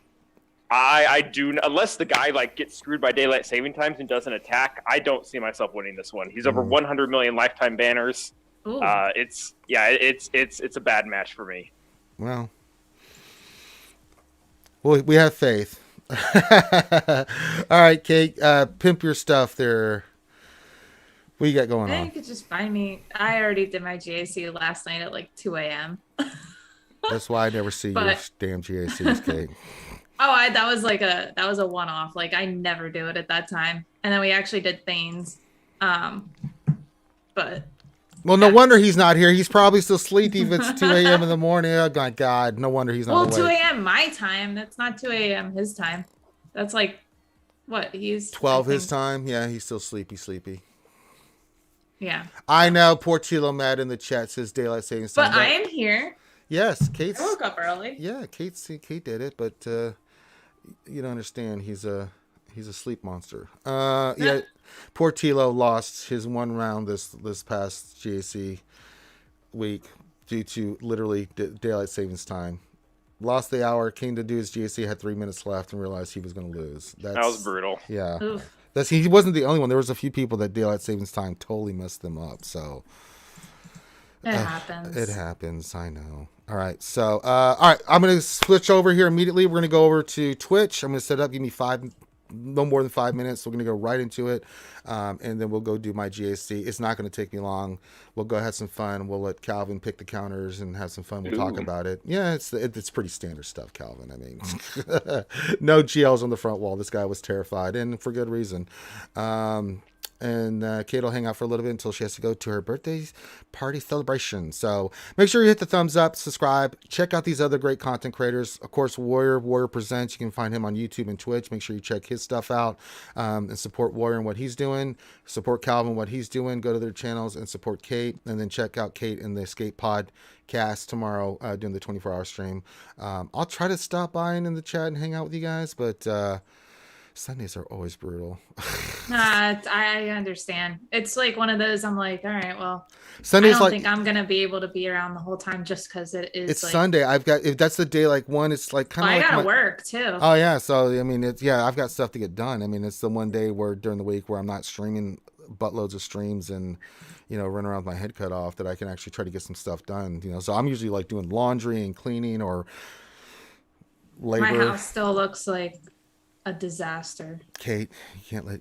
I do, unless the guy like gets screwed by daylight saving times and doesn't attack, I don't see myself winning this one. He's over 100 million lifetime banners. It's a bad match for me. Well, we have faith. All right, Kate, pimp your stuff there. What you got going on? You could just find me. I already did my GAC last night at like 2 a.m. That's why I never see your damn GACs, Kate. That was a one-off. Like I never do it at that time. And then we actually did Thanes. But no wonder he's not here. He's probably still sleepy if it's 2 a.m. in the morning. Oh my God, no wonder he's not awake. 2 a.m. my time. That's not 2 a.m. his time. That's like what? He's 12 his time. Yeah, he's still sleepy. Yeah. I know. Poor Tilo Matt in the chat says daylight savings time. But I am here. Yes, Kate's. I woke up early. Yeah, Kate did it, but you don't understand. He's a sleep monster. Yeah. Poor Tilo lost his one round this past GAC week due to literally daylight savings time. Lost the hour, came to do his GAC, had 3 minutes left, and realized he was going to lose. That was brutal. Yeah. Oof. He wasn't the only one. There was a few people that daylight savings time totally messed them up. So it happens. It happens. I know. All right. So, all right. I'm going to switch over here immediately. We're going to go over to Twitch. I'm going to set it up. Give me 5 no more than 5 minutes. We're going to go right into it. And then we'll go do my GAC. It's not going to take me long. We'll go have some fun. We'll let Calvin pick the counters and have some fun. We'll talk about it. Yeah, it's pretty standard stuff, Calvin. I mean, no GLs on the front wall. This guy was terrified, and for good reason. And Kate will hang out for a little bit until she has to go to her birthday party celebration. So make sure you hit the thumbs up, subscribe, check out these other great content creators. Of course, Warrior Presents. You can find him on YouTube and Twitch. Make sure you check his stuff out and support Warrior and what he's doing. Support Calvin, what he's doing. Go to their channels and support Kate. And then check out Kate in the Escape Podcast tomorrow doing the 24-hour stream. I'll try to stop by in the chat and hang out with you guys, but Sundays are always brutal. I understand. It's like one of those, I'm like, all right, well, Sundays, I don't think I'm gonna be able to be around the whole time just because it's like, Sunday. If that's the day, like one, it's like kind of I gotta work too. Oh yeah, so I mean, I've got stuff to get done. I mean, it's the one day where during the week where I'm not streaming buttloads of streams and running around with my head cut off, that I can actually try to get some stuff done. So I'm usually like doing laundry and cleaning or labor. My house still looks like a disaster. Kate, you can't let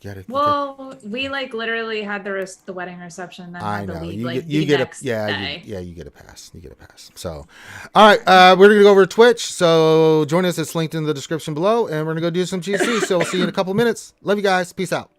get it. Well, we like literally had the wedding reception, and then I had to know leave, you like, get, you the get next a yeah day. you get a pass. You get a pass. So, all right, we're gonna go over to Twitch. So join us. It's linked in the description below, and we're gonna go do some GC. So we'll see you in a couple minutes. Love you guys. Peace out.